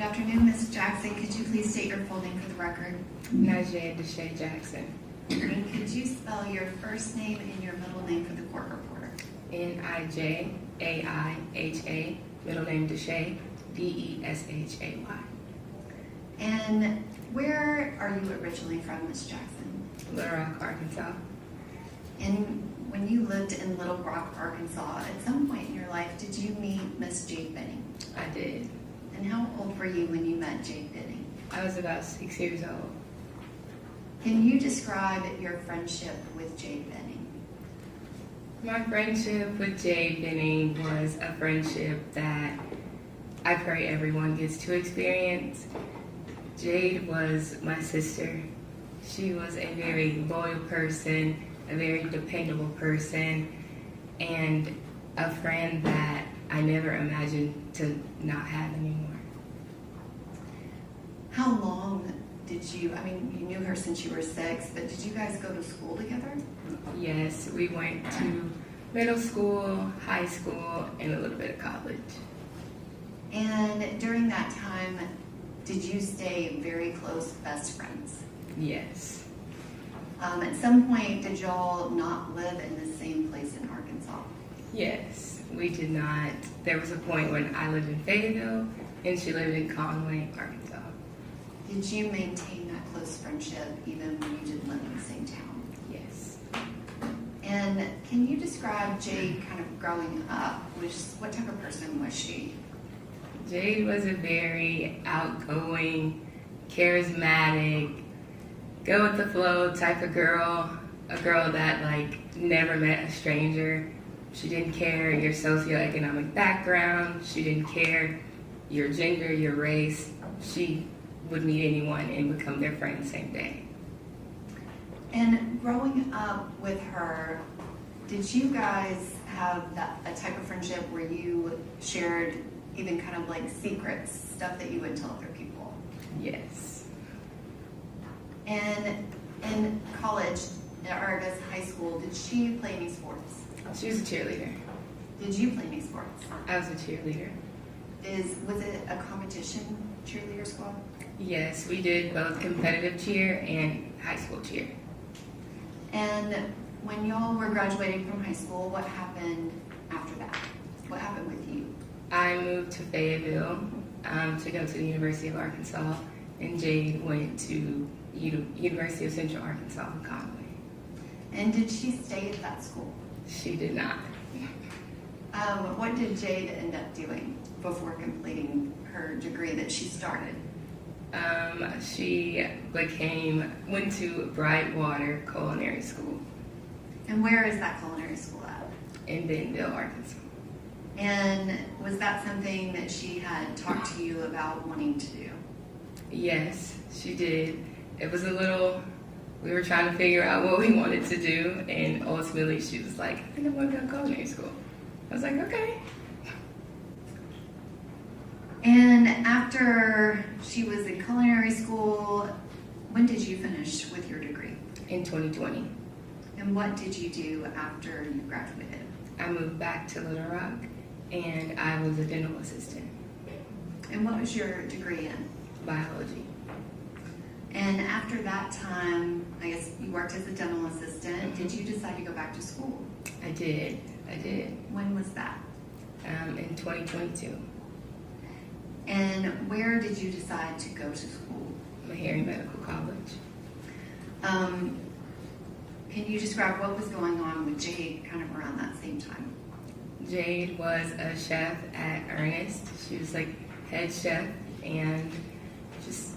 afternoon, Ms. Jackson. Could you please state your full name for the record? Nijaiha Jackson. And could you spell your first name and your middle name for the court reporter? Nijaiha, middle name Deshay, Deshay. And where are you originally from, Ms. Jackson? Little Rock, Arkansas. And when you lived in Little Rock, Arkansas, at some point in your life, did you meet Miss Jade Benning? I did. And how old were you when you met Jade Benning? I was about 6 years old. Can you describe your friendship with Jade Benning? My friendship with Jade Benning was a friendship that I pray everyone gets to experience. Jade was my sister. She was a very loyal person, a very dependable person, and a friend that I never imagined to not have anymore. How long did you knew her since you were 6, but did you guys go to school together? Yes, we went to middle school, high school, and a little bit of college. And during that time, did you stay very close best friends? Yes. At some point, did y'all not live in the same place in Arkansas? Yes, we did not. There was a point when I lived in Fayetteville and she lived in Conway, Arkansas. Did you maintain that close friendship even when you didn't live in the same town? Yes. And can you describe Jade kind of growing up? What type of person was she? Jade was a very outgoing, charismatic, go with the flow type of girl. A girl that never met a stranger. She didn't care your socioeconomic background. She didn't care your gender, your race. She would meet anyone and become their friend the same day. And growing up with her, did you guys have a type of friendship where you shared even kind of secrets, stuff that you would tell other people? Yes. And in college, or I guess high school, did she play any sports? She was a cheerleader. Did you play any sports? I was a cheerleader. Was it a competition cheerleader squad? Yes, we did both competitive cheer and high school cheer. And when y'all were graduating from high school, what happened after that? What happened with you? I moved to Fayetteville to go to the University of Arkansas, and Jade went to University of Central Arkansas in Conway. And did she stay at that school? She did not. What did Jade end up doing before completing her degree that she started? She went to Brightwater Culinary School. And where is that culinary school at? In Bentonville, Arkansas. And was that something that she had talked to you about wanting to do? Yes, she did. It was we were trying to figure out what we wanted to do, and ultimately she was like, I think I want to go to culinary school. I was like, okay. And after she was in culinary school, when did you finish with your degree? In 2020. And what did you do after you graduated? I moved back to Little Rock, and I was a dental assistant. And what was your degree in? Biology. And after that time, I guess you worked as a dental assistant. Did you decide to go back to school? I did. When was that? In 2022. And where did you decide to go to school? Meharry Medical College. Can you describe what was going on with Jade kind of around that same time? Jade was a chef at Ernest. She was head chef and just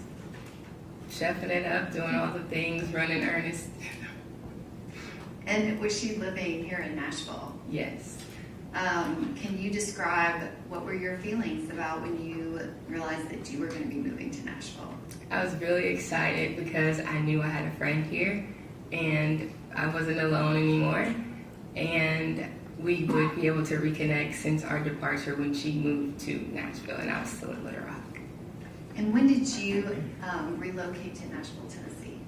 chefing it up, doing all the things, running Ernest. And was she living here in Nashville? Yes. Can you describe what were your feelings about when you realized that you were going to be moving to Nashville? I was really excited because I knew I had a friend here and I wasn't alone anymore, and we would be able to reconnect since our departure when she moved to Nashville and I was still in Little Rock. And when did you relocate to Nashville, Tennessee?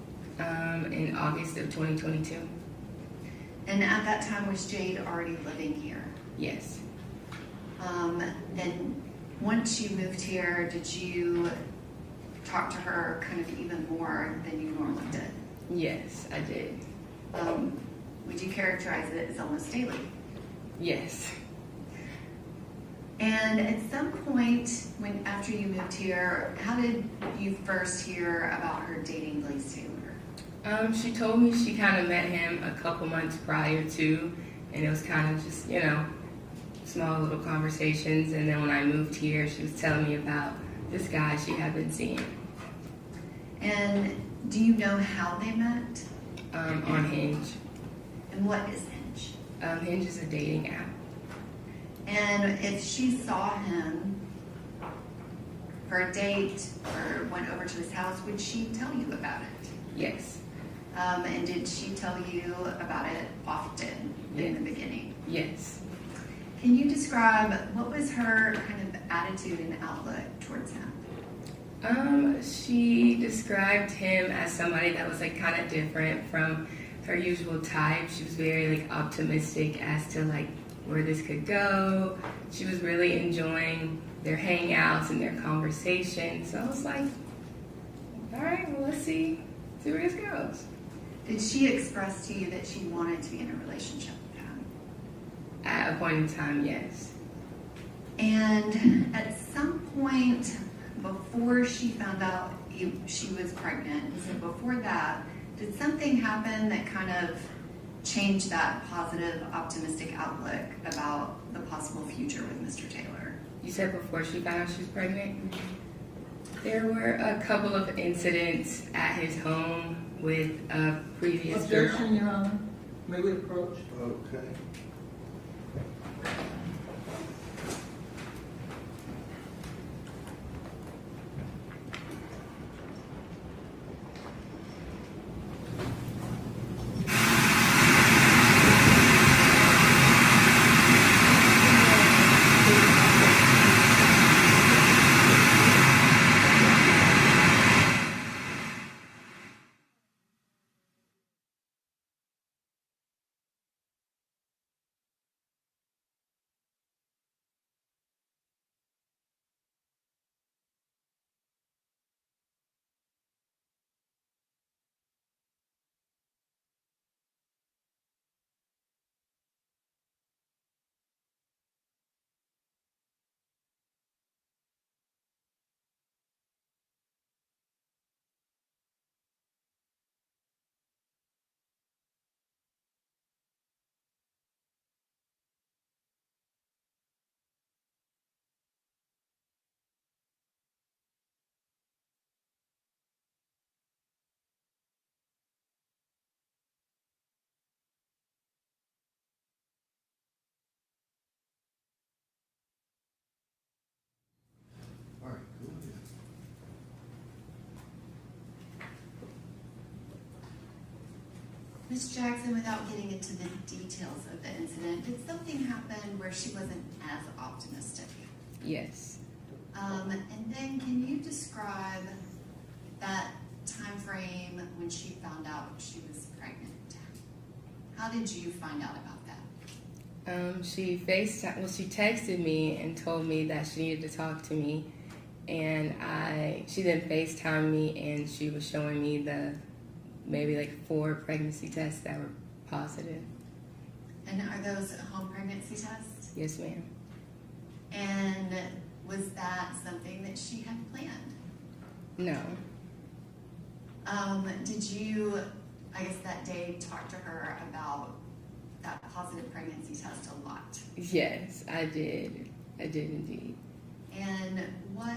In August of 2022. And at that time, was Jade already living here? Yes. And once you moved here, did you talk to her kind of even more than you normally did? Yes, I did. Would you characterize it as almost daily? Yes. And at some point, after you moved here, how did you first hear about her dating Blaise Taylor? She told me she kind of met him a couple months prior to, and it was kind of just, small little conversations. And then when I moved here, she was telling me about this guy she had been seeing. And do you know how they met? On Hinge. And what is Hinge? Hinge is a dating app. And if she saw him for a date or went over to his house, would she tell you about it? Yes. And did she tell you about it often in the beginning? Yes. Can you describe what was her kind of attitude and outlook towards him? She described him as somebody that was like kind of different from her usual type. She was very like optimistic as to like where this could go. She was really enjoying their hangouts and their conversations. So I was like, all right, well, let's see where this goes. Did she express to you that she wanted to be in a relationship with him? At a point in time, yes. And at some point before she found out she was pregnant, so before that, did something happen that kind of changed that positive, optimistic outlook about the possible future with Mr. Taylor? You said before she found out she was pregnant? There were a couple of incidents at his home with a previous girl. Objection, Your Honor. May we approach? Okay. All right, go ahead. Ms. Jackson, without getting into the details of the incident, did something happen where she wasn't as optimistic? Yes. And then can you describe that time frame when she found out she was pregnant? How did you find out about that? She texted me and told me that she needed to talk to me, and she then FaceTimed me, and she was showing me the maybe like 4 pregnancy tests that were positive. And are those home pregnancy tests? Yes, ma'am. And was that something that she had planned? No. Did you, I guess that day, talk to her about that positive pregnancy test a lot? Yes, I did. I did indeed. And what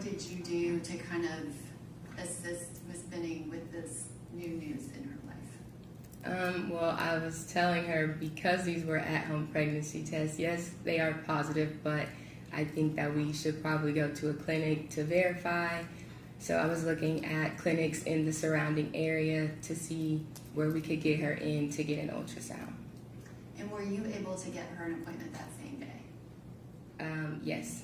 did you do to kind of assist Ms. Benning with this new news in her life? Well, I was telling her because these were at-home pregnancy tests, yes, they are positive, but I think that we should probably go to a clinic to verify. So I was looking at clinics in the surrounding area to see where we could get her in to get an ultrasound. And were you able to get her an appointment that same day? Yes.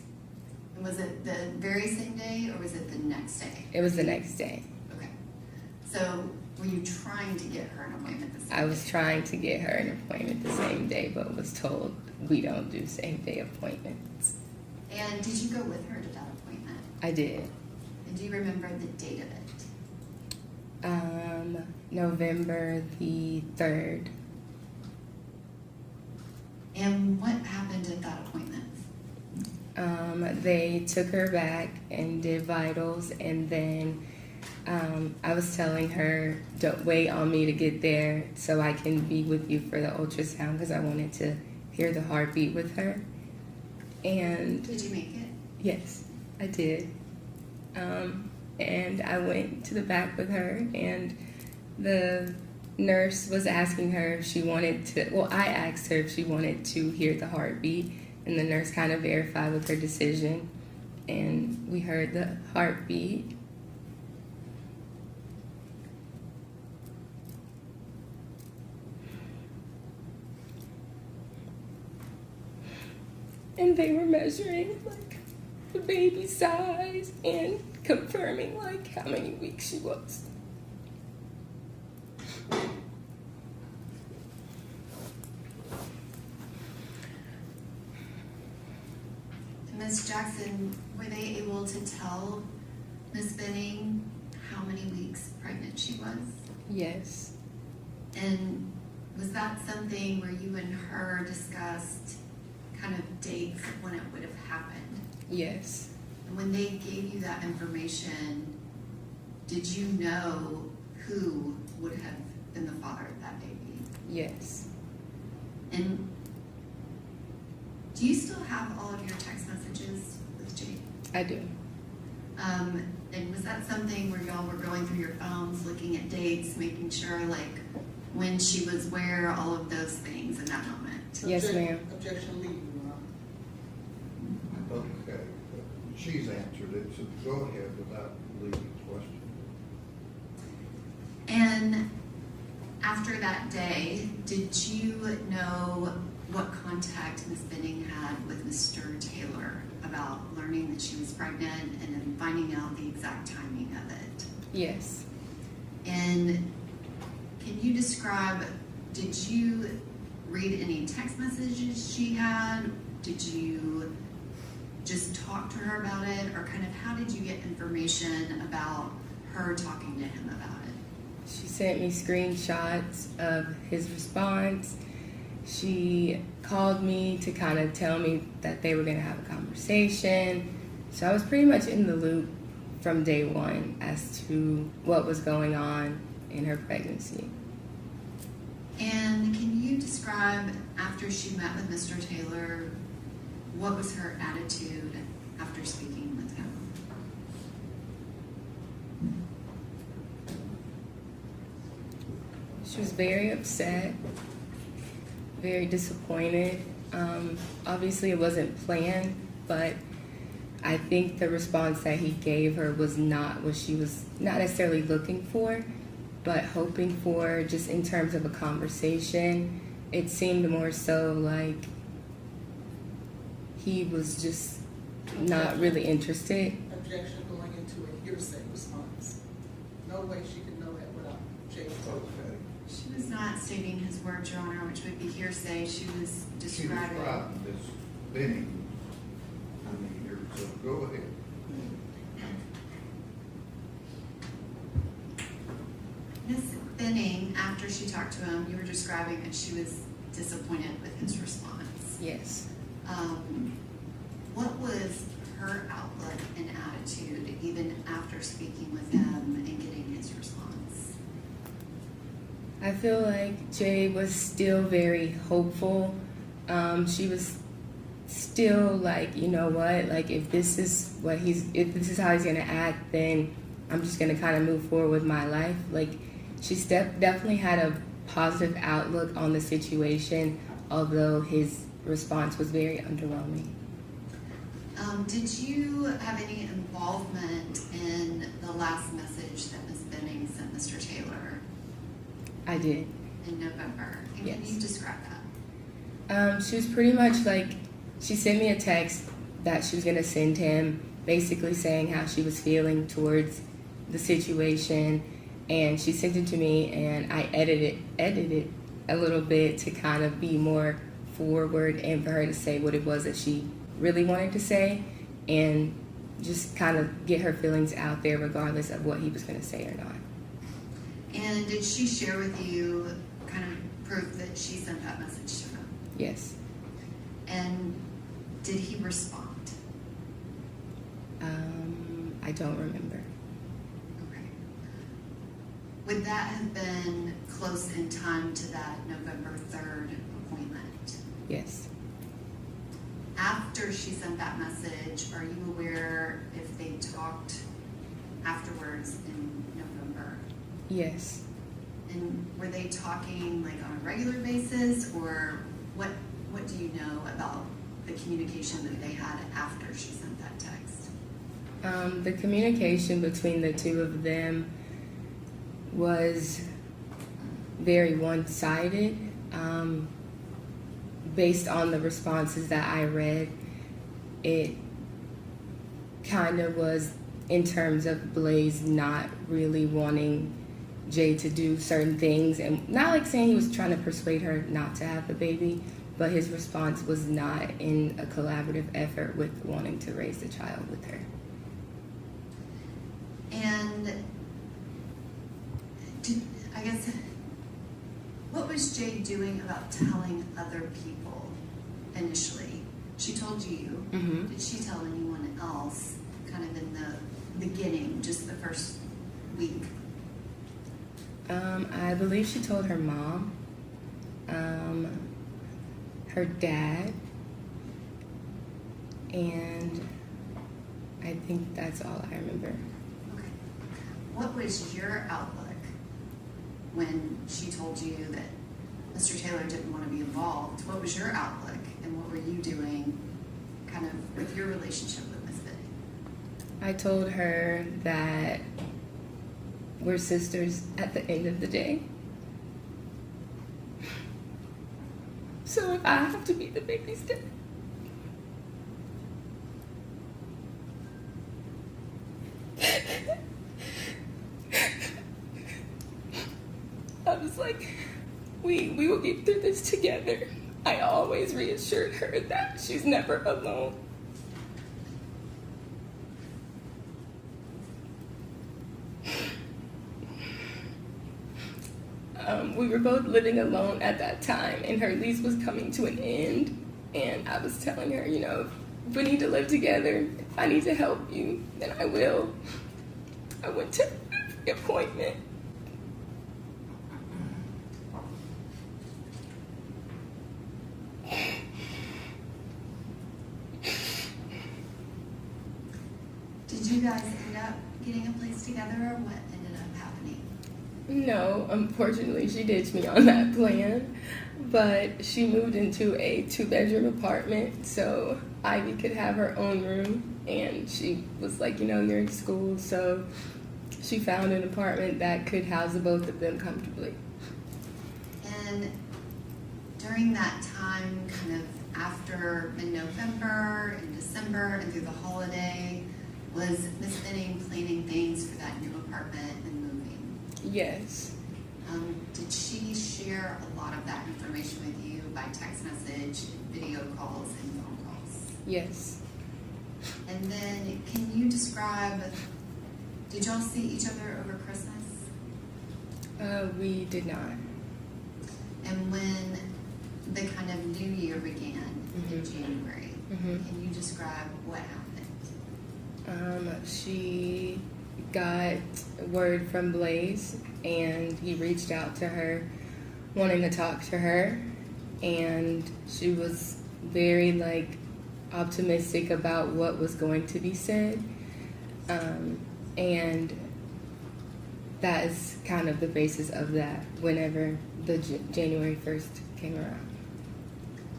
And was it the very same day or was it the next day? It was the next day. Okay. So were you trying to get her an appointment the same day? I was trying to get her an appointment the same day, but was told we don't do same day appointments. And did you go with her to that appointment? I did. And do you remember the date of it? November the 3rd. And what happened at that appointment? They took her back and did vitals, and then I was telling her, don't wait on me to get there so I can be with you for the ultrasound, because I wanted to hear the heartbeat with her. And Did you make it? yes, I did. And I went to the back with her, and the nurse was asking her if she wanted to, well, I asked her if she wanted to hear the heartbeat, and the nurse kind of verified with her decision, and we heard the heartbeat. And they were measuring like the baby size and confirming like how many weeks she was. Ms. Jackson, were they able to tell Ms. Benning how many weeks pregnant she was? Yes. And was that something where you and her discussed kind of dates of when it would have happened? Yes. And when they gave you that information, did you know who would have been the father of that baby? Yes. And do you still have all of your text messages with Jade? I do. And was that something where y'all were going through your phones, looking at dates, making sure like when she was where, all of those things in that moment? Yes, ma'am. Objection legal, Your Honor. Okay, she's answered it, so go ahead without leading the question. And after that day, did you know what contact Ms. Benning had with Mr. Taylor about learning that she was pregnant and then finding out the exact timing of it? Yes. And can you describe, did you read any text messages she had? Did you just talk to her about it? Or kind of how did you get information about her talking to him about it? She sent me screenshots of his response. She called me to kind of tell me that they were going to have a conversation. So I was pretty much in the loop from day one as to what was going on in her pregnancy. And can you describe, after she met with Mr. Taylor, what was her attitude after speaking with him? She was very upset, very disappointed. Obviously it wasn't planned, but I think the response that he gave her was not what she was not necessarily looking for, but hoping for, just in terms of a conversation. It seemed more so like he was just not really interested. Objection going into a hearsay response. No way she could know that without Jade. Okay. She was not stating his words, Your Honor, which would be hearsay. She was She describing. described this Benning. I mean, here, so go ahead. Ms. Benning, after she talked to him, you were describing that she was disappointed with his response. Yes. What was her outlook and attitude even after speaking with him and getting his response? I feel like Jade was still very hopeful. She was still like, you know what, like if this is how he's gonna act, then I'm just gonna kind of move forward with my life. Like she definitely had a positive outlook on the situation, although his response was very underwhelming. Did you have any involvement in the last message that Ms. Benning sent Mr. Taylor I did. in November? And Yes. can you describe that? She was pretty much like, she sent me a text that she was gonna send him, basically saying how she was feeling towards the situation, and she sent it to me, and I edited a little bit to kind of be more forward and for her to say what it was that she really wanted to say, and just kind of get her feelings out there regardless of what he was going to say or not. And did she share with you kind of proof that she sent that message to him? Yes. And did he respond? I don't remember. Okay. Would that have been close in time to that November 3rd appointment? Yes. After she sent that message, are you aware if they talked afterwards in November? Yes. And were they talking like on a regular basis, or what do you know about the communication that they had after she sent that text? The communication between the two of them was very one-sided. Based on the responses that I read, it kind of was in terms of Blaise not really wanting Jade to do certain things, and not like saying he was trying to persuade her not to have the baby, but his response was not in a collaborative effort with wanting to raise the child with her. And I guess, what was Jade doing about telling other people initially? She told you. Mm-hmm. Did she tell anyone else kind of in the beginning, just the first week? I believe she told her mom, her dad, and I think that's all I remember. Okay. What was your outlook when she told you that Mr. Taylor didn't want to be involved? What was your outlook, and what were you doing kind of with your relationship with Miss Benning? I told her that we're sisters at the end of the day. So if I have to be the baby's dad, I was like, we will get through this together. I always reassured her that she's never alone. We were both living alone at that time, and her lease was coming to an end. And I was telling her, you know, if we need to live together, if I need to help you, then I will. I went to the appointment. Did you guys end up getting a place together, or what ended up happening? No, unfortunately, she ditched me on that plan, but she moved into a 2-bedroom apartment so Ivy could have her own room, and she was like, you know, you're in school, so she found an apartment that could house the both of them comfortably. And during that time, kind of after mid-November and December and through the holiday, was Miss Benning planning things for that new apartment and moving? Yes. Did she share a lot of that information with you by text message, video calls, and phone calls? Yes. And then can you describe, did y'all see each other over Christmas? We did not. And when the kind of new year began in January, can you describe what happened? She got word from Blaise, and he reached out to her wanting to talk to her, and she was very like optimistic about what was going to be said, and that is kind of the basis of that whenever the January 1st came around.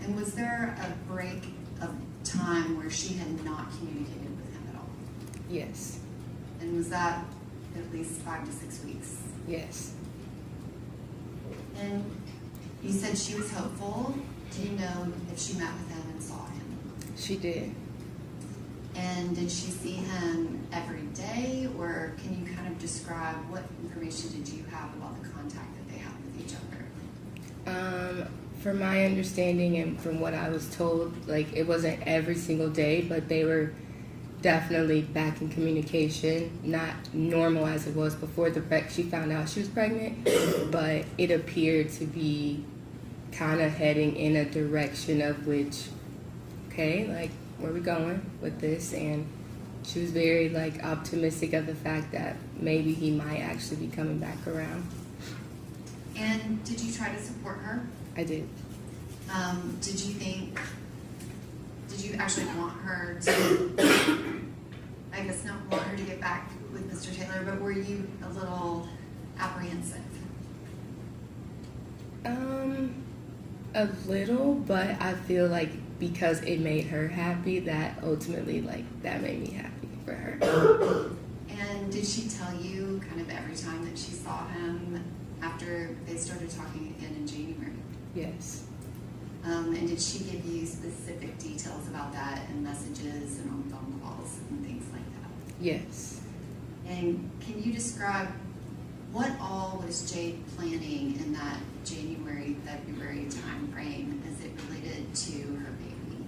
And was there a break of time where she had not communicated with him at all? Yes. And was that at least 5 to 6 weeks? Yes. And you said she was hopeful. Do you know if she met with him and saw him? She did. And did she see him every day, or can you kind of describe what information did you have about the contact that they had with each other? From my understanding and from what I was told, like it wasn't every single day, but they were definitely back in communication, not normal as it was before she found out she was pregnant, but it appeared to be kind of heading in a direction of which, okay, like where are we going with this? And she was very like optimistic of the fact that maybe he might actually be coming back around. And did you try to support her? I did. Did you actually want her to, I guess not want her to get back with Mr. Taylor, but were you a little apprehensive? A little, but I feel like because it made her happy, that ultimately, like, that made me happy for her. And did she tell you kind of every time that she saw him after they started talking again in January? Yes. And did she give you specific details about that in messages and on phone calls and things like that? Yes. And can you describe what all was Jade planning in that January, February time frame as it related to her baby?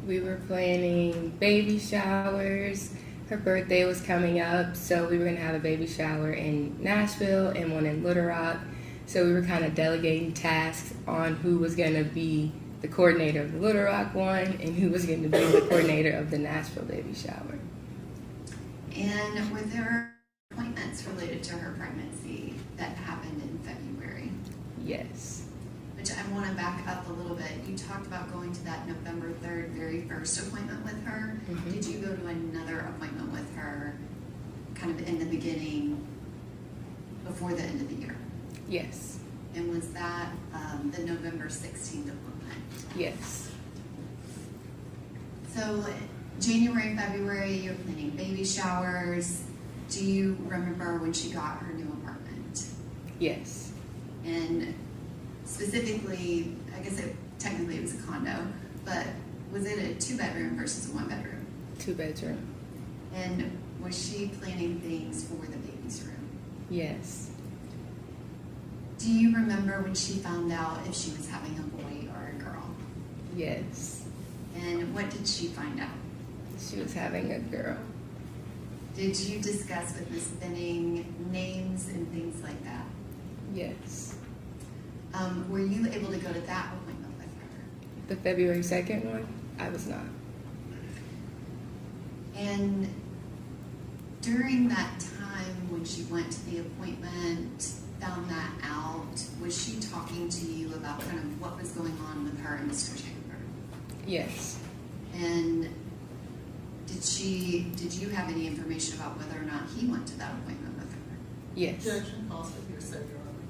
We were planning baby showers. Her birthday was coming up, so we were going to have a baby shower in Nashville and one in Little Rock. So we were kind of delegating tasks on who was going to be the coordinator of the Little Rock one and who was going to be the coordinator of the Nashville baby shower. And were there appointments related to her pregnancy that happened in February? Yes. Which I want to back up a little bit. You talked about going to that November 3rd very first appointment with her. Mm-hmm. Did you go to another appointment with her kind of in the beginning, before the end of the year? Yes. And was that the November 16th appointment? Yes. So January, February, you're planning baby showers. Do you remember when she got her new apartment? Yes. And specifically, I guess technically it was a condo, but was it a 2-bedroom versus a 1-bedroom? 2-bedroom. And was she planning things for the baby's room? Yes. Do you remember when she found out if she was having a boy or a girl? Yes. And what did she find out? She was having a girl. Did you discuss with Ms. Benning names and things like that? Yes. Were you able to go to that appointment with her? The February 2nd one, I was not. And during that time when she went to the appointment, found that out, was she talking to you about kind of what was going on with her and Mr. Taylor? Yes. And did you have any information about whether or not he went to that appointment with her? Yes. Objection, calls for hearsay, Your Honor.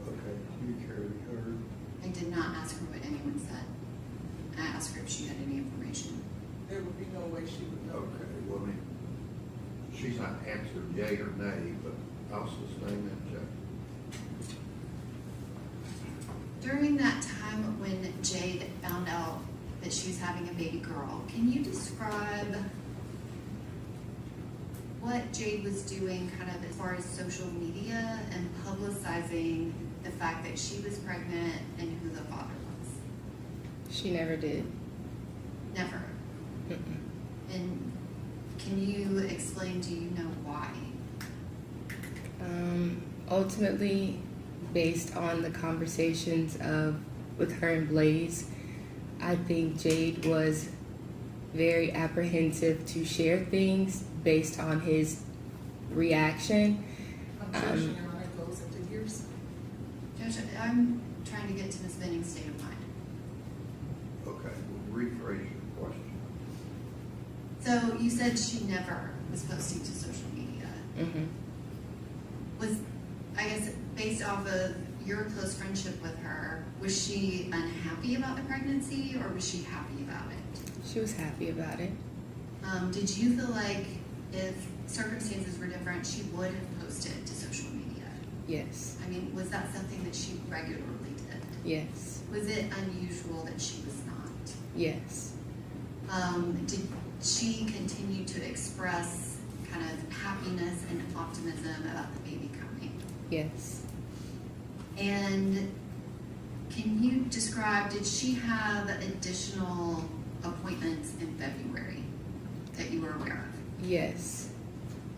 Okay, you carry her. I did not ask her what anyone said. I asked her if she had any information. There would be no way she would know. Okay, well, I mean, she's not answered yea or nay, but I'll sustain that, Jack. During that time when Jade found out that she was having a baby girl, can you describe what Jade was doing kind of as far as social media and publicizing the fact that she was pregnant and who the father was? She never did. Never. Mm-mm. And can you explain, do you know why? Ultimately, based on the conversations with her and Blaise, I think Jade was very apprehensive to share things based on his reaction. Objection, Your Honor, goes into hearsay. Judge, I'm trying to get to Ms. Benning's state of mind. Okay, well, rephrase your question. So you said she never was posting to social media. Mm-hmm. Was, I guess, based off of your close friendship with her, was she unhappy about the pregnancy or was she happy about it? She was happy about it. Did you feel like if circumstances were different, she would have posted to social media? Yes. I mean, was that something that she regularly did? Yes. Was it unusual that she was not? Yes. Did she continue to express kind of happiness and optimism about the baby coming? Yes. And Can you describe, did she have additional appointments in February that you were aware of? Yes.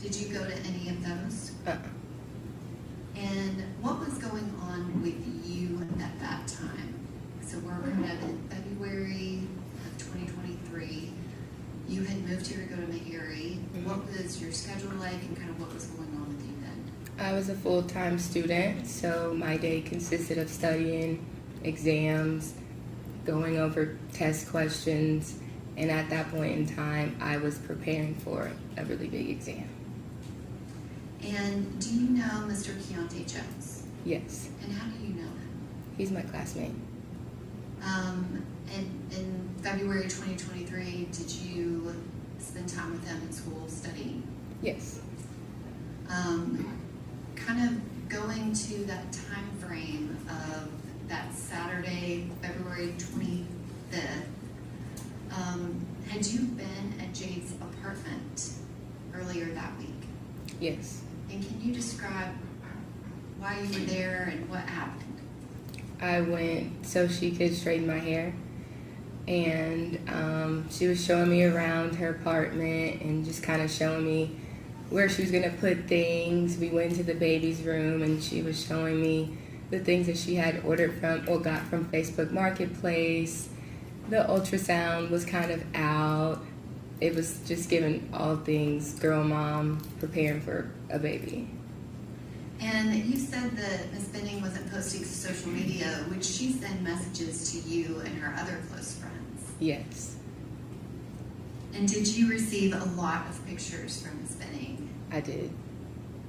Did you go to any of those? Uh-uh. And what was going on with you at that time? So we're kind of in February of 2023. You had moved here to go to Meharry. What was your schedule like, and kind of what was going on with you then? I was a full-time student, so my day consisted of studying, exams, going over test questions, and at that point in time, I was preparing for a really big exam. And do you know Mr. Keontae Jones? Yes, And how do you know him? he's my classmate. And in February 2023, did you spend time with him in school studying? Yes. Kind of going to that time frame of that Saturday, February 25th, had you been at Jade's apartment earlier that week? Yes. And can you describe why you were there and what happened? I went so she could straighten my hair, and she was showing me around her apartment and just kind of showing me where she was going to put things. We went to the baby's room, and she was showing me the things that she had ordered from or got from Facebook Marketplace. The ultrasound was kind of out. It was just giving all things girl mom preparing for a baby. And you said that Ms. Benning wasn't posting to social media. Would she send messages to you and her other close friends? Yes, And did you receive a lot of pictures from Ms. Benning? I did.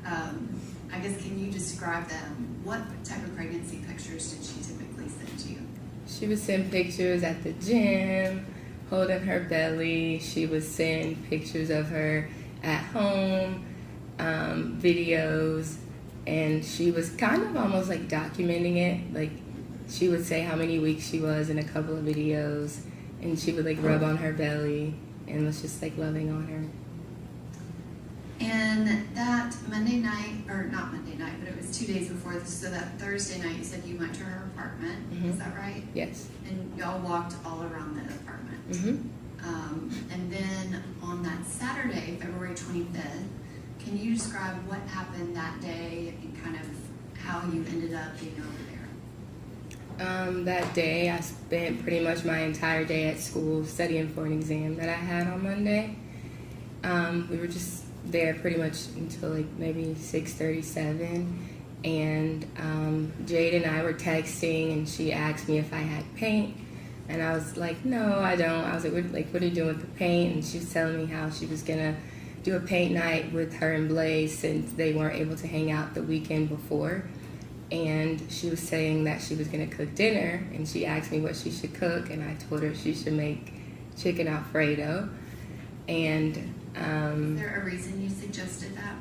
I guess, can you describe them? What type of pregnancy pictures did she typically send you? She would send pictures at the gym, holding her belly. She would send pictures of her at home, videos, and she was kind of almost like documenting it. Like, she would say how many weeks she was in a couple of videos, and she would like rub on her belly and was just like loving on her. And that Monday night, or not Monday night, but it was 2 days before this, so that Thursday night you said you went to her apartment, is that right? Yes. And y'all walked all around the apartment. And then on that Saturday, February 25th, can you describe what happened that day and kind of how you ended up being over there? That day, I spent pretty much my entire day at school studying for an exam that I had on Monday. We were just there pretty much until like maybe 6:37, and Jade and I were texting, and she asked me if I had paint, and I was like, no, I don't. I was like, what are you doing with the paint? And she was telling me how she was gonna do a paint night with her and Blaise since they weren't able to hang out the weekend before. And she was saying that she was going to cook dinner, and she asked me what she should cook, and I told her she should make chicken Alfredo. And Is there a reason you suggested that?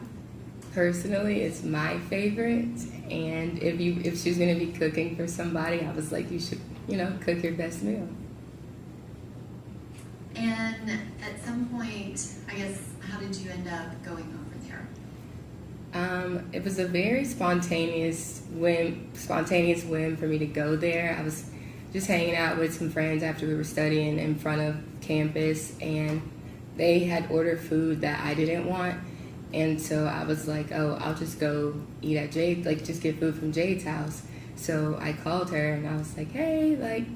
personally, it's my favorite. And if she was going to be cooking for somebody, I was like, you should, cook your best meal. And at some point, I guess, how did you end up going over there? It was a very spontaneous whim for me to go there. I was just hanging out with some friends after we were studying in front of campus, and they had ordered food that I didn't want. And so I was like, oh, I'll just go eat at Jade, like just get food from Jade's house. So I called her and I was like, hey, like,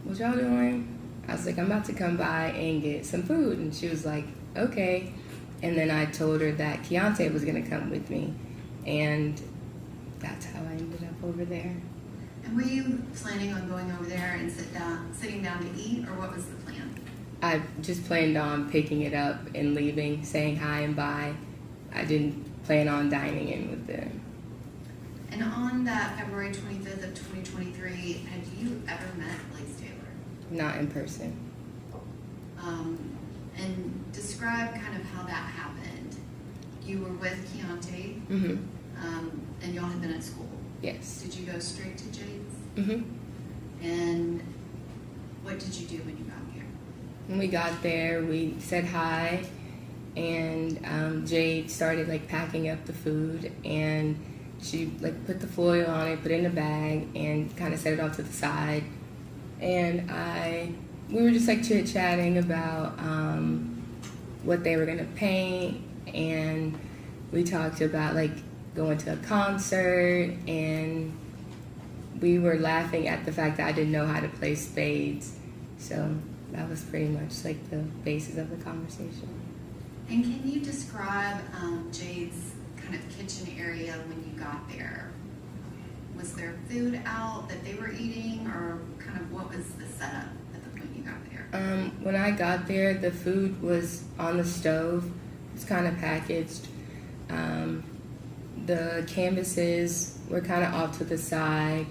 what y'all doing? I was like, I'm about to come by and get some food. And she was like, okay. And then I told her that Keontae was going to come with me. And that's how I ended up over there. And were you planning on going over there and sitting down to eat, or what was the plan? I just planned on picking it up and leaving, saying hi and bye. I didn't plan on dining in with them. And on that February 25th of 2023, had you ever met Blaise Taylor? Not in person. And describe kind of how that happened. You were with Keontae, and y'all had been at school. Yes. Did you go straight to Jade's? And what did you do when you got here? When we got there, we said hi, and Jade started like packing up the food, and she like put the foil on it, put it in a bag, and kind of set it off to the side. And we were just like chit-chatting about what they were gonna paint, and we talked about like going to a concert, and we were laughing at the fact that I didn't know how to play spades. So that was pretty much like the basis of the conversation. And can you describe Jade's kind of kitchen area when you got there? Was there food out that they were eating, or kind of what was the setup at the point you got there? When I got there, the food was on the stove. It's kind of packaged. The canvases were kind of off to the side.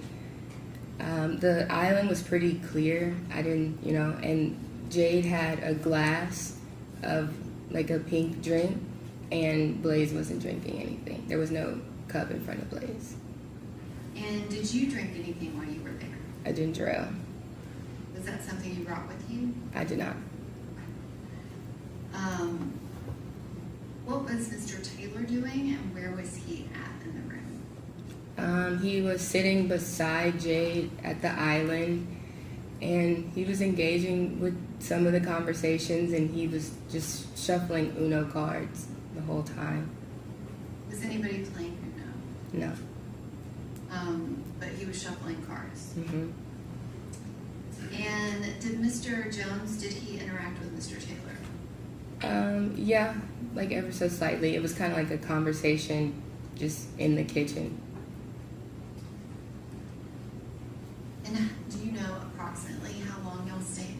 The island was pretty clear. I didn't, and Jade had a glass of like a pink drink, and Blaise wasn't drinking anything. There was no cup in front of Blaise. And did you drink anything while you were there? I didn't drill. Was that something you brought with you? I did not. What was Mr. Taylor doing, and where was he at in the room? He was sitting beside Jade at the island, and he was engaging with some of the conversations, and he was just shuffling Uno cards the whole time. Was anybody playing Uno? No. But he was shuffling cards. Mm-hmm. And did Mr. Jones, did he interact with Mr. Taylor? Yeah, like ever so slightly. It was kind of like a conversation just in the kitchen. And do you know approximately how long y'all stayed?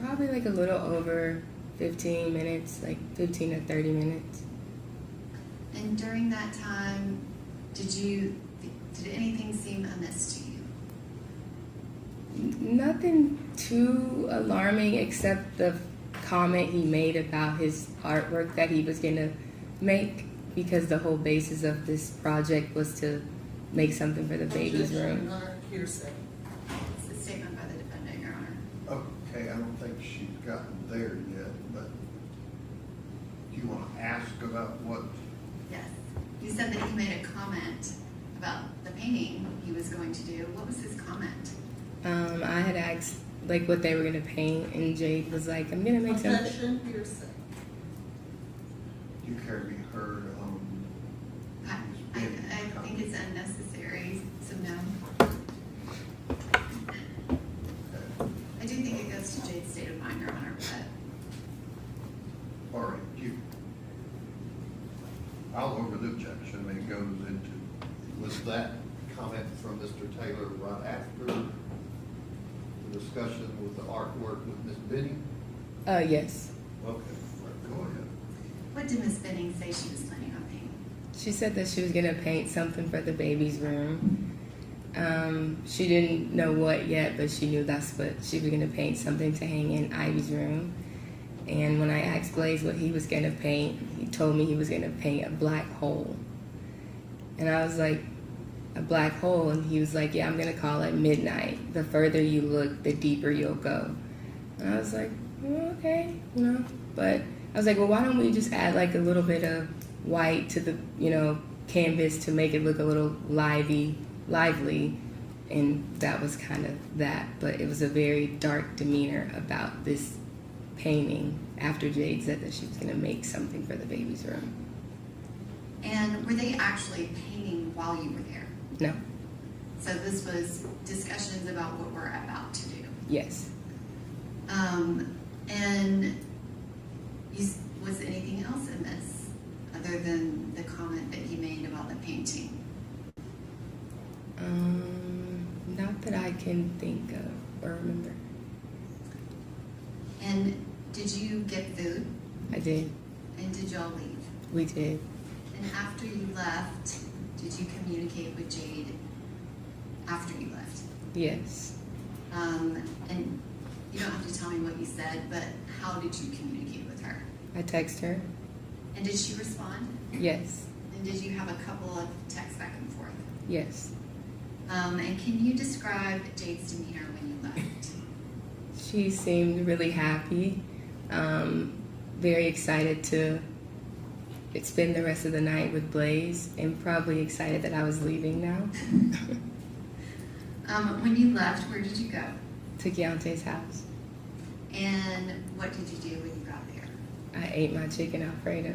Probably like a little over 15 minutes, like 15 to 30 minutes. And during that time, did anything seem amiss to you? Nothing too alarming except the comment he made about his artwork that he was gonna make, because the whole basis of this project was to make something for the baby's Objection, room. Your Honor, hearsay. It's a statement by the defendant, Your Honor. Okay, I don't think she's gotten there yet, but do you want to ask about what? Yes. You said that he made a comment about the painting he was going to do. What was his comment? I had asked like what they were gonna paint, and Jade was like, "I'm gonna make something." Objection, hearsay. Do you care to be heard on? I think it's unnecessary, so no. Okay. I do think it goes to Jade's state of mind, Your Honor, but All right, I'll over the objection, and it goes into, was that comment from Mr. Taylor right after the discussion with the artwork with Ms. Benning? Yes. Okay, go ahead. what did Ms. Benning say she was planning on painting? She said that she was gonna paint something for the baby's room. She didn't know what yet, but she knew that's what she was gonna paint, something to hang in Ivy's room. And when I asked Blaise what he was gonna paint, he told me he was gonna paint a black hole. And I was like, a black hole? And he was like, yeah, I'm gonna call it midnight. The further you look, the deeper you'll go. And I was like, okay, But I was like, well, why don't we just add like a little bit of white to the, canvas to make it look a little lively. And that was kind of that. But it was a very dark demeanor about this painting after Jade said that she was going to make something for the baby's room. And were they actually painting while you were there? No. So this was discussions about what we're about to do. Yes. And was anything else in this other than the comment that he made about the painting? Not that I can think of or remember. And did you get food? I did. And did y'all leave? We did. And after you left, did you communicate with Jade after you left? Yes. And you don't have to tell me what you said, but how did you communicate with her? I texted her. And did she respond? Yes. And did you have a couple of texts back and forth? Yes. And can you describe Jade's demeanor when you left? She seemed really happy, very excited to spend the rest of the night with Blaise and probably excited that I was leaving now. When you left, where did you go? To Keontae's house. And what did you do when you got there? I ate my chicken Alfredo.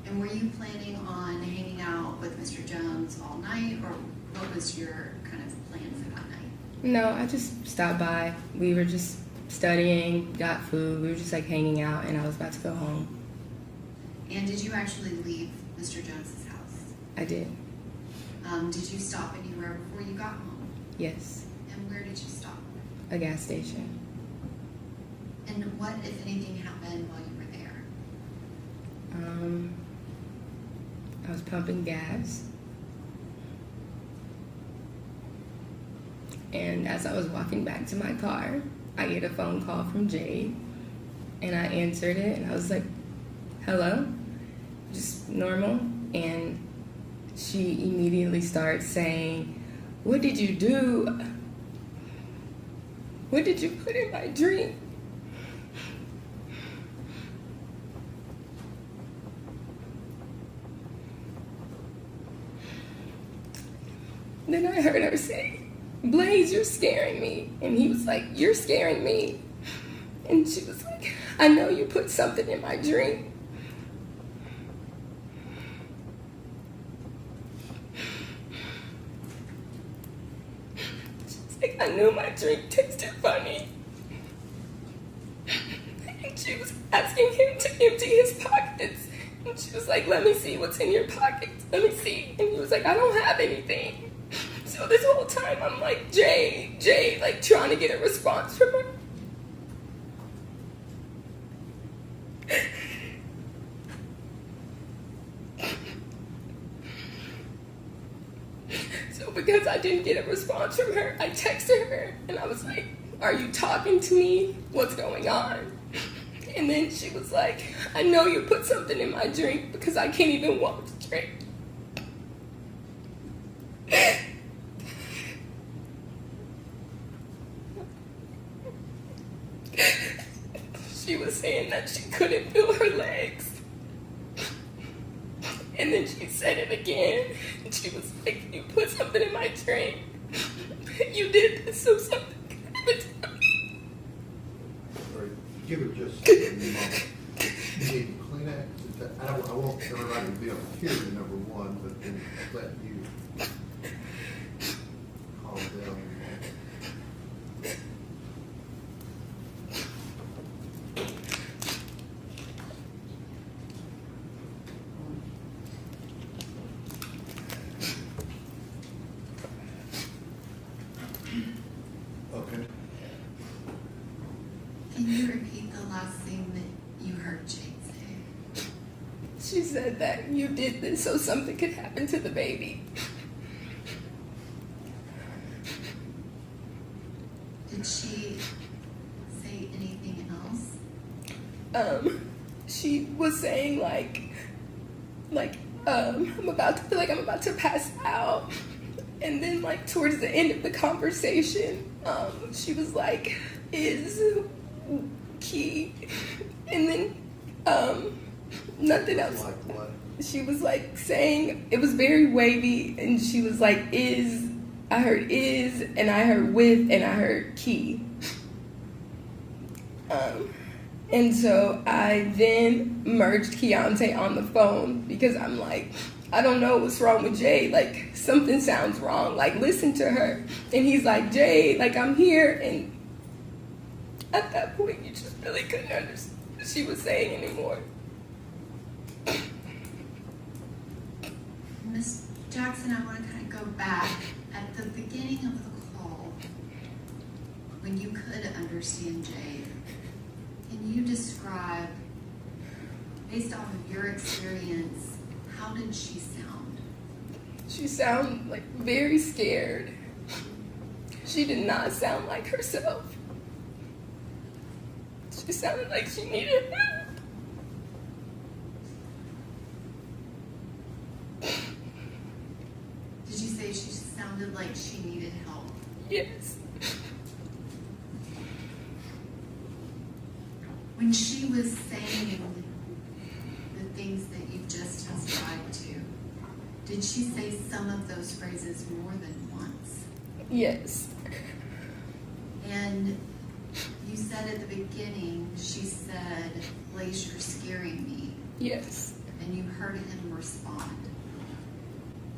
And were you planning on hanging out with Mr. Jones all night, or what was your kind of plan for that night? No, I just stopped by. We were just studying, got food. We were just like hanging out, and I was about to go home. And did you actually leave Mr. Jones's house? I did. Did you stop anywhere before you got home? Yes. And where did you stop? A gas station. And what, if anything, happened while you were there? I was pumping gas. And as I was walking back to my car, I get a phone call from Jade. And I answered it, and I was like, hello? Just normal. And she immediately starts saying, what did you do? What did you put in my drink? Then I heard her say, Blaise, you're scaring me. And he was like, you're scaring me. And she was like, I know you put something in my drink. She's like, I knew my drink tasted funny. And she was asking him to empty his pockets. And she was like, let me see what's in your pockets. Let me see. And he was like, I don't have anything. So this whole time I'm like, Jade, like trying to get a response from her. So because I didn't get a response from her, I texted her and I was like, are you talking to me? What's going on? And then she was like, I know you put something in my drink because I can't even walk to drink. She was saying that she couldn't feel her legs. And then she said it again. And she was like, you put something in my drink. You did this so something could happen to me. All right, give it just a moment. You need Kleenex. I want everybody to be able to hear you, number one, but then let you calm down. Okay. Can you repeat the last thing that you heard Jade say? She said that you did this so something could happen to the baby. Did she say anything else? She was saying I'm about to feel like I'm about to pass out. And then like towards the end of the conversation, she was like, is key. And then nothing else. Like what? She was like saying, it was very wavy, and she was like, is, I heard is, and I heard with, and I heard key. And so I then merged Keontae on the phone because I'm like, I don't know what's wrong with Jade. Like, something sounds wrong. Like, listen to her. And he's like, Jade, like, I'm here. And at that point, you just really couldn't understand what she was saying anymore. Miss Jackson, I want to kind of go back at the beginning of the call when you could understand Jade. Can you describe, based off of your experience, how did she sound? She sounded like very scared. She did not sound like herself. She sounded like she needed help. Did you say she sounded like she needed help? Yes. When she was saying the things that you've just testified to, did she say some of those phrases more than once? Yes. And you said at the beginning, she said, Blaise, you're scaring me. Yes. And you heard him respond.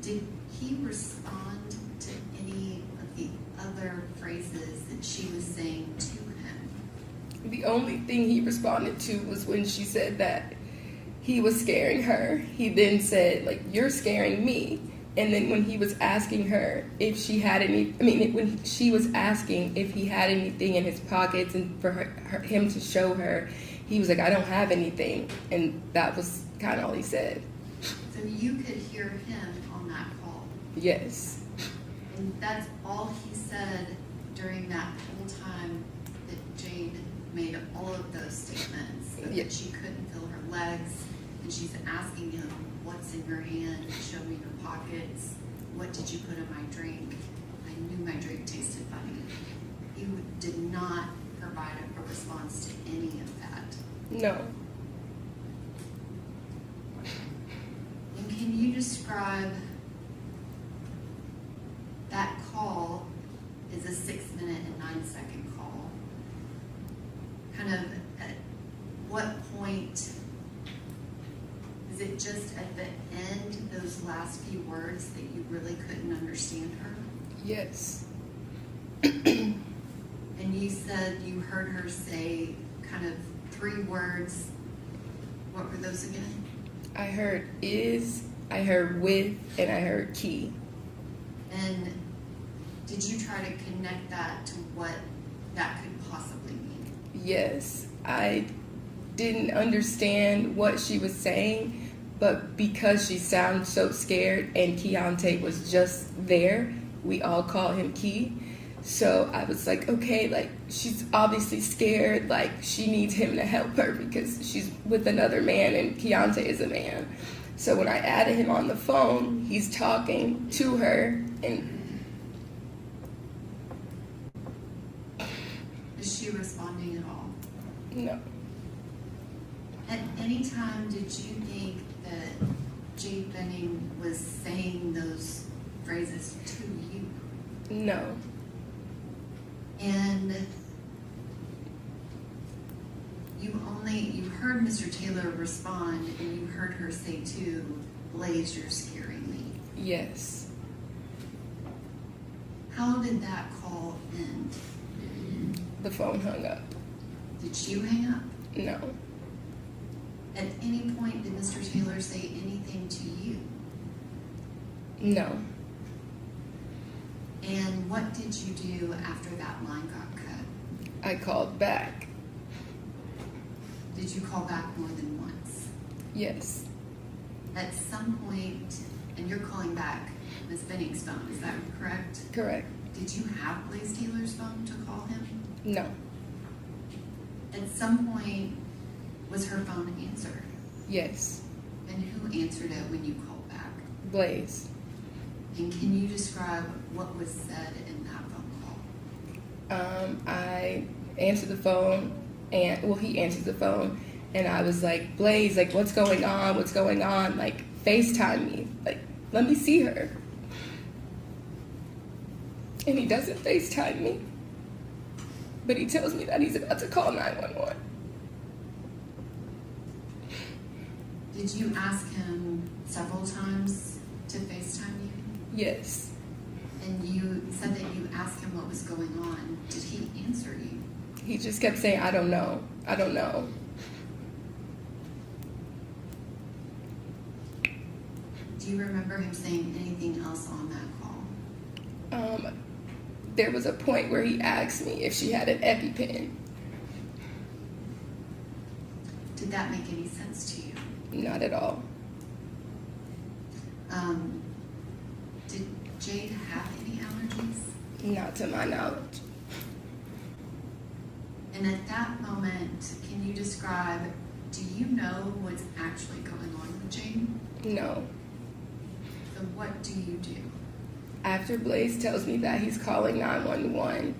Did he respond to any of the other phrases that she was saying to him? The only thing he responded to was when she said that he was scaring her. He then said, like, you're scaring me. And then when he was asking her if she had when she was asking if he had anything in his pockets and for him to show her, he was like, I don't have anything. And that was kind of all he said. So you could hear him on that call. Yes. And that's all he said during that whole time that Jade made all of those statements. So Yeah. that she couldn't feel her legs. And she's asking him, what's in your hand? Show me your pockets. What did you put in my drink? I knew my drink tasted funny. He did not provide a response to any of that. No. And can you describe that call is a 6-minute and 9-second call? Kind of at what point, is it just at the end, those last few words that you really couldn't understand her? Yes. And you said you heard her say kind of 3 words. What were those again? I heard is, I heard with, and I heard key. And did you try to connect that to what that could possibly mean? Yes. I didn't understand what she was saying, but because she sounded so scared and Keontae was just there, we all call him Key. So I was like, okay, like, she's obviously scared, like, she needs him to help her because she's with another man and Keontae is a man. So when I added him on the phone, he's talking to her, and Is she responding at all? no, At any time did you think that Jade Benning was saying those phrases to you? no, And you heard Mr. Taylor respond, and you heard her say to Blaise, you're scaring me. yes, How did that call end? the phone hung up, Did you hang up? no, At any point did Mr. Taylor say anything to you? no. And what did you do after that line got cut? I called back, Did you call back more than once? yes, At some point, and you're calling back Ms. Benning's phone, is that correct? correct, Did you have Blaise Taylor's phone to call him? no, At some point, was her phone answered? yes, And who answered it when you called back? Blaise. And can you describe what was said in that phone call? I answered the phone, and well, he answered the phone, and I was like, Blaise, like, what's going on? What's going on? Like, FaceTime me. Like, let me see her. And he doesn't FaceTime me, but he tells me that he's about to call 911. Did you ask him several times to FaceTime you? Yes, And you said that you asked him what was going on. Did he answer you? he just kept saying, I don't know, I don't know. Do you remember him saying anything else on that call? There was a point where he asked me if she had an EpiPen. Did that make any sense to you? Not at all. Did Jade have any allergies? Not to my knowledge. And at that moment, can you describe, do you know what's actually going on with Jade? No. So what do you do? After Blaise tells me that he's calling 911,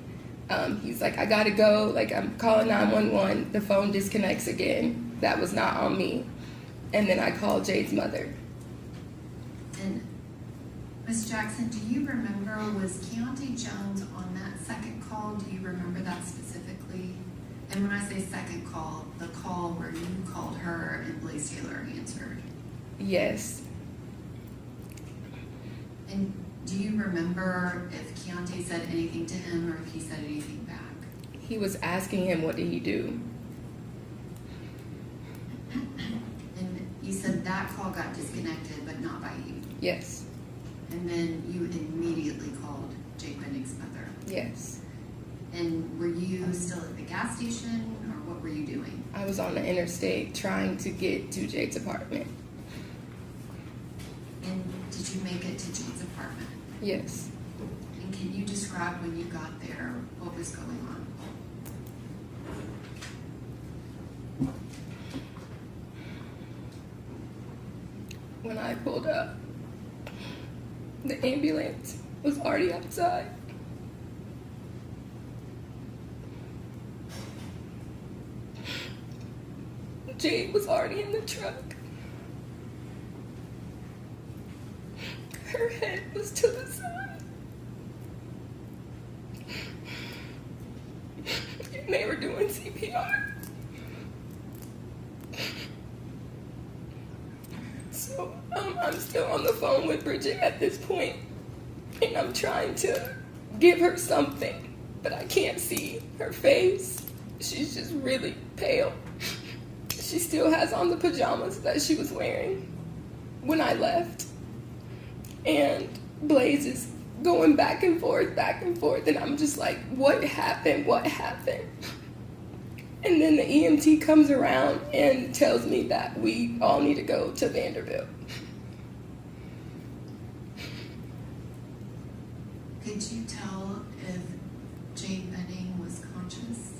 he's like, I gotta go, like, I'm calling 911, the phone disconnects again. That was not on me. and then I called Jade's mother. And Ms. Jackson, do you remember, was Keontae Jones on that second call? Do you remember that specifically? And when I say second call, the call where you called her and Blaise Taylor answered. Yes. And do you remember if Keontae said anything to him or if he said anything back? He was asking him, what did he do? And you said that call got disconnected, but not by you. Yes. And then you immediately called Jade Benning's mother. Yes. And were you still at the gas station, or what were you doing? I was on the interstate trying to get to Jade's apartment. And did you make it to Jade's apartment? Yes. And can you describe when you got there, what was going on? When I pulled up, the ambulance was already outside. Jade was already in the truck. Her head was to the side. And they were doing CPR. So I'm still on the phone with Bridget at this point, and I'm trying to give her something, but I can't see her face. She's just really pale. She still has on the pajamas that she was wearing when I left. And Blaise is going back and forth, and I'm just like, what happened? What happened? And then the EMT comes around and tells me that we all need to go to Vanderbilt. Could you tell if Jade Benning was conscious?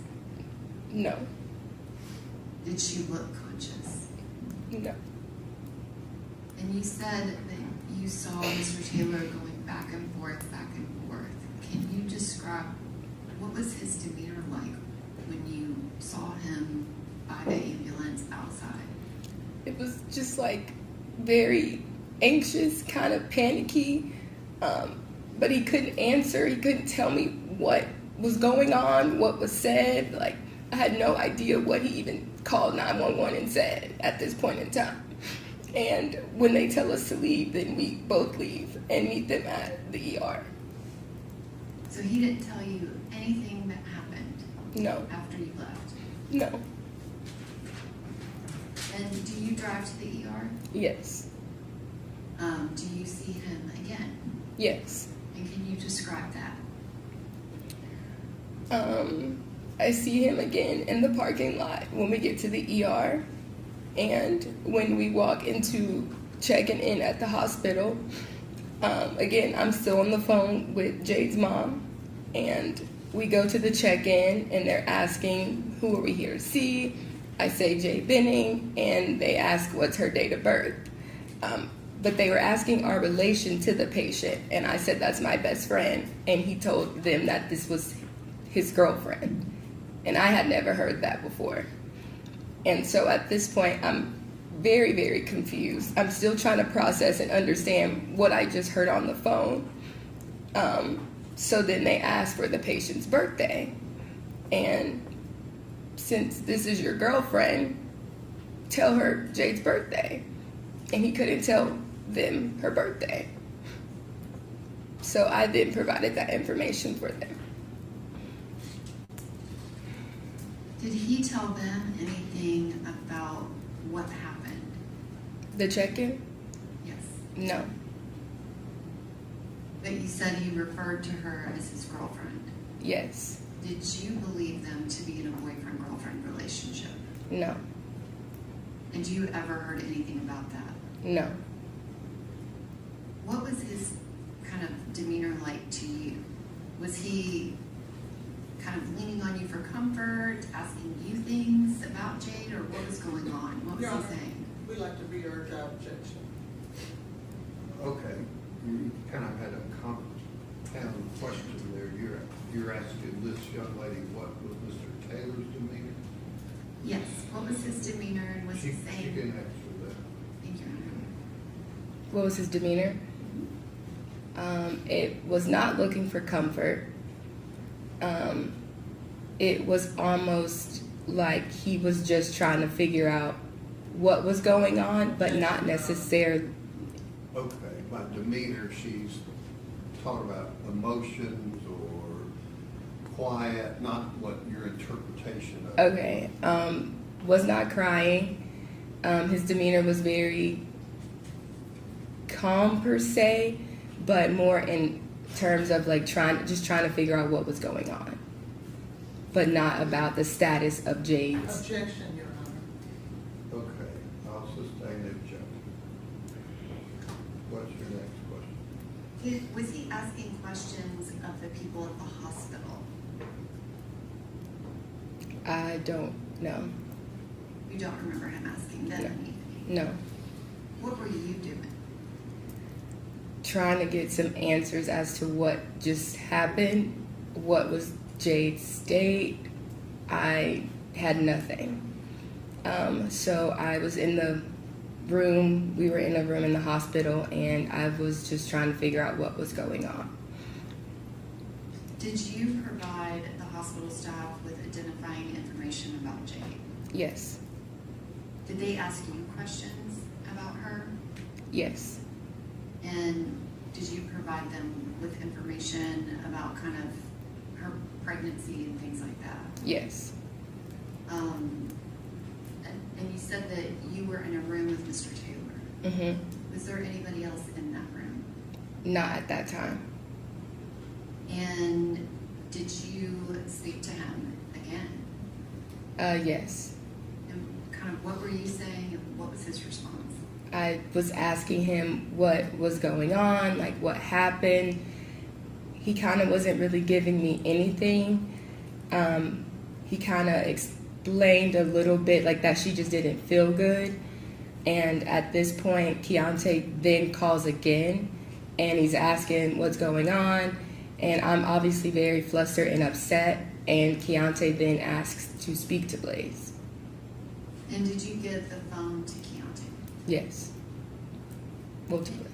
No, Did she look conscious? no. And you said that you saw Mr. Taylor going back and forth. Can you describe what was his demeanor like when you saw him by the ambulance outside? It was just like very anxious, kind of panicky, but he couldn't answer. He couldn't tell me what was going on, what was said. Like, I had no idea what he even called 911 and said at this point in time. And when they tell us to leave, then we both leave and meet them at the ER. So he didn't tell you anything that happened No, after you left? no, And do you drive to the ER? yes, Do you see him again? yes. And can you describe that? I see him again in the parking lot when we get to the ER, and when we walk into checking in at the hospital. Again, I'm still on the phone with Jade's mom, and we go to the check-in, and they're asking, who are we here to see? I say Jade Benning, and they ask what's her date of birth. But they were asking our relation to the patient, and I said that's my best friend, and he told them that this was his girlfriend. And I had never heard that before. And so at this point, I'm very, very confused. I'm still trying to process and understand what I just heard on the phone. So then they asked for the patient's birthday. And since this is your girlfriend, tell her Jade's birthday. And he couldn't tell them her birthday. So I then provided that information for them. Did he tell them anything about what happened? The check-in? Yes. No. But you said he referred to her as his girlfriend. Yes. Did you believe them to be in a boyfriend-girlfriend relationship? No. And you ever heard anything about that? No. What was his kind of demeanor like to you? Was he kind of leaning on you for comfort, asking you things about Jade, or what was going on? What was Your Honor, he saying? we'd like to re-urge our objection. Okay, you kind of had a compound question there. You're asking this young lady what was Mr. Taylor's demeanor? Yes. What was his demeanor, and was She he saying? can answer that. What was his demeanor? It was not looking for comfort. It was almost like he was just trying to figure out what was going on, but not necessarily. Okay, by demeanor, she's talking about emotions or quiet, not what your interpretation of. Okay, was not crying. His demeanor was very calm per se, but more in terms of like trying to figure out what was going on, but not about the status of Jade's. Objection, Your Honor. Okay, I'll sustain the objection. What's your next question? Was he asking questions of the people at the hospital? I don't know. You don't remember him asking them No. anything? No. What were you doing? Trying to get some answers as to what just happened, what was Jade's state. I had nothing. So I was in the room, we were in a room in the hospital, and I was just trying to figure out what was going on. Did you provide the hospital staff with identifying information about Jade? Yes. Did they ask you questions about her? Yes. And did you provide them with information about kind of her pregnancy and things like that? Yes. And you said that you were in a room with Mr. Taylor. Mm-hmm. Was there anybody else in that room? Not at that time. And did you speak to him again? Yes. And kind of what were you saying and what was his response? I was asking him what was going on, like what happened. He kind of wasn't really giving me anything. He kind of explained a little bit like that she just didn't feel good. And at this point, Keontae then calls again, and he's asking what's going on. And I'm obviously very flustered and upset, and Keontae then asks to speak to Blaise. And did you give the phone to Keontae? Yes. Well, to Blaise.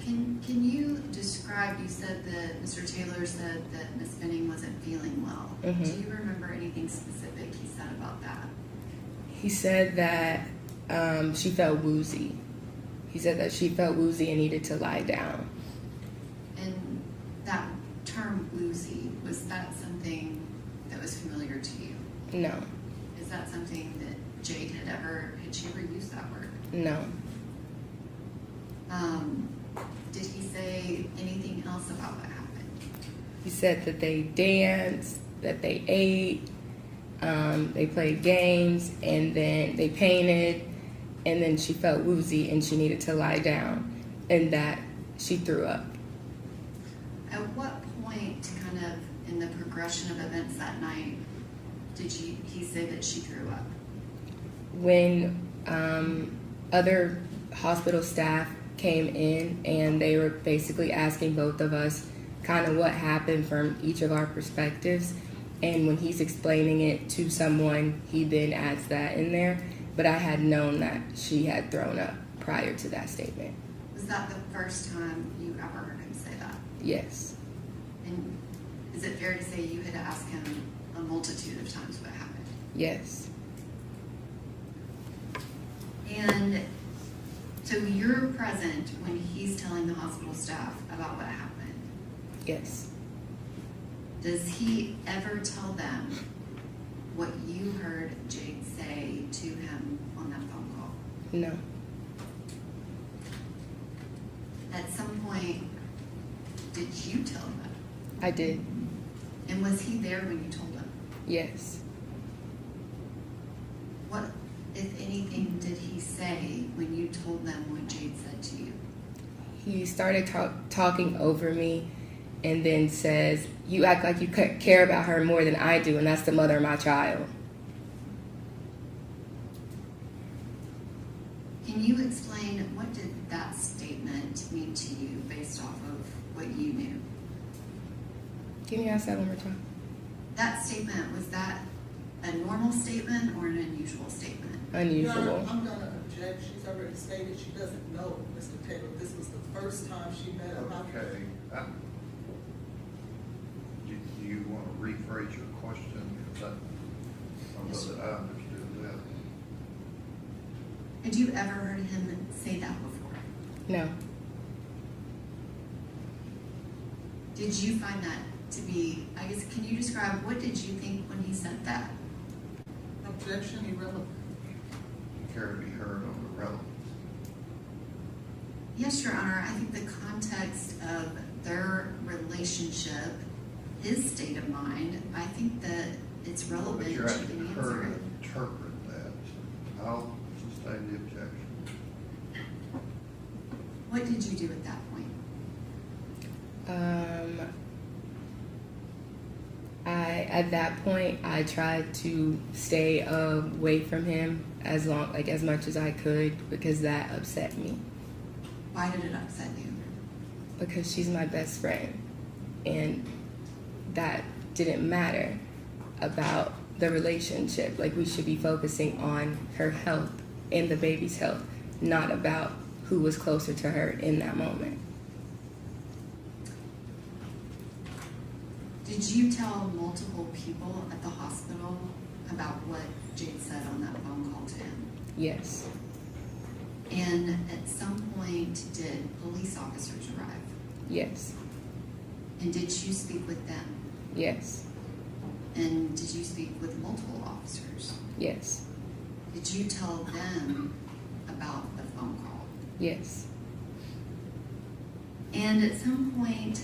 Can you describe, you said that Mr. Taylor said that Miss Benning wasn't feeling well. Mhm. Do you remember anything specific he said about that? He said that she felt woozy. He said that she felt woozy and needed to lie down. And that term woozy, was that something that was familiar to you? No. Is that something that Jade had she ever used that word? No. Did he say anything else about what happened? He said that they danced, that they ate, they played games, and then they painted, and then she felt woozy and she needed to lie down, and that she threw up. At what point, kind of in the progression of events that night, did he say that she threw up? When other hospital staff came in and they were basically asking both of us kind of what happened from each of our perspectives, and when he's explaining it to someone, he then adds that in there. But I had known that she had thrown up prior to that statement. Was that the first time you ever heard him say that? Yes. And is it fair to say you had asked him a multitude of times what happened? Yes. And so you're present when he's telling the hospital staff about what happened. Yes. Does he ever tell them what you heard Jade say to him on that phone call? No. At some point, did you tell him that? I did. And was he there when you told him? Yes. What, if anything, did he say when you told them what Jade said to you? He started talking over me and then says, "You act like you care about her more than I do, and that's the mother of my child." Can you explain what did that statement mean to you based off of what you knew? Can you ask that one more time? That statement, was that a normal statement or an unusual statement? Your Unusual. Honor, I'm gonna object as she's already stated, she doesn't know Mr. Taylor. This was the first time she met him. Okay. Do you want to rephrase your question? Because I don't know that I understood that. Had you ever heard him say that before? No. Did you find that to be, I guess, can you describe, what did you think when he said that? Objection, irrelevant. Care to be heard on the relevance? Yes, Your Honor, I think the context of their relationship, his state of mind, I think that it's relevant But to you're the asking her answer. to interpret that. I'll sustain the objection. What did you do at that point? At that point, I tried to stay away from him as much as I could because that upset me. Why did it upset you? Because she's my best friend, and that didn't matter about the relationship. Like, we should be focusing on her health and the baby's health, not about who was closer to her in that moment. Did you tell multiple people at the hospital about what Jade said on that phone call to him? Yes. And at some point, did police officers arrive? Yes. And did you speak with them? Yes. And did you speak with multiple officers? Yes. Did you tell them about the phone call? Yes. And at some point,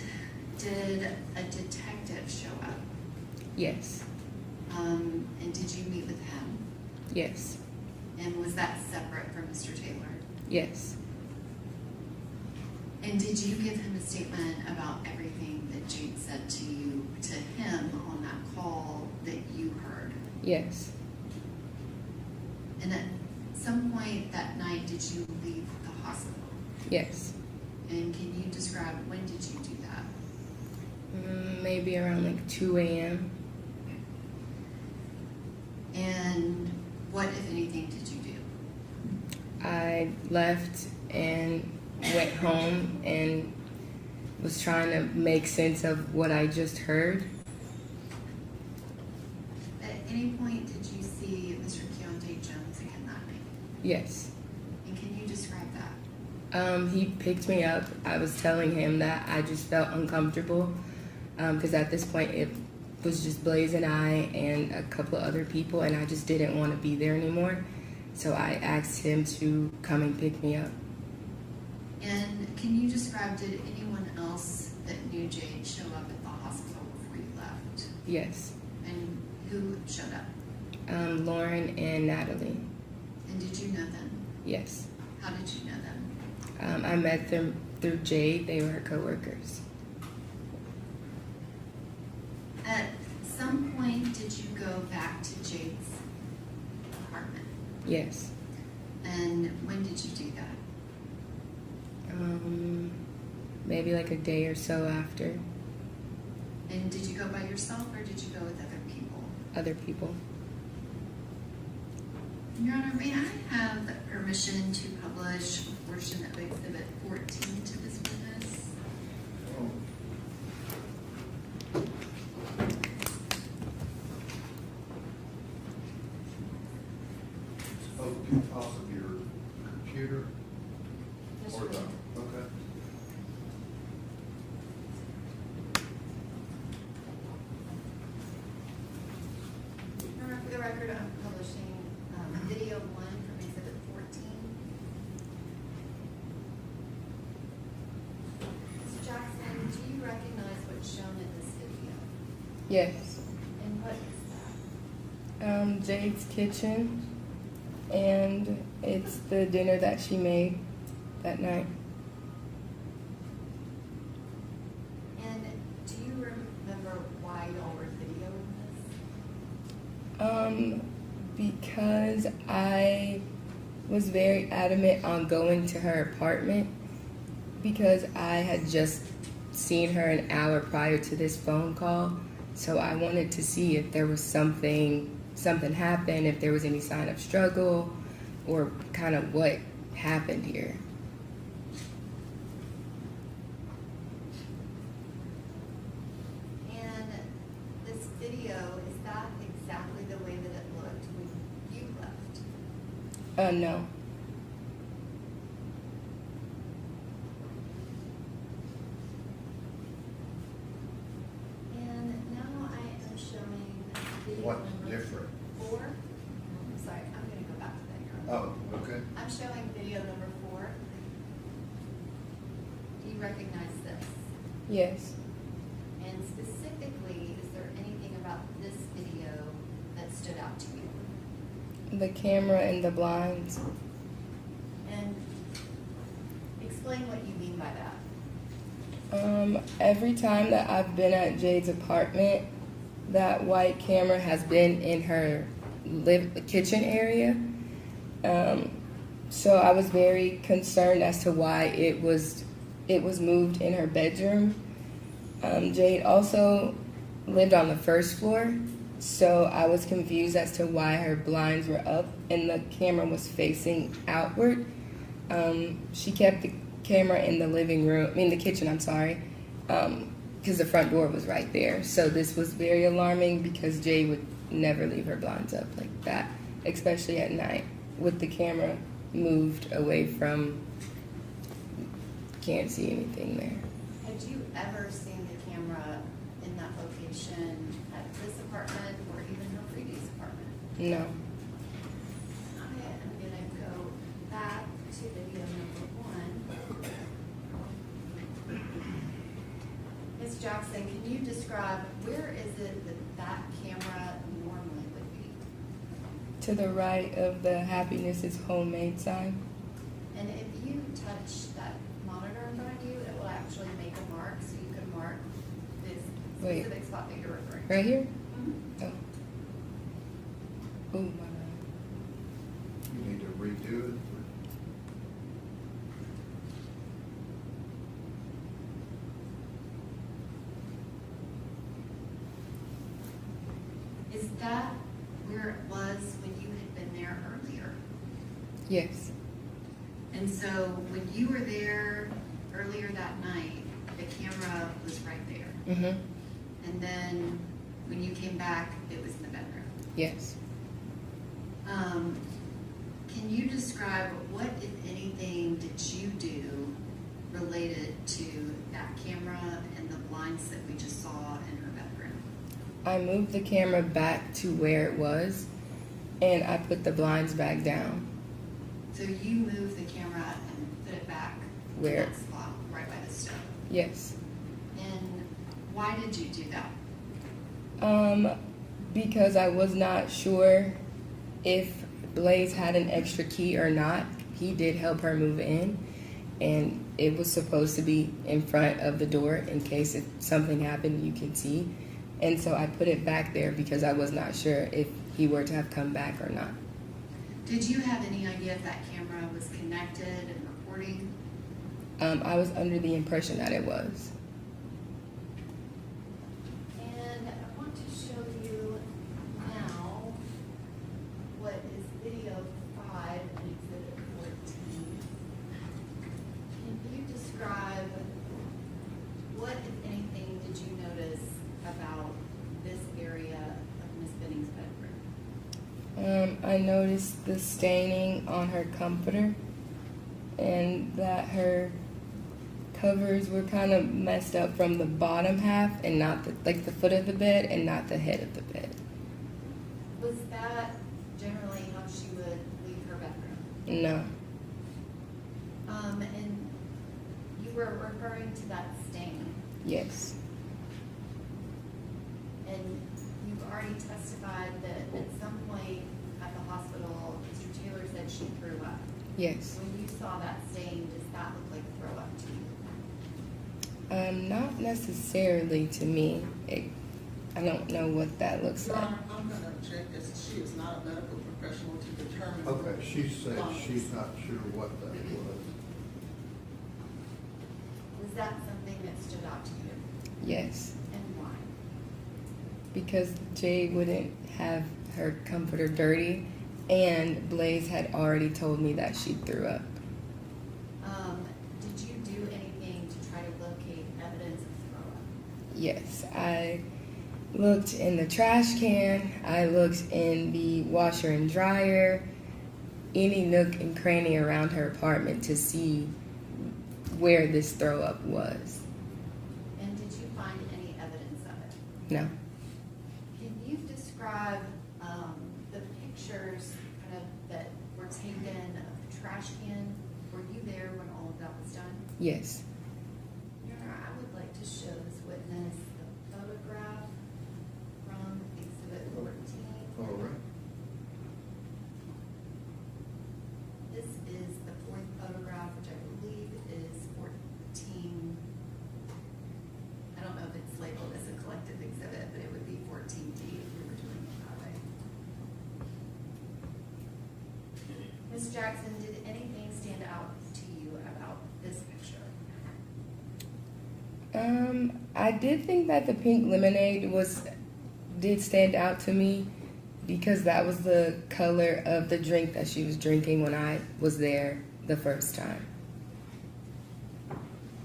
did a detective show up? Yes. And did you meet with him? Yes. And was that separate from Mr. Taylor? Yes. And did you give him a statement about everything that Jade said to you, to him on that call that you heard? Yes. And at some point that night, did you leave the hospital? Yes. And can you describe, when did you do that? Maybe around like 2 a.m. And what, if anything, did you do? I left and went home and was trying to make sense of what I just heard. At any point, did you see Mr. Keontae Jones again that night? Yes. And can you describe that? He picked me up. I was telling him that I just felt uncomfortable because at this point it was just Blaise and I and a couple of other people, and I just didn't want to be there anymore. So I asked him to come and pick me up. And can you describe, did anyone else that knew Jade show up at the hospital before you left? Yes. And who showed up? Lauren and Natalie. And did you know them? Yes. How did you know them? I met them through Jade. They were her coworkers. At some point, did you go back to Jade's apartment? Yes. And when did you do that? Maybe like a day or so after. And did you go by yourself or did you go with other people? Other people. Your Honor, may I have permission to publish a portion of Exhibit 14 to this witness? Oh, can toss of your computer? Yes, Or Your the, Honor. okay. Your Honor, for the record, I'm publishing video 1 from Exhibit 14. Ms. Jackson, do you recognize what's shown in this video? Yes. And what is that? Jade's kitchen, and it's the dinner that she made that night. And do you remember why y'all were videoing this? Because I was very adamant on going to her apartment because I had just seen her an hour prior to this phone call, so I wanted to see if there was something happened, if there was any sign of struggle, or kind of what happened here. And this video, is that exactly the way that it looked when you left? No. And now I am showing video What's number different? 4. I'm sorry, I'm gonna go back to that. Oh, okay. I'm showing video number 4. Do you recognize this? Yes. And specifically, is there anything about this video that stood out to you? The camera and the blinds. And explain what you mean by that. Every time that I've been at Jade's apartment, that white camera has been in her kitchen area. So I was very concerned as to why it was moved in her bedroom. Jade also lived on the first floor, so I was confused as to why her blinds were up and the camera was facing outward. She kept the camera in the the kitchen, I'm sorry, because the front door was right there. So this was very alarming because Jade would never leave her blinds up like that, especially at night with the camera moved away from, can't see anything there. Had you ever seen the camera in that location at this apartment or even her previous apartment? No. I am gonna go back to video number 1. Ms. Jackson, can you describe where is it that camera normally would be? To the right of the Happiness is Homemade sign. And if you touch that monitor in front of you, it will actually make a mark, so you can mark this Wait. specific spot that you're referring to. Right here? Mhm. Oh. Oh, my bad. You need to redo it. Is that where it was when you had been there earlier? Yes. And so when you were there earlier that night, the camera was right there. Mm-hmm. And then when you came back, it was in the bedroom. Yes. Can you describe what, if anything, did you do related to that camera and the blinds that we just saw in her bedroom? I moved the camera back to where it was, and I put the blinds back down. So you moved the camera and put it back Where? in that spot, right by the stove. Yes. And why did you do that? Because I was not sure if Blaise had an extra key or not. He did help her move in, and it was supposed to be in front of the door in case if something happened you can see. And so I put it back there because I was not sure if he were to have come back or not. Did you have any idea if that camera was connected and recording? I was under the impression that it was. And I want to show you now what is video 5 and exhibit 14. Can you describe what, if anything, did you notice about this area of Miss Benning's bedroom? I noticed the staining on her comforter and that her covers were kind of messed up from the bottom half and not the foot of the bed and not the head of the bed. Was that generally how she would leave her bedroom? No. And you were referring to that stain, Yes. and you've already testified that at some point at the hospital, Mr. Taylor said she threw up. Yes. When you saw that stain, does that look like throw up to you? Not necessarily to me. I don't know what that looks Your like. Honor, I'm gonna object as she is not a medical professional to determine. Okay, she said she's not sure what that was. Was that something that stood out to you, Yes. and why? Because Jade wouldn't have her comforter dirty And Blaise had already told me that she threw up. Did you do anything to try to locate evidence of throw up? Yes, I looked in the trash can, I looked in the washer and dryer, any nook and cranny around her apartment to see where this throw up was. And did you find any evidence of it? No. Can you describe the pictures kind of that were taken of the trash can? Were you there when all of that was done? Yes. Your Honor, I would like to show this witness the photograph from Exhibit 14. All right. This is the fourth photograph, which I believe is 14. I don't know if it's labeled as a collective exhibit, but it would be 14D if we were doing it that way. Ms. Jackson, did anything stand out to you about this picture? I did think that the pink lemonade did stand out to me because that was the color of the drink that she was drinking when I was there the first time.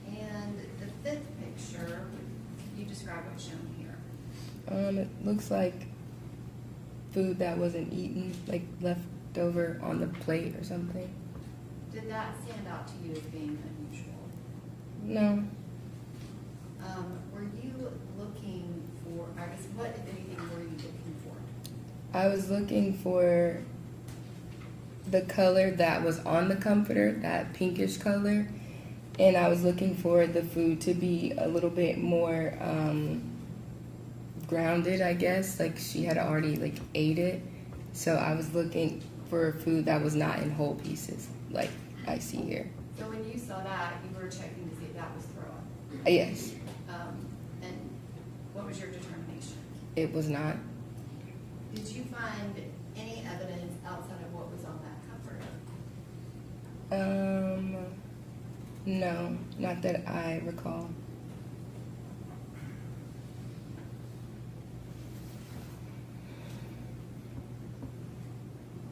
And the fifth picture, can you describe what's shown here? It looks like food that wasn't eaten, like left over on the plate or something. Did that stand out to you as being unusual? No. Were you looking for, I guess, what, if anything, were you looking for? I was looking for the color that was on the comforter, that pinkish color, and I was looking for the food to be a little bit more grounded, I guess, like she had already ate it. So I was looking for food that was not in whole pieces, like I see here. So when you saw that, you were checking to see if that was throw up? Yes, And what was your determination? it was not. Did you find any evidence outside of what was on that comforter? No, not that I recall.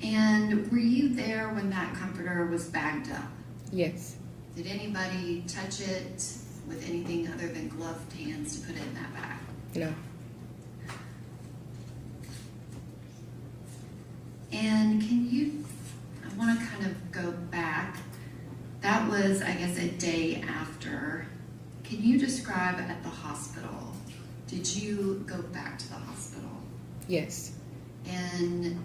And were you there when that comforter was bagged up? Yes, Did anybody touch it with anything other than gloved hands to put it in that bag? no. And can you, I want to kind of go back. That was, I guess, a day after. Can you describe at the hospital? Did you go back to the hospital? Yes. And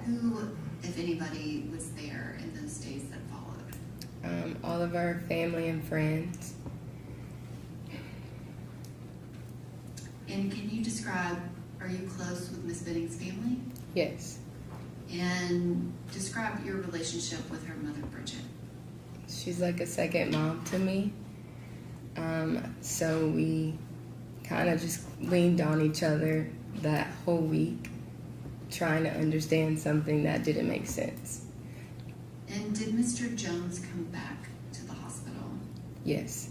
who, if anybody, was there in those days that followed? All of our family and friends. And can you describe, are you close with Miss Benning's family? Yes. And describe your relationship with her mother, Bridget. She's like a second mom to me. So we kind of just leaned on each other that whole week, trying to understand something that didn't make sense. And did Mr. Jones come back to the hospital? Yes.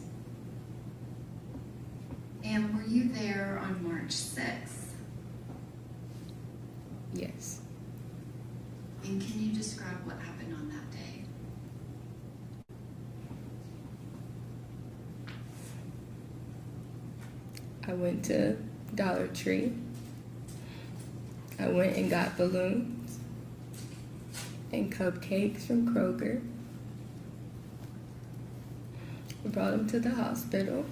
And were you there on March 6th? Yes. And can you describe what happened on that day? I went to Dollar Tree. I went and got balloons and cupcakes from Kroger. We brought them to the hospital.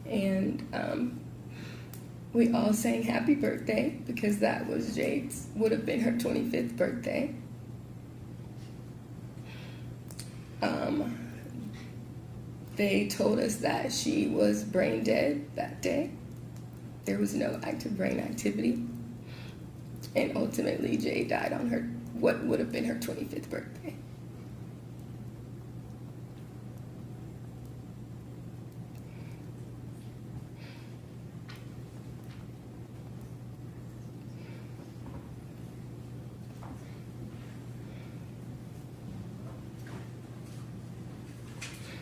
And we all sang happy birthday because that was Jade's, would have been her 25th birthday. They told us that she was brain dead that day. There was no active brain activity. And ultimately, Jade died on her, what would have been her 25th birthday.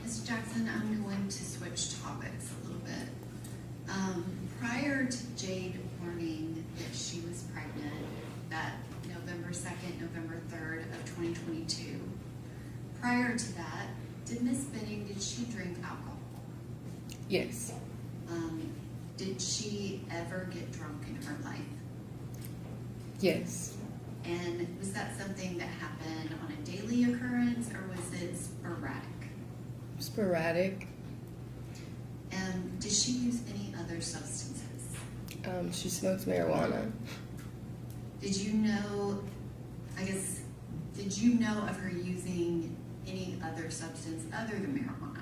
Ms. Jackson, I'm going to switch topics a little bit. Prior to Jade learning that she was pregnant that November 2nd, November 3rd of 2022. Prior to that, did Miss Benning, did she drink alcohol? Yes. Did she ever get drunk in her life? Yes. And was that something that happened on a daily occurrence, or was it sporadic? Sporadic. Did she use any other substances? She smokes marijuana. Did you know, did you know of her using any other substance other than marijuana?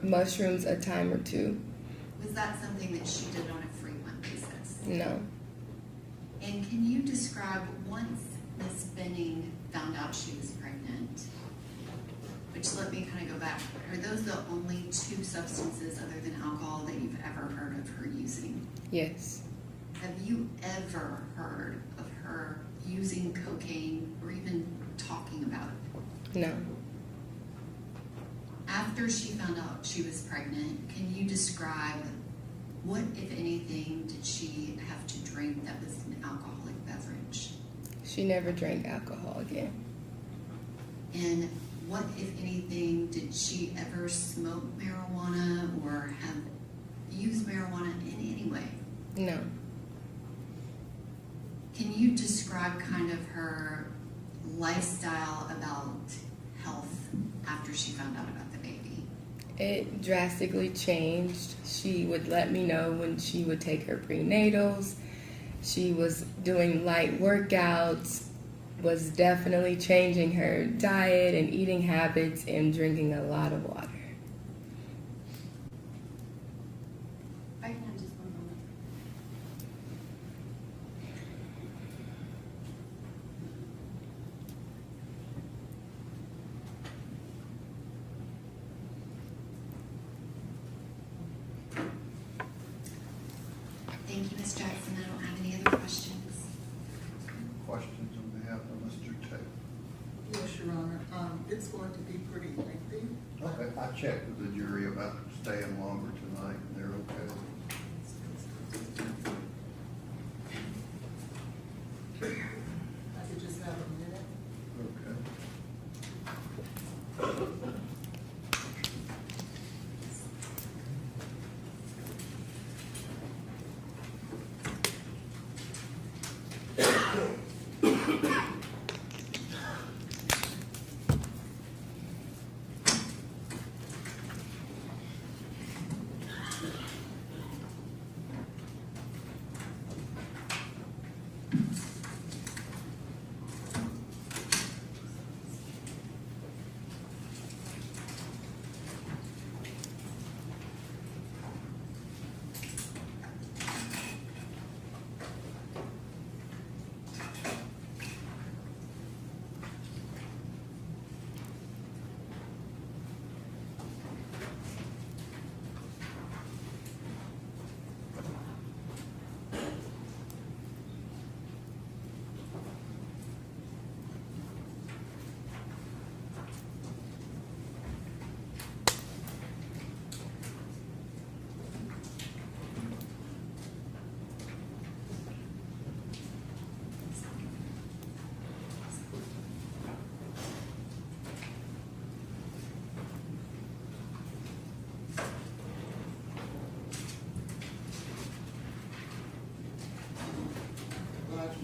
Mushrooms a time or two. Was that something that she did on a frequent basis? No. And can you describe, once Miss Benning found out she was pregnant, which, let me kind of go back, are those the only 2 substances other than alcohol that you've ever heard of her using? Yes. Have you ever heard of her using cocaine or even talking about it? No. After she found out she was pregnant, can you describe what, if anything, did she have to drink that was an alcoholic beverage? She never drank alcohol again. And what, if anything, did she ever smoke marijuana or have used marijuana in any way? No. Can you describe kind of her lifestyle about health after she found out about the baby? It drastically changed. She would let me know when she would take her prenatals. She was doing light workouts, was definitely changing her diet and eating habits and drinking a lot of water. Right now, just one moment. Thank you, Ms. Jackson. I don't have any other questions. Questions on behalf of Mr. Taylor? Yes, Your Honor. It's going to be pretty lengthy. Okay, I checked with the jury about staying longer tonight, and they're okay. I could just have a minute. Okay.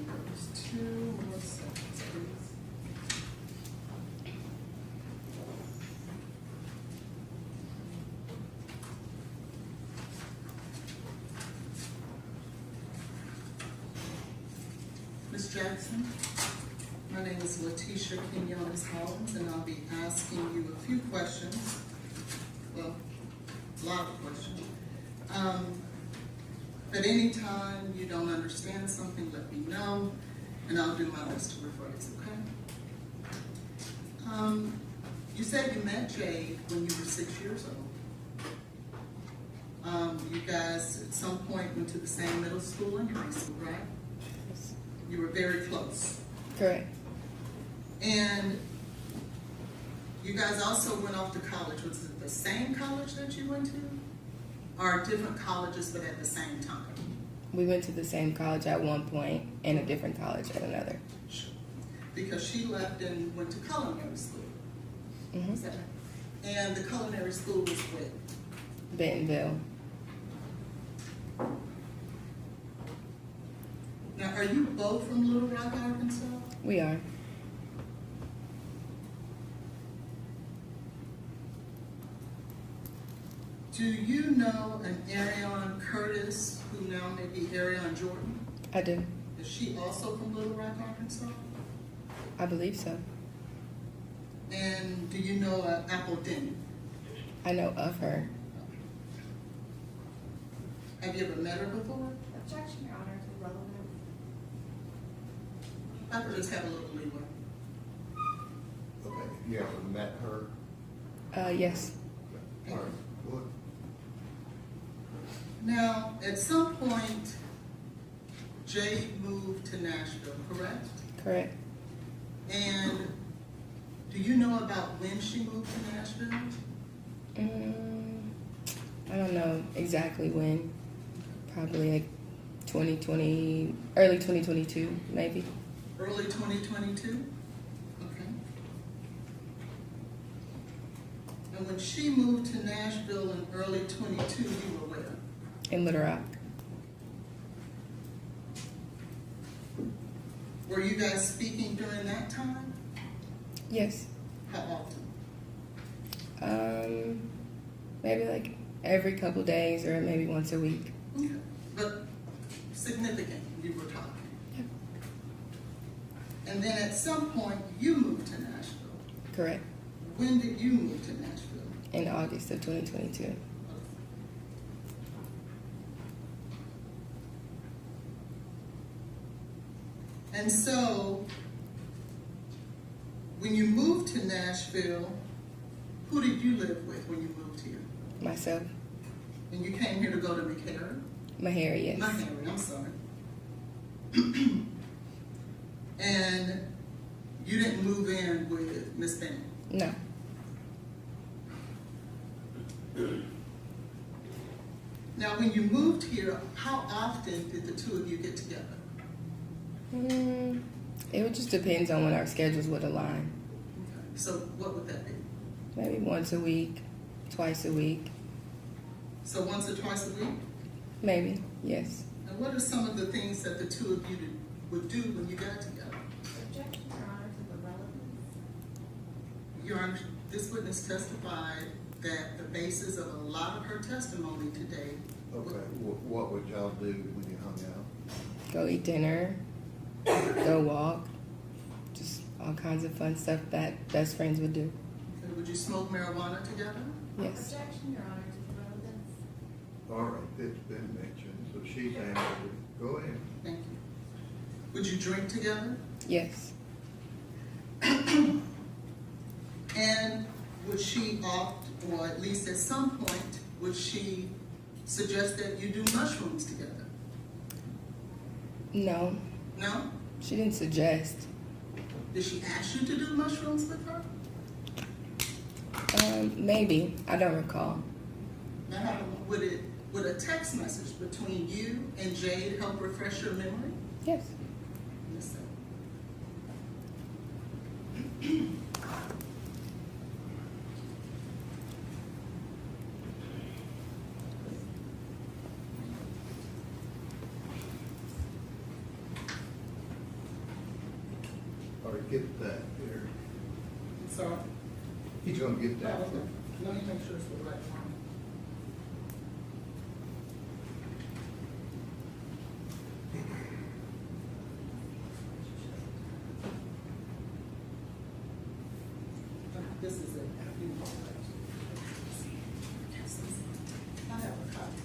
There's 2 more seconds, please. Ms. Jackson, my name is Letitia Quinones-Hollins, and I'll be asking you a few questions. Well, a lot of questions. At any time you don't understand something, let me know, and I'll do my best to rephrase, okay? You said you met Jade when you were 6 years old. You guys at some point went to the same middle school and high school, right? You were very close. Correct. And you guys also went off to college. Was it the same college that you went to? Or different colleges but at the same time? We went to the same college at one point and a different college at another. Because she left and went to culinary school. Mm-hmm. Is that right? And the culinary school was where? Bentonville. Now, are you both from Little Rock, Arkansas? We are. Do you know an Arion Curtis, who now may be Arion Jordan? I do. Is she also from Little Rock, Arkansas? I believe so. And do you know Apple Denny? I know of her. Have you ever met her before? Objection, Your Honor, to relevance. I could just have a little leeway. Okay, you ever met her? Yes. All right, what? Now, at some point, Jade moved to Nashville, correct? Correct. And do you know about when she moved to Nashville? I don't know exactly when. Probably like 2020, early 2022, maybe. Early 2022? Okay. And when she moved to Nashville in early 22, you were where? In Little Rock. Were you guys speaking during that time? Yes. How often? Maybe like every couple days or maybe once a week. Okay. But significant, you were talking. Yep. And then at some point, you moved to Nashville. Correct. When did you move to Nashville? In August of 2022. And so, when you moved to Nashville, who did you live with when you moved here? Myself. And you came here to go to McCarran? Mahari, yes. Nijaiha, I'm sorry. And you didn't move in with Miss Benning? No. Now, when you moved here, how often did the two of you get together? It would just depends on when our schedules would align. Okay. So what would that be? Maybe once a week, twice a week. So once or twice a week? Maybe, yes. And what are some of the things that the two of you would do when you got together? Objection, Your Honor, to the relevance. Your Honor, this witness testified that the basis of a lot of her testimony today. Okay, what would y'all do when you hung out? Go eat dinner, go walk, just all kinds of fun stuff that best friends would do. Okay, would you smoke marijuana together? Yes. Objection, Your Honor, to the relevance. All right, it's been mentioned, so she's answered it. Go ahead. Thank you. Would you drink together? Yes. And would she opt, or at least at some point, would she suggest that you do mushrooms together? No. No? She didn't suggest. Did she ask you to do mushrooms with her? Maybe. I don't recall. Now, would a text message between you and Jade help refresh your memory? Yes. Yes, sir. All right, get that here. Sorry. He's gonna get Oh, that. okay. Let me make sure it's the right one. This is it. I have a copy.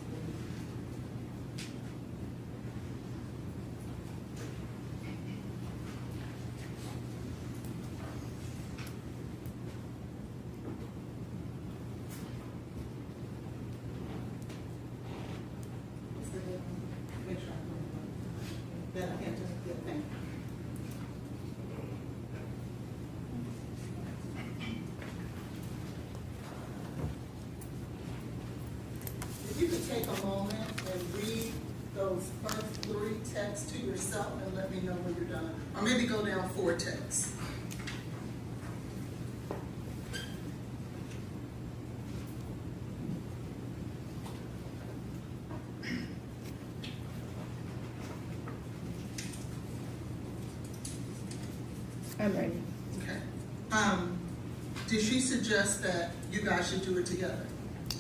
Make sure I that I can't just get thank you. those first 3 texts to yourself and let me know when you're done. Or maybe go down 4 texts. I'm ready. Okay. Did she suggest that you guys should do it together?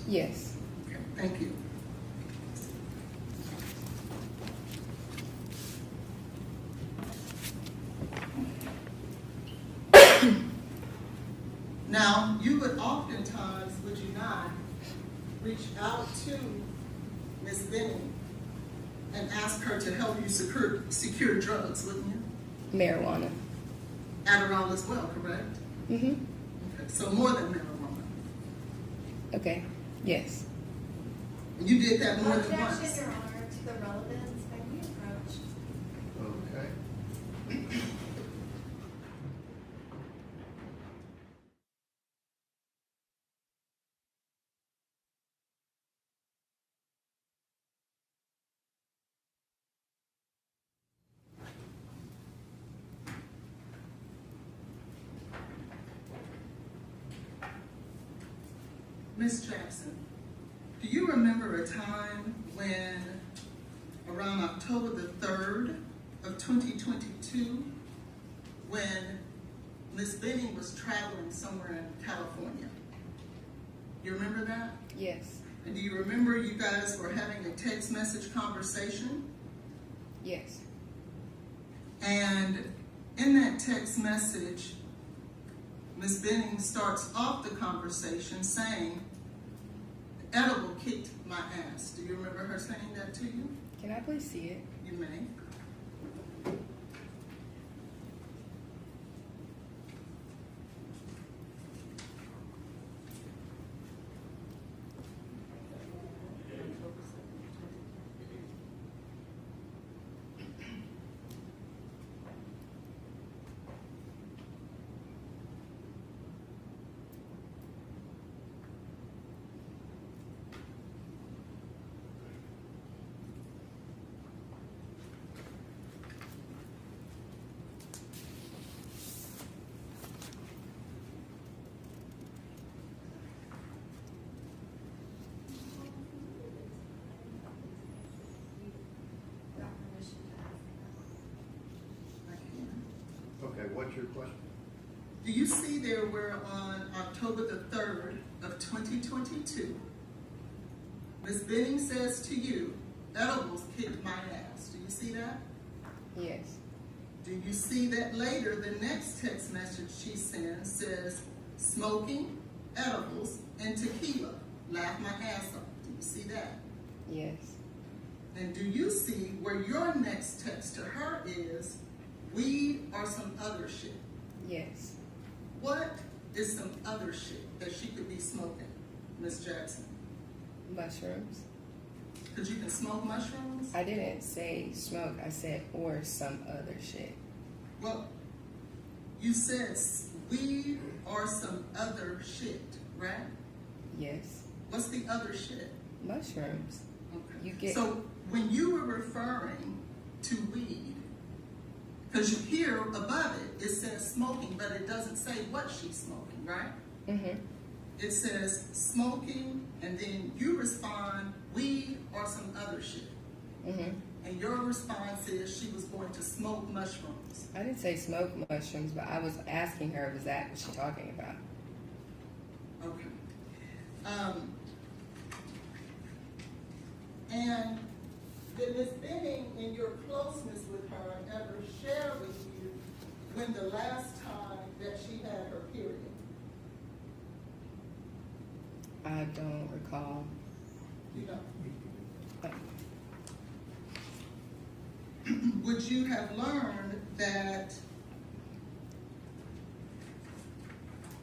Yes. Okay, thank you. Now, you would oftentimes, would you not, reach out to Ms. Benning and ask her to help you secure drugs, wouldn't you? Marijuana. Adderall as well, correct? Mm-hmm. Okay, so more than marijuana. Okay. Yes. And you did that more than Objection, once. Your Honor, to the relevance of the approach. Okay. Ms. Jackson, do you remember a time when, around October the 3rd of 2022, when Ms. Benning was traveling somewhere in California? You remember that? Yes. And do you remember you guys were having a text message conversation? Yes. And in that text message, Ms. Benning starts off the conversation saying, "Edible kicked my ass." Do you remember her saying that to you? Can I please see it? You may. Got permission to ask that. I can. Okay, what's your question? Do you see there where on October the 3rd of 2022, Ms. Benning says to you, "Edibles kicked my ass." Do you see that? Yes. Do you see that later, the next text message she sends says, "Smoking, edibles, and tequila. Laugh my ass off." Do you see that? Yes. And do you see where your next text to her is, "Weed or some other shit"? Yes. What is some other shit that she could be smoking, Miss Jackson? Mushrooms. Because you can smoke mushrooms? I didn't say smoke. I said or some other shit. Well, you said weed or some other shit, right? Yes. What's the other shit? Mushrooms. Okay. You get- So when you were referring to weed, because you hear above it, it says smoking, but it doesn't say what she's smoking, right? Mm-hmm. It says smoking, and then you respond, weed or some other shit. Mm-hmm. And your response is she was going to smoke mushrooms. I didn't say smoke mushrooms, but I was asking her, was that what she's talking about? Okay. And did Ms. Benning, in your closeness with her, ever share with you when the last time that she had her period? I don't recall. You know, Uh, would you have learned that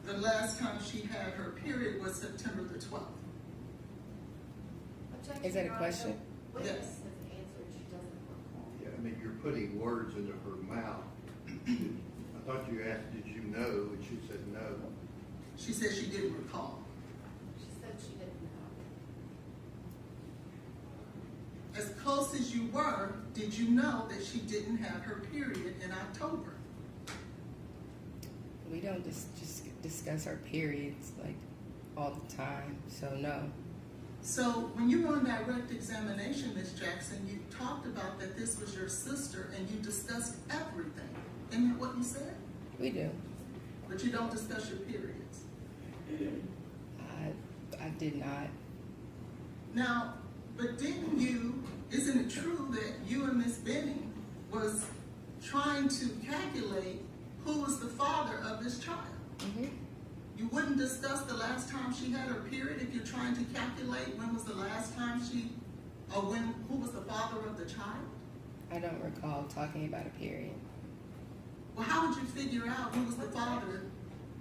the last time she had her period was September the 12th? Objection, Is that a Your Honor. question? The witness Yes. has answered, she doesn't recall. Yeah, I mean, you're putting words into her mouth. I thought you asked, did you know, and she said no. She said she didn't recall. She said she didn't know. as close as you were, did you know that she didn't have her period in October? We don't just discuss our periods like all the time, so no. So when you were on direct examination, Ms. Jackson, you talked about that this was your sister and you discussed everything. Isn't that what you said? We do. But you don't discuss your periods. I did not. Now, but didn't you, isn't it true that you and Miss Benning was trying to calculate who was the father of this child? Mm-hmm. You wouldn't discuss the last time she had her period if you're trying to calculate when was the last time who was the father of the child? I don't recall talking about a period. Well, how would you figure out who was the father?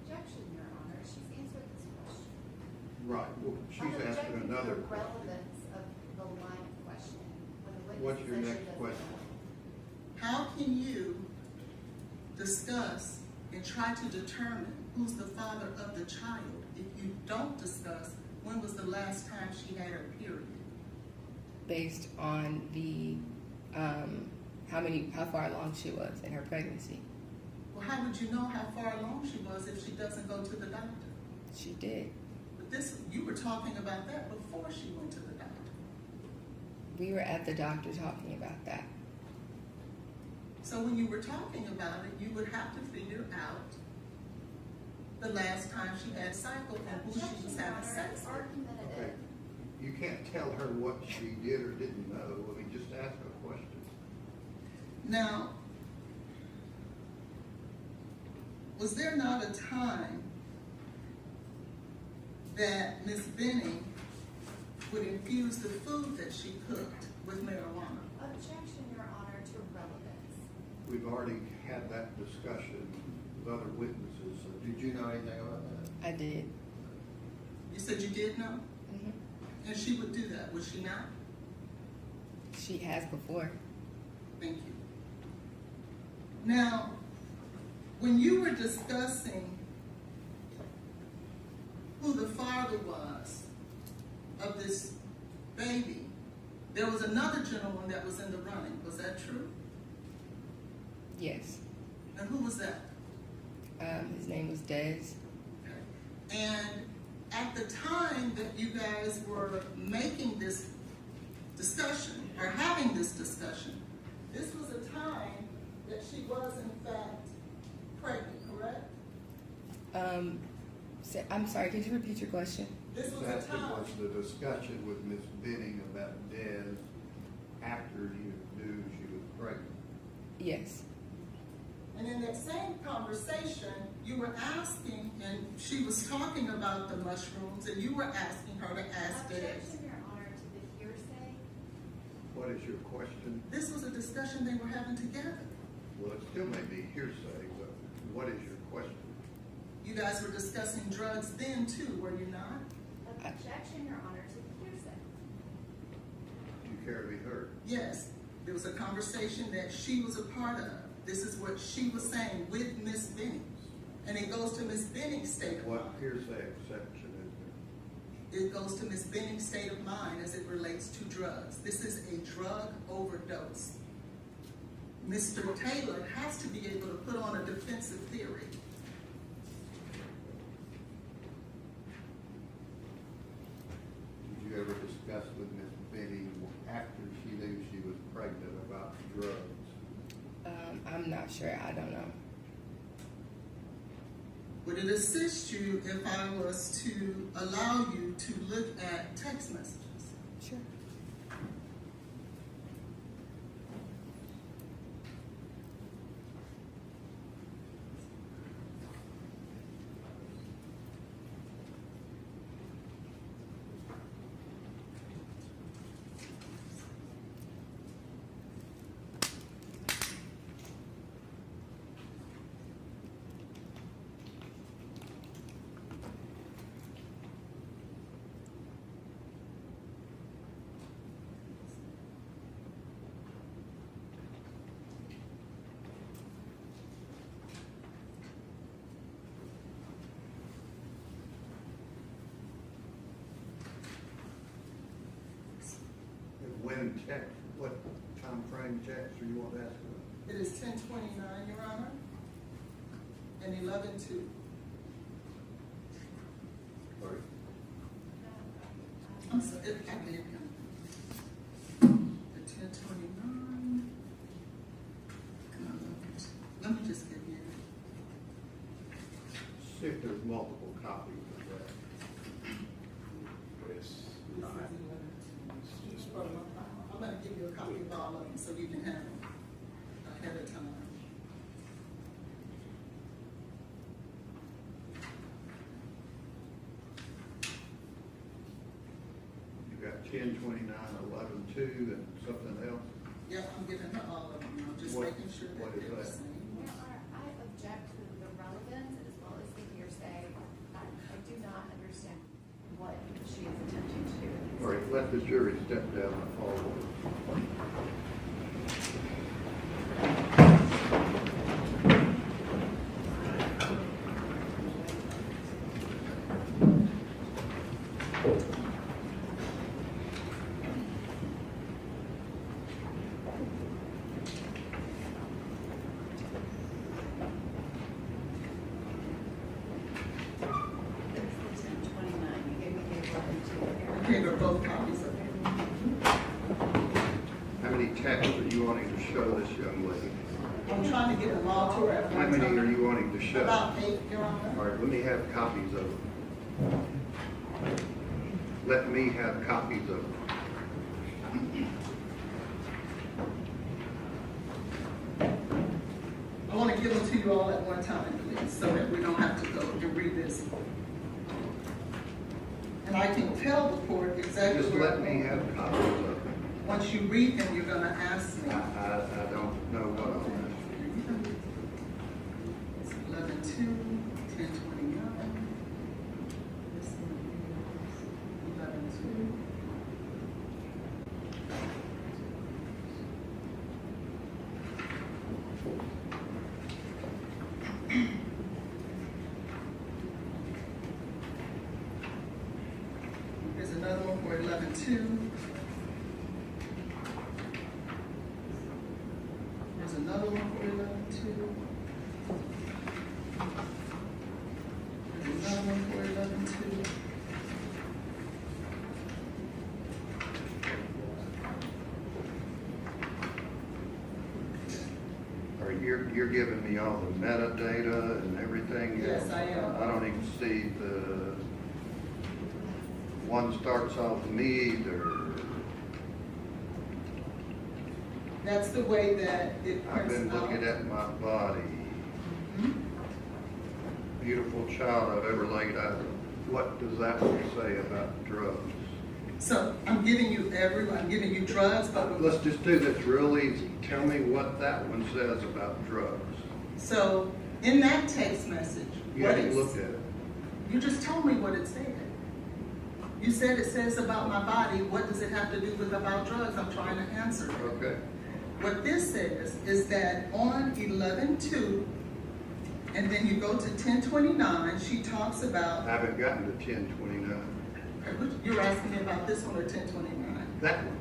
Objection, Your Honor. She's answered this question. Right, well, she's I'm asking objecting to another the question. relevance of the line of questioning. When the witness What's your says she next doesn't question? know. How can you discuss and try to determine who's the father of the child if you don't discuss when was the last time she had her period? Based on the how far along she was in her pregnancy. Well, how would you know how far along she was if she doesn't go to the doctor? She did. But you were talking about that before she went to the doctor. We were at the doctor talking about that. So when you were talking about it, you would have to figure out the last time she had a cycle and who she was Objection, Your having Honor. sex It's with. argumentative. You can't tell her what she did or didn't know. I mean, just ask her a question. Now, was there not a time that Miss Benning would infuse the food that she cooked with marijuana? Objection, Your Honor, to relevance. We've already had that discussion with other witnesses. So did you know anything about that? I did. You said you did know? Hmm. And she would do that, would she not? She has before. Thank you. Now, when you were discussing who the father was of this baby, there was another gentleman that was in the running. Was that true? Yes. And who was that? His name was Des. Okay. And at the time that you guys were making this discussion, or having this discussion, this was a time that she was in fact pregnant, correct? I'm sorry, could you repeat your question? This was That a time. was the discussion with Miss Benning about Des after you knew she was pregnant. Yes. And in that same conversation, you were asking, and she was talking about the mushrooms, and you were asking her to ask Des. Objection, Your Honor, to the hearsay. What is your question? This was a discussion they were having together. Well, it still may be hearsay, but what is your question? You guys were discussing drugs then too, were you not? Objection, Your Honor, to the hearsay. Do you care to be heard? Yes, there was a conversation that she was a part of. This is what she was saying with Miss Benning. And it goes to Miss Benning's state of What mind. hearsay exception is It goes to Miss Benning's state of mind as it relates to drugs. This is a drug overdose. Mr. Taylor has to be able to put on a defensive theory. Did you ever discuss with Miss Benning after she knew she was pregnant about drugs? I'm not sure. I don't know. Would it assist you if I was to allow you to look at text messages? Sure. afternoon text, what time frame text are you want to ask about? It is 10:29, Your Honor, and 11:02. Sorry. I'm sorry, I gave him. At 10:29. Let me just get here. See if there's multiple copies of that. This is 11:02. I'm gonna give you a copy of all of them so you can have them ahead of time. You got 10:29, 11:02, and something else? Yeah, I'm giving her all of them. I'm just What- making sure what that is they're the that? same. Your Honor, I object to the relevance as well as the hearsay. I do not understand what she is attempting to do. All right, let the jury step down and follow. It's the 10:29. You gave me the 11:02. I gave her both copies of it. How many texts are you wanting to show this young lady? I'm trying to get them all to her at How one many time. are you wanting to show? About 8, Your Honor. All right, let me have copies of them. Let me have copies of them. I want to give them to you all at one time, please, so that we don't have to go and revisit. And I can tell the court exactly Just where. let me have copies of them. Once you read them, you're gonna ask me. I don't know what I'm It's 11:02, 10:29. This one is 11:02. There's another one for 11:02. There's another one for 11:02. There's another one for 11:02. All right, you're giving me all the metadata and everything? Yes, I am. I don't even see the, one starts off need or, That's the way that it I've prints been out. looking at my body. Mhm. Beautiful child I've ever laid eyes on. What does that one say about drugs? So I'm giving you drugs, but Let's just do this real easy. Tell me what that one says about drugs. so in that text message, You what haven't it's- looked at it. You just told me what it said. You said it says about my body. What does it have to do with about drugs? I'm trying to answer it. Okay. What this says is that on 11:02, and then you go to 10:29, she talks I about, haven't gotten to 1029. you're asking me about this one or 10:29? That one.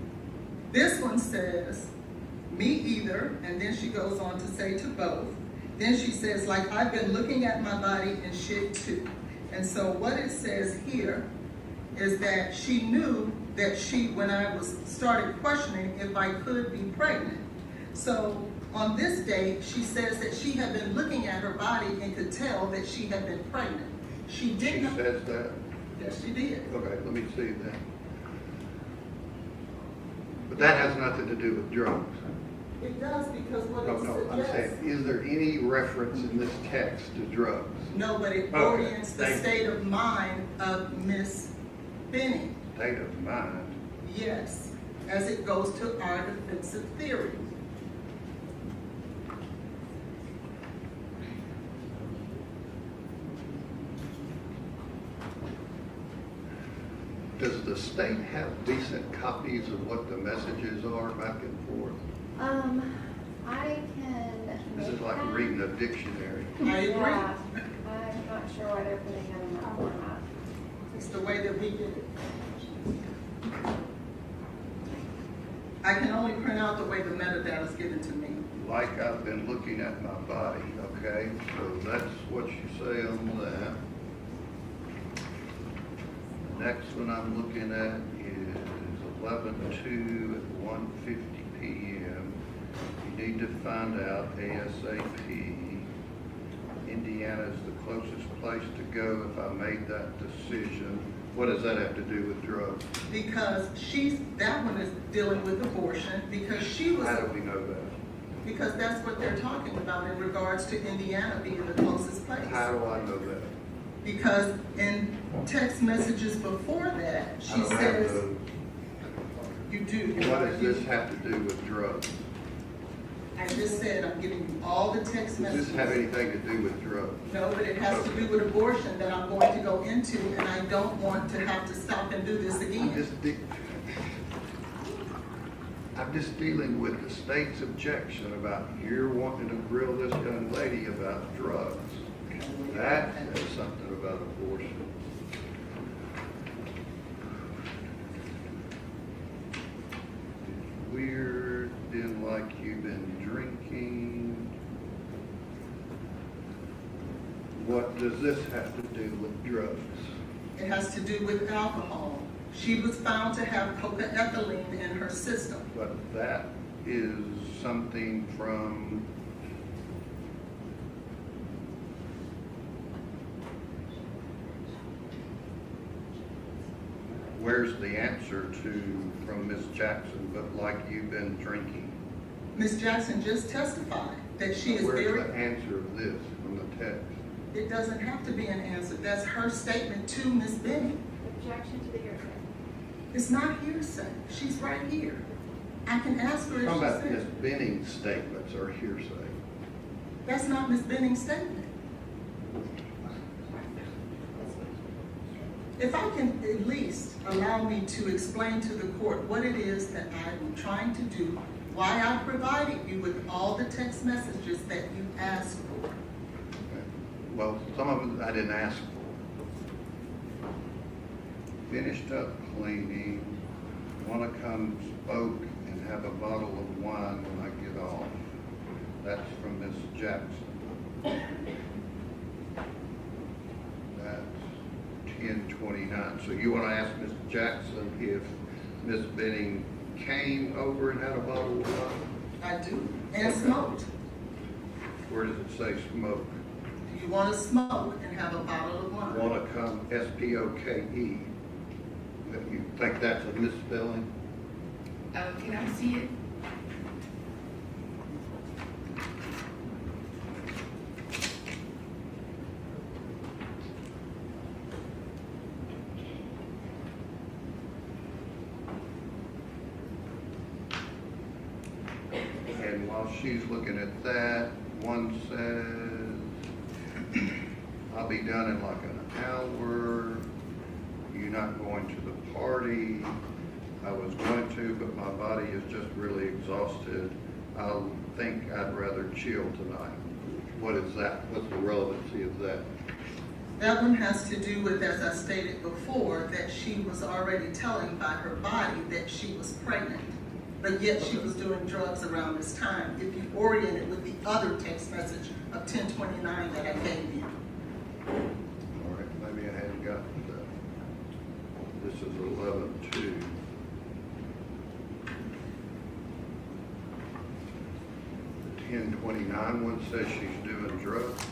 This one says, me either, and then she goes on to say to both. Then she says, like, I've been looking at my body and shit too. And so what it says here is that she knew that when I started questioning if I could be pregnant. So on this date, she says that she had been looking at her body and could tell that she had been pregnant. She She didn't. says that? Yes, she did. Okay, let me see that. But that has nothing to do with drugs. It does because what No, it no, I'm suggests. saying, is there any reference in this text to drugs? No, but it Okay, orients the thank you. state of mind of Miss Benning. State of mind. Yes, as it goes to our defensive theory. Does the state have decent copies of what the messages are back and forth? I can. This is make like that. reading a dictionary. I agree. Yeah, I'm not sure why they're putting it in that format. It's the way that we did it. I can only print out the way the metadata is given to me. Like I've been looking at my body, okay? So that's what you say on that. The next one I'm looking at is 11/2 at 1:50 p.m. You need to find out ASAP. Indiana is the closest place to go if I made that decision. What does that have to do with drugs? Because that one is dealing with abortion, because she was. How do we know that? Because that's what they're talking about in regards to Indiana being the closest place. How do I know that? Because in text messages before that, I she don't have says, those. you do. What does this have to do with drugs? I just said, I'm giving you all the text Does messages. this have anything to do with drugs? No, but it has to do with abortion that I'm going to go into, and I don't want to have to stop and do this again. I'm just dealing with the state's objection about you're wanting to grill this young lady about drugs. That says something about abortion. It's weird, didn't like you've been drinking. What does this have to do with drugs? It has to do with alcohol. She was found to have cocaethylene in her system. But that is something from where's the answer to from Miss Jackson, but like you've been drinking? Ms. Jackson just testified that she is Where's very. the answer of this from the text? It doesn't have to be an answer. That's her statement to Ms. Benning. Objection to the hearsay. It's not hearsay. She's right here. I can ask her if Talking she about Miss said. Benning's statements are hearsay. That's not Ms. Benning's statement. If I can at least allow me to explain to the court what it is that I'm trying to do, why I provided you with all the text messages that you asked for. Okay. Well, some of them I didn't ask for. Finished up cleaning, want to come smoke and have a bottle of wine when I get off. That's from Miss Jackson. That's 10:29. So you want to ask Miss Jackson if Miss Benning came over and had a bottle of wine? I do. And smoked. Where does it say smoke? Do you want to smoke and have a bottle of wine? Want to come, S-P-O-K-E. You think that's a misspelling? Can I see it? And while she's looking at that, one says, I'll be done in like an hour. You're not going to the party. I was going to, but my body is just really exhausted. I think I'd rather chill tonight. What is that? What's the relevancy of that? That one has to do with, as I stated before, that she was already telling by her body that she was pregnant. But yet she was doing drugs around this time, if you orient it with the other text message of 10:29 that I gave you. All right, maybe I hadn't gotten to that. This is 11:2. The 10:29 one says she's doing drugs.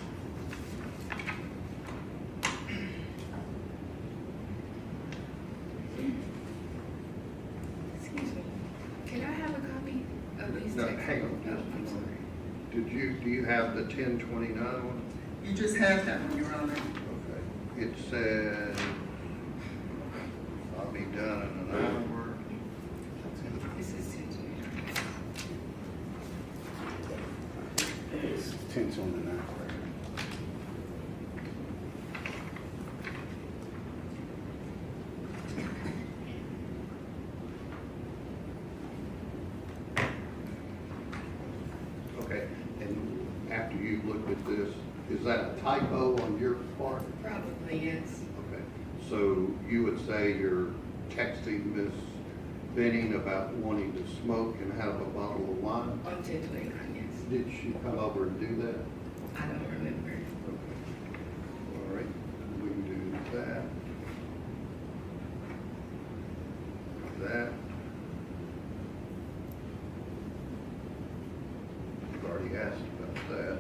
Excuse me. Can I have a copy of these No, texts? hang on Oh, just a I'm sorry. moment. Do you have the 10:29 one? You just have that one, Your Honor. Okay. It says, I'll be done in an hour. This is 10. It's 10:29. Okay, and after you looked at this, is that a typo on your part? Probably, yes. Okay, so you would say you're texting Miss Benning about wanting to smoke and have a bottle of wine? On 10/29, yes. Did she come over and do that? I don't remember. Okay. All right, we can do that. That. You've already asked about that.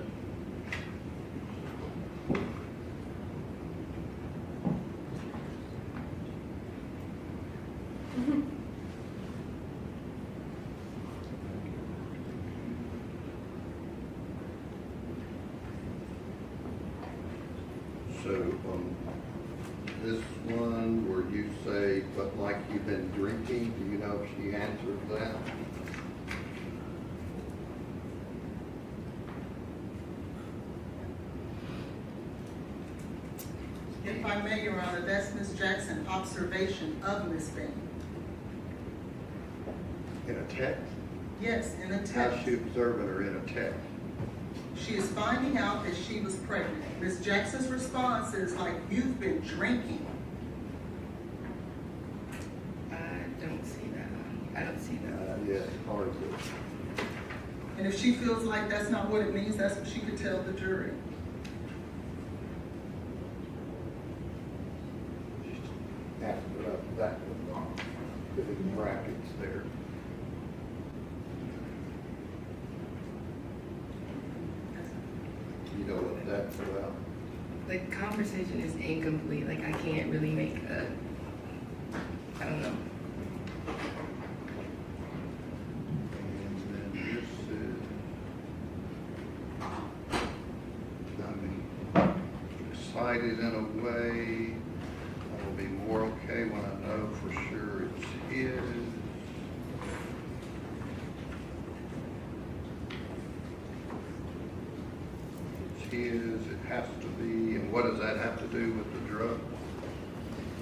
So on this one where you say, but like you've been drinking, do you know if she answered that? If I may, Your Honor, that's Ms. Jackson's observation of Ms. Benning. In a text? Yes, in a How's text. she observing her in a text? She is finding out that she was pregnant. Ms. Jackson's response is like, you've been drinking. I don't see that. I don't see that. Yeah, it's hard to. And if she feels like that's not what it means, that's what she could tell the jury. Ask about that one, the big brackets there. You know what that's about? The conversation is incomplete. Like, I can't really make a, I don't know. And then this is, I'm excited in a way. I'll be more okay when I know for sure it's his. It's his, it has to be, and what does that have to do with the drug?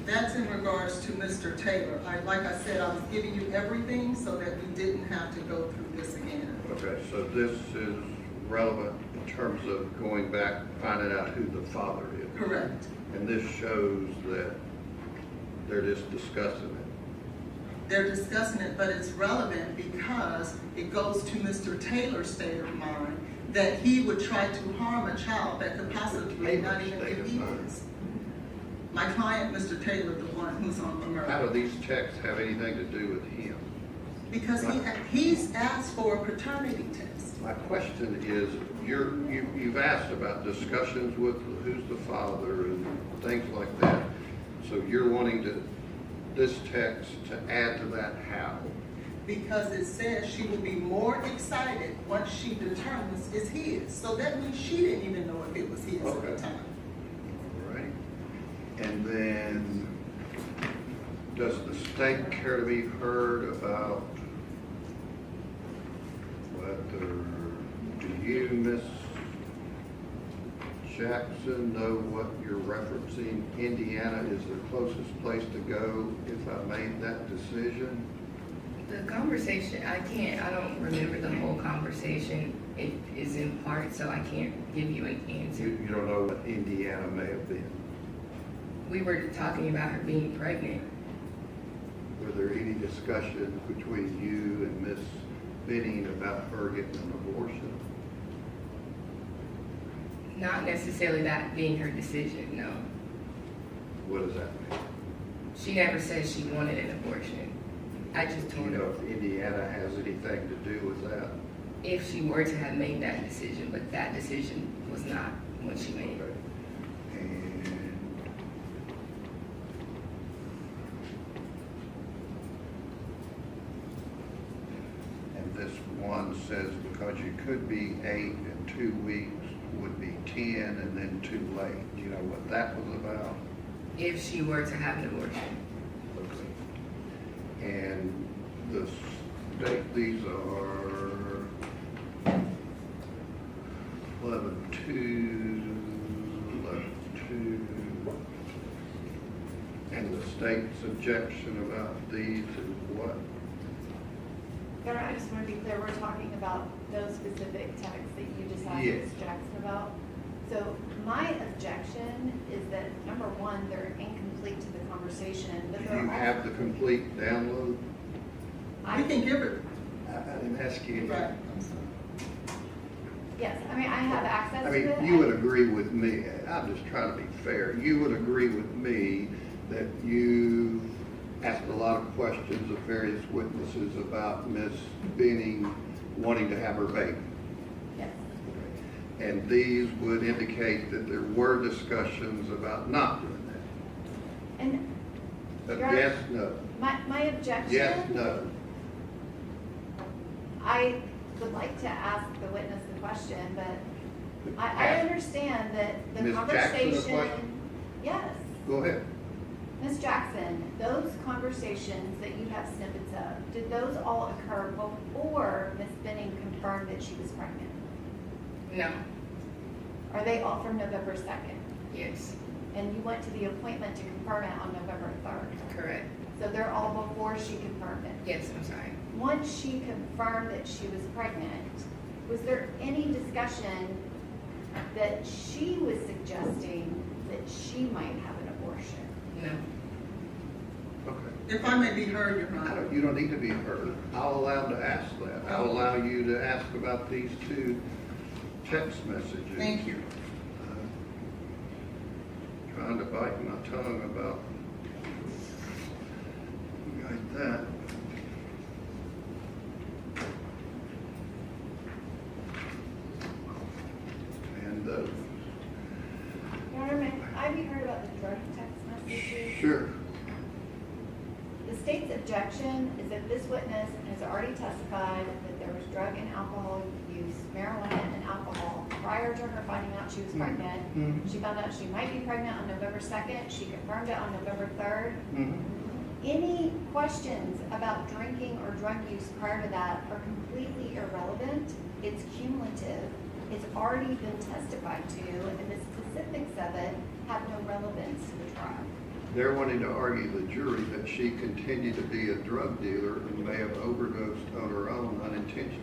That's in regards to Mr. Taylor. Like I said, I was giving you everything so that we didn't have to go through this again. Okay, so this is relevant in terms of going back, finding out who the father is. Correct. And this shows that they're just discussing it. They're discussing it, but it's relevant because it goes to Mr. Taylor's state of mind that he would try to harm a child that could possibly not even be his. My client, Mr. Taylor, the one who's on the murder. How do these texts have anything to do with him? Because he's asked for a paternity test. My question is, you've asked about discussions with who's the father and things like that. So you're wanting this text to add to that how? Because it says she will be more excited once she determines it's his. So that means she didn't even know if it was his at the time. All right. And then, does the state care to be heard about whether, do you, Miss Jackson, know what you're referencing? Indiana is the closest place to go if I made that decision? The conversation, I don't remember the whole conversation. It is in part, so I can't give you an answer. You don't know what Indiana may have been. We were talking about her being pregnant. Were there any discussions between you and Miss Benning about her getting an abortion? Not necessarily that being her decision, no. What does that mean? She never said she wanted an abortion. I just Do told you know her if Indiana has anything to do with that? if she were to have made that decision, but that decision was not what she made. Okay. And this one says because you could be 8 and 2 weeks would be 10 and then too late. Do you know what that was about? If she were to have an abortion. Okay. And the state, these are 11-2, 11-2. And the state's objection about these is what? Your Honor, I just want to be clear, we're talking about those specific texts that you just asked Yes. Ms. Jackson about. So my objection is that, number one, they're incomplete to the conversation, but Do they're you have the complete download? We can give it, I didn't ask you. right. Yes, I mean, I have access I to it. mean, you would agree with me, I'm just trying to be fair, you would agree with me that you asked a lot of questions of various witnesses about Miss Benning wanting to have her baby. Yes. And these would indicate that there were discussions about not doing that. And But Your yes, no. my objection. Yes, no. I would like to ask the witness the question, but I Ask understand that the Ms. Jackson a conversation. question? Yes, Go ahead. Ms. Jackson, those conversations that you have snippets of, did those all occur before Ms. Benning confirmed that she was pregnant? No. Are they all from November 2nd? Yes. And you went to the appointment to confirm it on November 3rd? Correct. So they're all before she confirmed it? Yes, I'm sorry. Once she confirmed that she was pregnant, was there any discussion that she was suggesting that she might have an abortion? No. Okay. If I may be heard, Your Honor. You don't need to be heard. I'll allow them to ask that. I'll allow you to ask about these two text messages. Thank you. Trying to bite my tongue about like that. And Your Honor, may I be heard about the drug text messages? sure. The state's objection is that this witness has already testified that there was drug and alcohol use, marijuana and alcohol, prior to her finding out she was pregnant. Mhm. She found out she might be pregnant on November 2nd. She confirmed it on November 3rd. Mhm. Any questions about drinking or drug use prior to that are completely irrelevant. It's cumulative. It's already been testified to, and the specifics of it have no relevance to the trial. They're wanting to argue the jury that she continued to be a drug dealer and may have overdosed on her own unintentionally.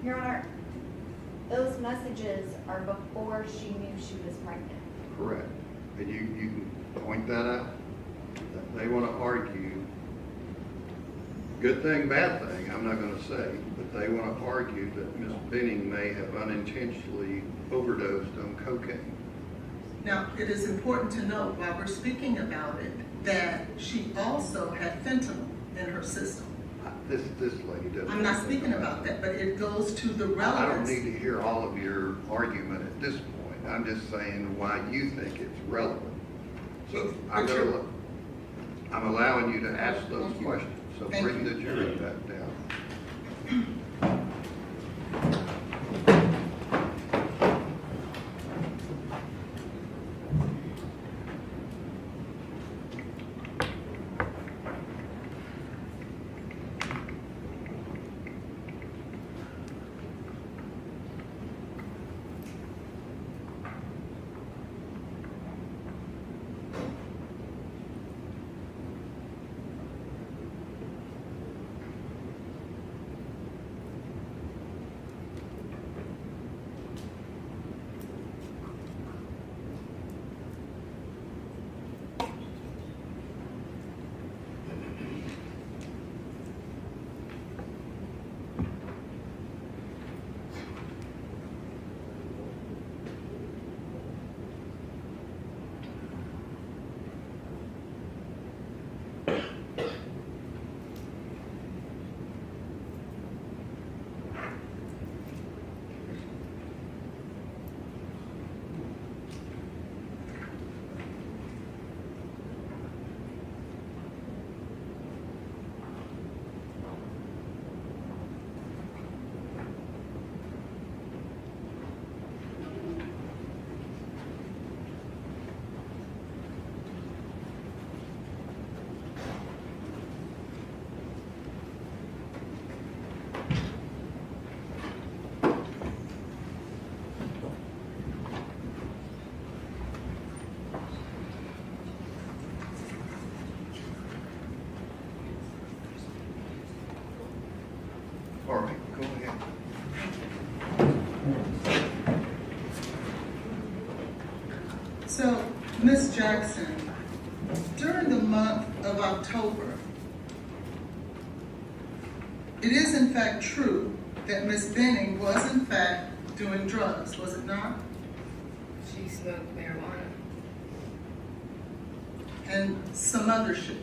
Your Honor, those messages are before she knew she was pregnant. Correct. And you can point that out. They want to argue, good thing, bad thing, I'm not going to say, but they want to argue that Ms. Benning may have unintentionally overdosed on cocaine. Now, it is important to note while we're speaking about it, that she also had fentanyl in her system. This lady doesn't. I'm not speaking about that, but it goes to the I don't relevance. need to hear all of your argument at this point. I'm just saying why you think it's relevant. So I'm allowing you to ask those Thank you. questions. So Thank bring you. the jury back down. All right, go ahead. So, Ms. Jackson, during the month of October, it is in fact true that Miss Benning was in fact doing drugs, was it not? She smoked marijuana. And some other shit,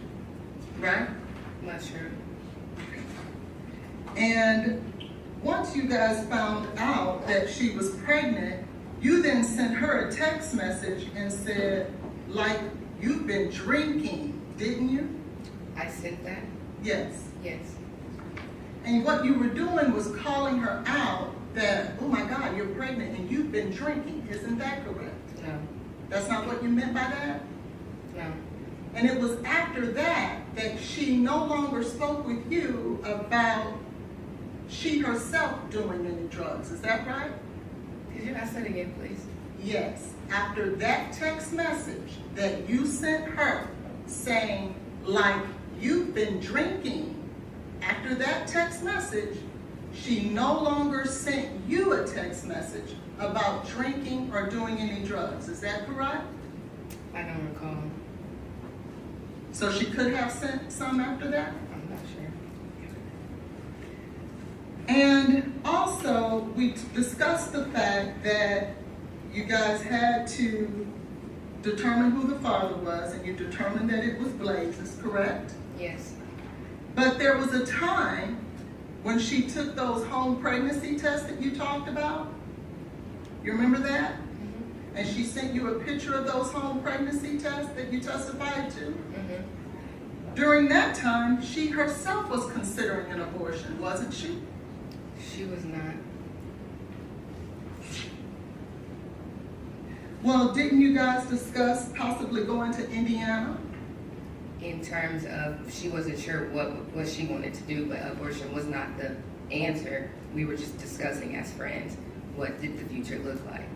right? Mushroom. And once you guys found out that she was pregnant, you then sent her a text message and said, like, you've been drinking, didn't you? I sent that? Yes. Yes. And what you were doing was calling her out that, oh my God, you're pregnant and you've been drinking. Isn't that correct? No. That's not what you meant by that? No. And it was after that that she no longer spoke with you about she herself doing any drugs. Is that right? Could you ask that again, please? Yes. After that text message that you sent her saying, like, you've been drinking, after that text message, she no longer sent you a text message about drinking or doing any drugs. Is that correct? I don't recall. So she could have sent some after that? I'm not sure. And also, we discussed the fact that you guys had to determine who the father was, and you determined that it was Blaise, is correct? Yes. But there was a time when she took those home pregnancy tests that you talked about. You remember that? Mm-hmm. And she sent you a picture of those home pregnancy tests that you testified to. Mm-hmm. During that time, she herself was considering an abortion, wasn't she? She was not. Well, didn't you guys discuss possibly going to Indiana? In terms of, she wasn't sure what she wanted to do, but abortion was not the answer. We were just discussing as friends, what did the future look like?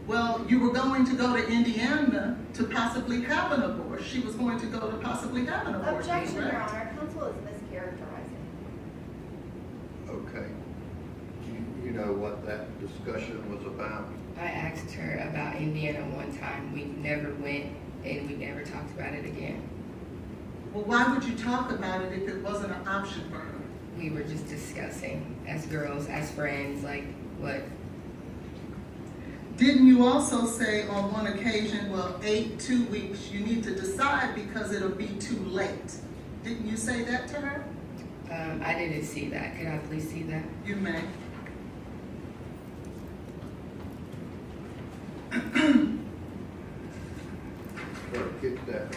Well, you were going to go to Indiana to possibly have an abortion. She was going to go to possibly have an abortion. Objection, Your correct? Honor. Counsel is mischaracterizing. Okay. You know what that discussion was about? I asked her about Indiana one time. We never went, and we never talked about it again. Well, why would you talk about it if it wasn't an option for her? We were just discussing as girls, as friends, like what. Didn't you also say on one occasion, well, 2 weeks, you need to decide because it'll be too late? Didn't you say that to her? I didn't see that. Could I please see that? You may. Or get that.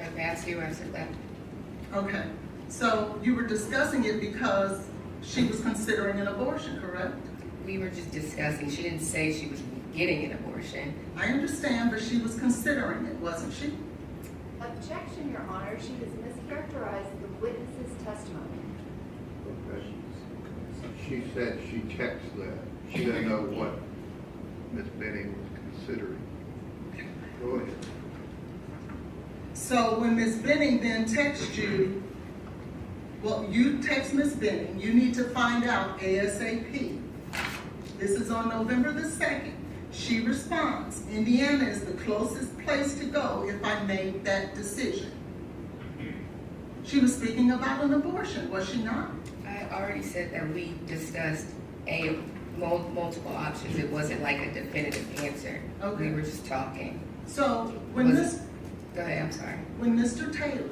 Okay, I see where I said that. Okay. So you were discussing it because she was considering an abortion, correct? We were just discussing. She didn't say she was getting an abortion. I understand, but she was considering it, wasn't she? Objection, Your Honor. She has mischaracterized the witness's testimony. Okay. She said she checks that. She doesn't know what Miss Benning was considering. Go ahead. So when Miss Benning then texts you, well, you text Miss Benning, you need to find out ASAP. This is on November the 2nd. She responds, Indiana is the closest place to go if I made that decision. She was speaking about an abortion, was she not? I already said that we discussed multiple options. It wasn't like a definitive answer. Okay. We were just talking. So when Go ahead, I'm sorry. when Mr. Taylor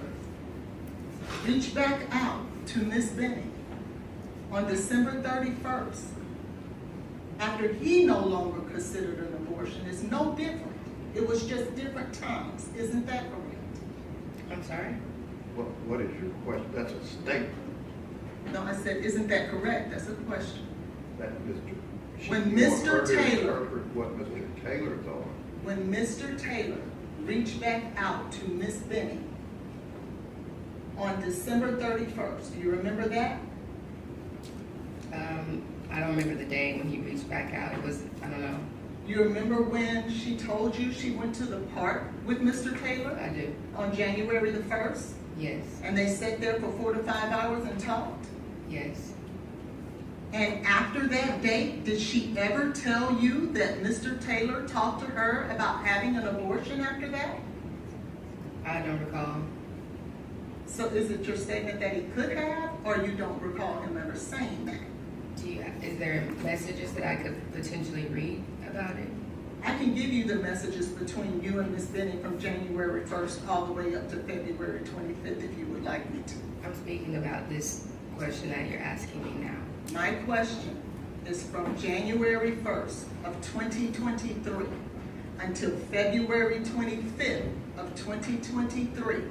reached back out to Miss Benning on December 31st, after he no longer considered an abortion, it's no different. It was just different times. Isn't that correct? I'm sorry? What is your question? That's a statement. No, I said, isn't that correct? That's a question. That Mr. When you want Mr. her to Taylor- interpret what Mr. Taylor thought. When Mr. Taylor reached back out to Miss Benning on December 31st, do you remember that? I don't remember the day when he reached back out. It was, I don't know. You remember when she told you she went to the park with Mr. Taylor? I do. On January the 1st? Yes. And they sat there for 4 to 5 hours and talked? Yes. And after that date, did she ever tell you that Mr. Taylor talked to her about having an abortion after that? I don't recall. So is it your statement that he could have, or you don't recall him ever saying that? Is there messages that I could potentially read about it? I can give you the messages between you and Ms. Benning from January 1st all the way up to February 25th if you would like me to. I'm speaking about this question that you're asking me now. My question is from January 1st of 2023 until February 25th of 2023.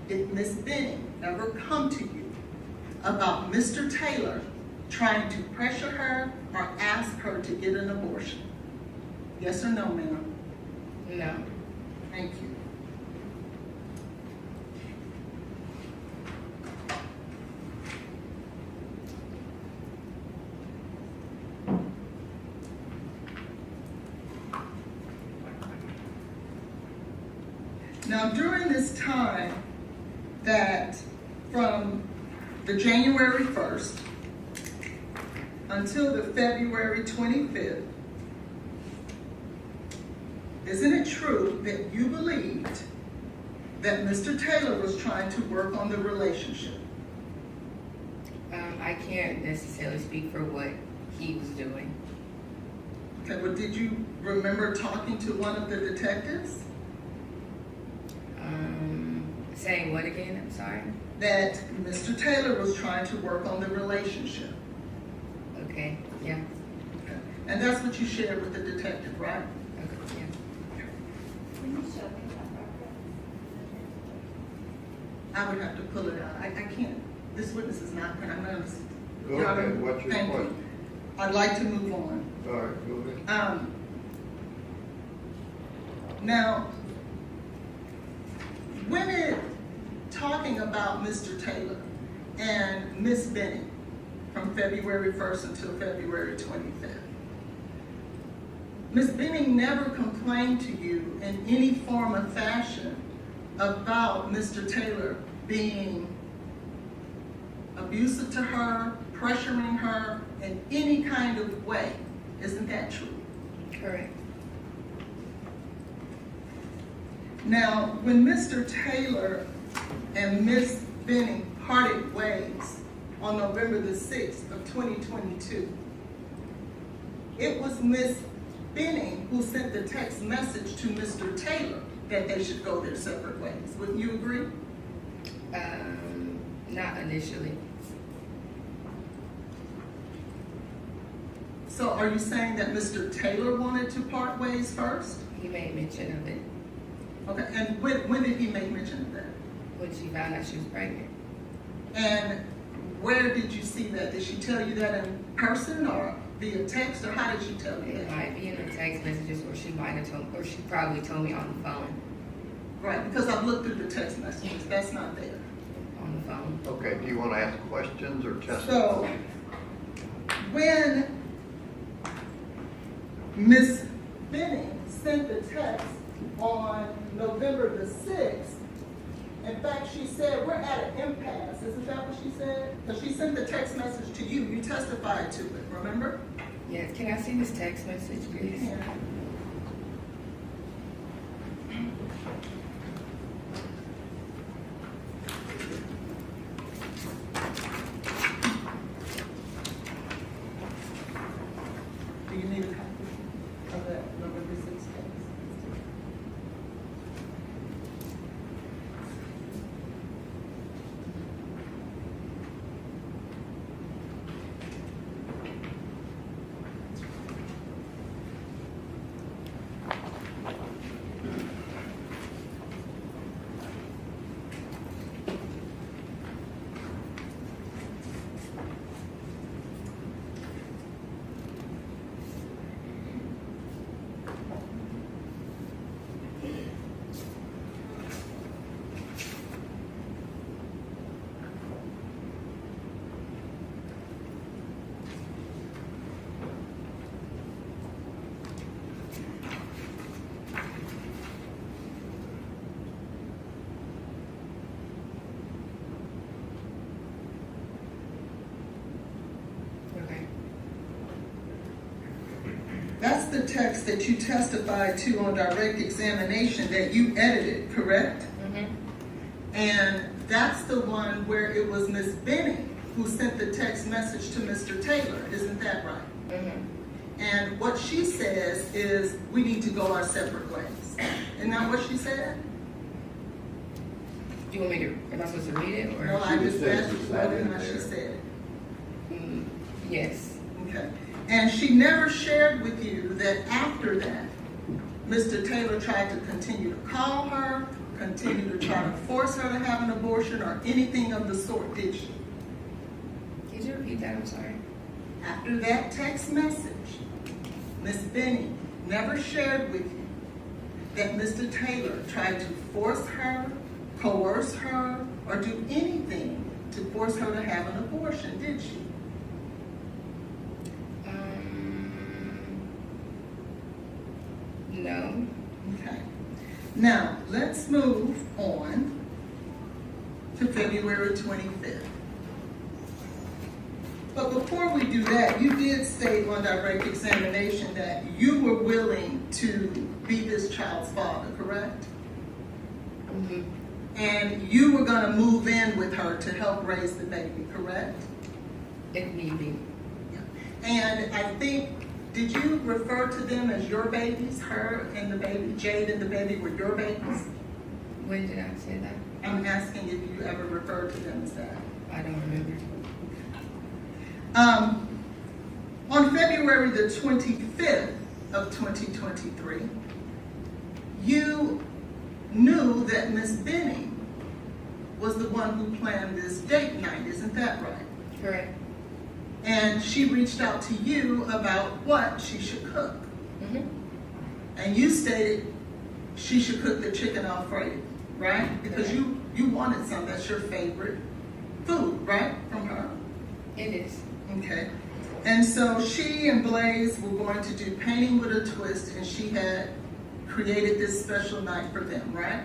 Did Ms. Benning ever come to you about Mr. Taylor trying to pressure her or ask her to get an abortion? Yes or no, ma'am? No. Thank you. Now, during this time that from the January 1st until the February 25th, isn't it true that you believed that Mr. Taylor was trying to work on the relationship? I can't necessarily speak for what he was doing. Okay, well, did you remember talking to one of the detectives? Saying what again? I'm sorry. That Mr. Taylor was trying to work on the relationship. Okay. Yeah. Okay. And that's what you shared with the detective, right? Okay. Yeah. Can you show me that reference? I would have to pull it out. I can't. This witness is not, I'm not. Go ahead, what's your Thank you. question? I'd like to move on. All right, go ahead. Now, when it talking about Mr. Taylor and Miss Benning from February 1st until February 25th, Miss Benning never complained to you in any form or fashion about Mr. Taylor being abusive to her, pressuring her in any kind of way. Isn't that true? Correct. Now, when Mr. Taylor and Miss Benning parted ways on November the 6th of 2022, it was Miss Benning who sent the text message to Mr. Taylor that they should go their separate ways. Wouldn't you agree? Not initially. So are you saying that Mr. Taylor wanted to part ways first? He made mention of it Okay, and when did he make mention of that? when she found out she was pregnant. And where did you see that? Did she tell you that in person or via text, or how did she tell you It that? might be in the text messages, or she might have told, or she probably told me on the phone. Right, because I've looked through the text messages, that's not there. On the phone. Okay, do you want to ask questions or testify? So, when Miss Benning sent the text on November the 6th, in fact, she said, we're at an impasse. Isn't that what she said? Because she sent the text message to you. You testified to it, remember? Yeah, can I see this text message, please? Yeah. Do you need a copy of that November 6th text? the text that you testified to on direct examination that you edited, correct? And that's the one where it was Miss Benning who sent the text message to Mr. Taylor, isn't that right? And what she says is, we need to go our separate ways. Isn't that what she said? Do you want me to, am I supposed to read it, or? Well, I just asked you whether or not she said it. Yes. Okay. And she never shared with you that after that, Mr. Taylor tried to continue to call her, continue to try to force her to have an abortion or anything of the sort, did she? Could you repeat that? I'm sorry. After that text message, Miss Benning never shared with you that Mr. Taylor tried to force her, coerce her, or do anything to force her to have an abortion, did she? No. Okay. Now, let's move on to February 25th. But before we do that, you did state on direct examination that you were willing to be this child's father, correct? And you were going to move in with her to help raise the baby, correct? If need be. And I think, did you refer to them as your babies? Her and the baby, Jade and the baby were your babies? When did I say that? I'm asking if you ever referred to them as that. I don't remember. On February the 25th of 2023, you knew that Miss Benning was the one who planned this date night, isn't that right? Correct. And she reached out to you about what she should cook. And you stated she should cook the chicken Alfredo, right? Because you wanted some, that's your favorite food, right, from her? It is. Okay. And so she and Blaise were going to do painting with a twist, and she had created this special night for them, right?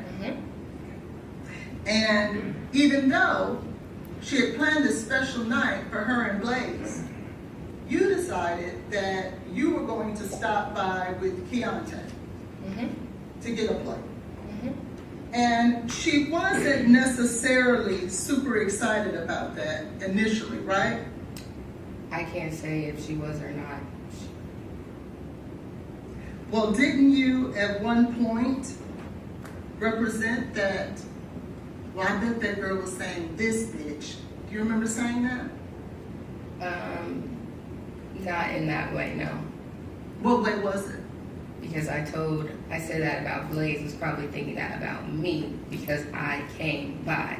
And even though she had planned this special night for her and Blaise, you decided that you were going to stop by with Keontae to get a plate. And she wasn't necessarily super excited about that initially, right? I can't say if she was or not. Well, didn't you at one point represent that? Well, I bet that girl was saying this bitch. Do you remember saying that? Not in that way, no. What way was it? Because I said that about Blaise was probably thinking that about me because I came by.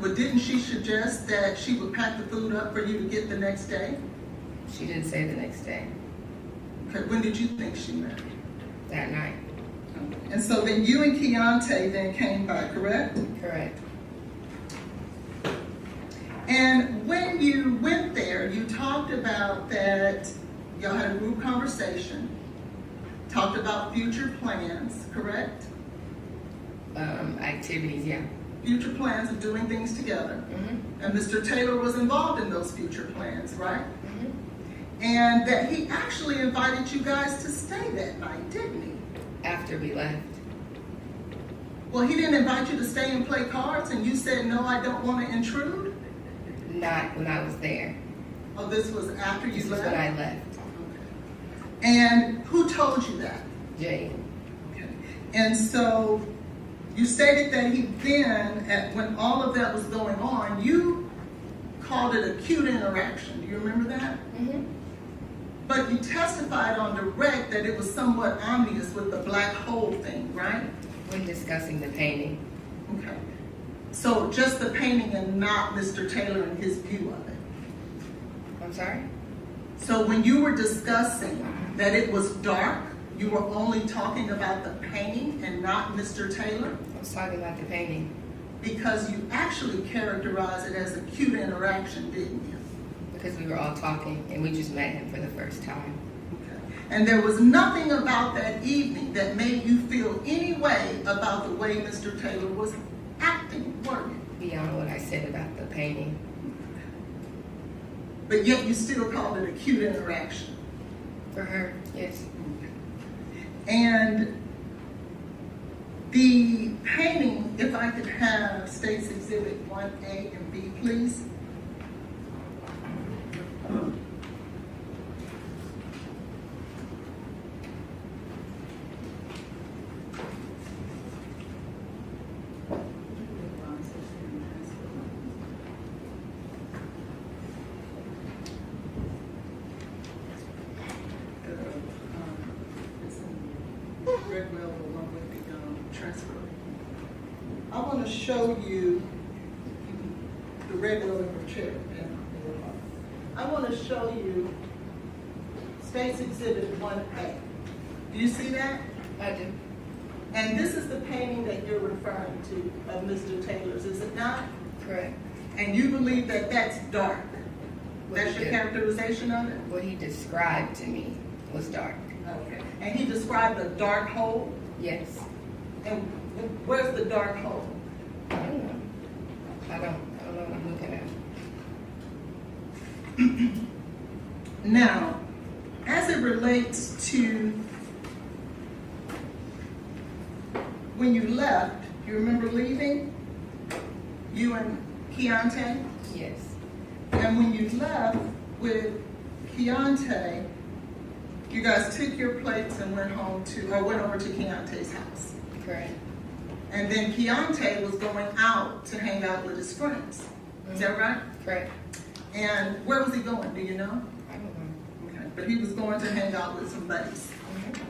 But didn't she suggest that she would pack the food up for you to get the next day? She didn't say the next day. Okay, when did you think she meant? That night. And so then you and Keontae then came by, correct? Correct. And when you went there, you talked about that y'all had a group conversation, talked about future plans, correct? Activities, yeah. Future plans of doing things together. And Mr. Taylor was involved in those future plans, right? And that he actually invited you guys to stay that night, didn't he? After we left. Well, he didn't invite you to stay and play cards, and you said, no, I don't want to intrude? Not when I was there. Oh, this was after you This was left? when I left. And who told you that? Jade. Okay. And so you stated that he then, when all of that was going on, you called it a cute interaction. Do you remember that? But you testified on direct that it was somewhat obvious with the black hole thing, right? When discussing the painting. Okay. So just the painting and not Mr. Taylor and his view of it. I'm sorry? So when you were discussing that it was dark, you were only talking about the painting and not Mr. Taylor? I was talking about the painting. Because you actually characterized it as a cute interaction, didn't you? Because we were all talking and we just met him for the first time. Okay. And there was nothing about that evening that made you feel any way about the way Mr. Taylor was acting, were you? Beyond what I said about the painting. But yet you still called it a cute interaction. For her, yes. Okay. And the painting, if I could have State's Exhibit 1A and B, please. I want to show you the red velvet chair. I want to show you State's Exhibit 1A. Do you see that? I do. And this is the painting that you're referring to of Mr. Taylor's, is it not? Correct. And you believe that that's dark? What That's he your did. characterization of it? What he described to me was dark. Okay. And he described a dark hole? Yes. And where's the dark hole? I don't know. I don't know what I'm looking at. Now, as it relates to when you left, you remember leaving? You and Keontae? Yes. And when you left with Keontae, you guys took your plates and went over to Keontae's house. Correct. And then Keontae was going out to hang out with his friends. Is that right? Correct. And where was he going? Do you know? I don't know. Okay. But he was going to hang out with some buddies. Mm-hmm.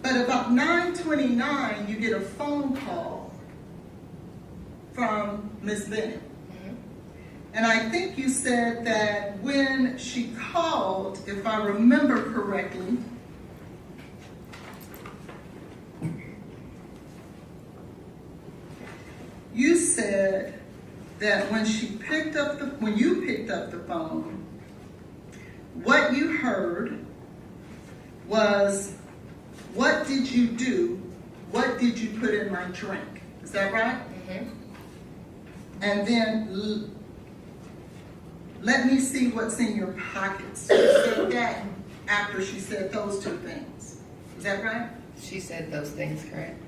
But about 9:29, you get a phone call from Miss Benning. Mm-hmm. And I think you said that when she called, if I remember correctly, you said that when you picked up the phone, what you heard was, "What did you do? What did you put in my drink?" Is that right? Mm-hmm. And then, "Let me see what's in your pockets." She said that after she said those two things. Is that right? She said those things, correct?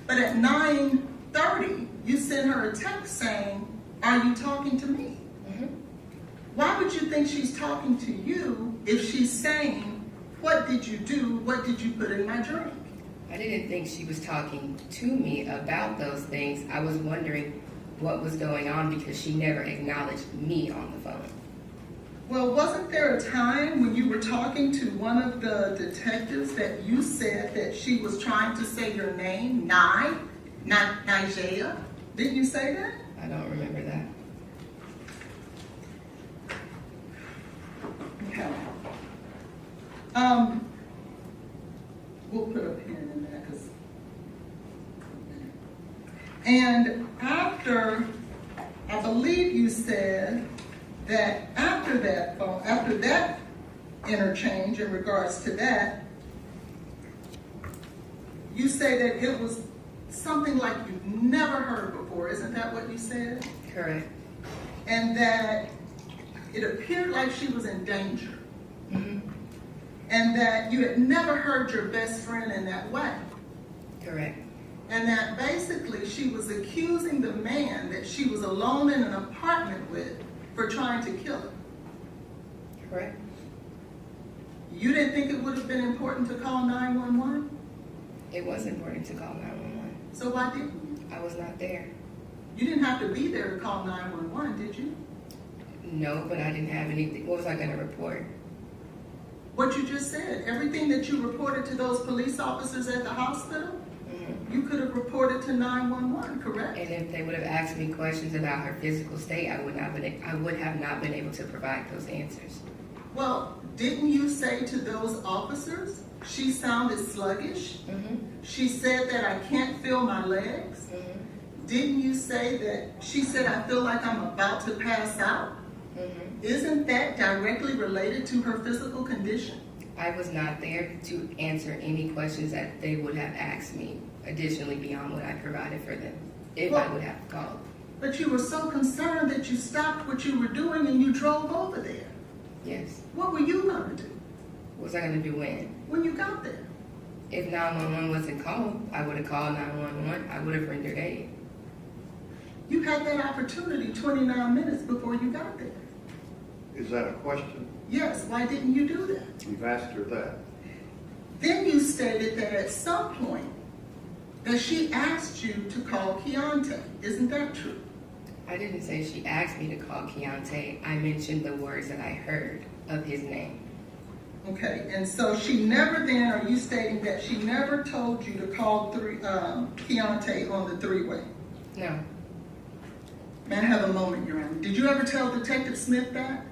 But at 9:30, you sent her a text saying, "Are you talking to me?" Mm-hmm. Why would you think she's talking to you if she's saying, "What did you do? What did you put in my drink?" I didn't think she was talking to me about those things. I was wondering what was going on because she never acknowledged me on the phone. Well, wasn't there a time when you were talking to one of the detectives that you said that she was trying to say your name, Nijaiha? Didn't you say that? I don't remember that. Okay. We'll put a pin in that because. And after, I believe you said that after that interchange in regards to that, you say that it was something like you've never heard before. Isn't that what you said? Correct. And that it appeared like she was in danger. Mm-hmm. And that you had never heard your best friend in that way. Correct. And that basically she was accusing the man that she was alone in an apartment with for trying to kill her. Correct. You didn't think it would have been important to call 911? It was important to call 911. So why didn't you? I was not there. You didn't have to be there to call 911, did you? No, but I didn't have anything. What was I going to report? What you just said, everything that you reported to those police officers at the hospital, Mm-hmm. you could have reported to 911, correct? And if they would have asked me questions about her physical state, I would have not been able to provide those answers. Well, didn't you say to those officers, she sounded sluggish? Mm-hmm. She said that I can't feel my legs? Mm-hmm. Didn't you say that she said I feel like I'm about to pass out? Mm-hmm. Isn't that directly related to her physical condition? I was not there to answer any questions that they would have asked me, additionally beyond what I provided for them, if I would have called. But you were so concerned that you stopped what you were doing and you drove over there. Yes. What were you going to do What was I going to do when? when you got there? If 911 wasn't called, I would have called 911. I would have rendered aid. You had that opportunity 29 minutes before you got there. Is that a question? Yes, why didn't you do that? You've asked her that. Then you stated that at some point that she asked you to call Keontae. Isn't that true? I didn't say she asked me to call Keontae. I mentioned the words that I heard of his name. Okay, and so she never then, are you stating that she never told you to call Keontae on the three-way? No, May I have a moment, Your Honor? Did you ever tell Detective Smith that?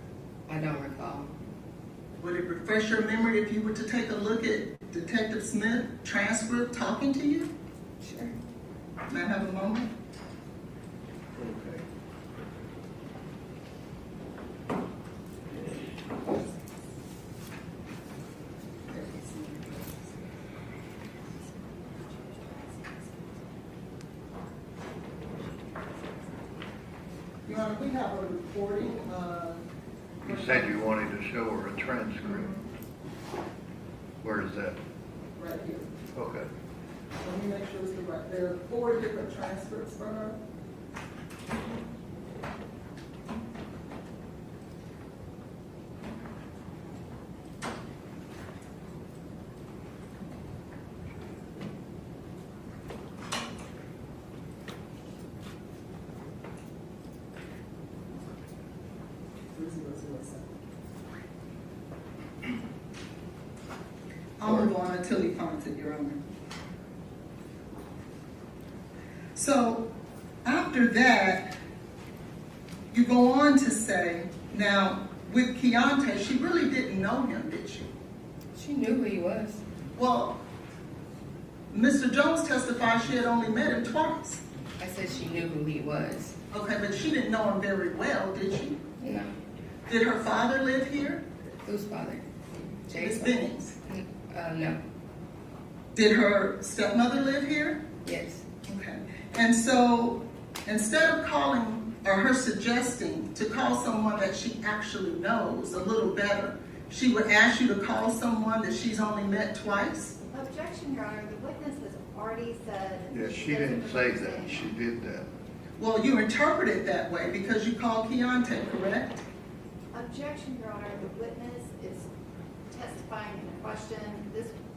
I don't recall. Would it refresh your memory if you were to take a look at Detective Smith transcript talking to you? Sure. May I have a moment? Okay. Your Honor, we have a recording. You said you wanted to show her a transcript. Where is that? Right here. Okay. Let me make sure it's the right. There are 4 different transcripts for her. I'll move on until he finds it, Your Honor. So after that, you go on to say, now with Keontae, she really didn't know him, did she? She knew who he was. Well, Mr. Jones testified she had only met him twice. I said she knew who he was. Okay, but she didn't know him very well, did she? No. Did her father live here? Whose father? Miss Jade's Benning's. No. Did her stepmother live here? Yes. Okay. And so instead of calling or her suggesting to call someone that she actually knows a little better, she would ask you to call someone that she's only met twice? Objection, Your Honor, the witness has already said. Yeah, she didn't say that. She did that. Well, you interpret it that way because you called Keontae, correct? Objection, Your Honor, the witness is testifying in a question.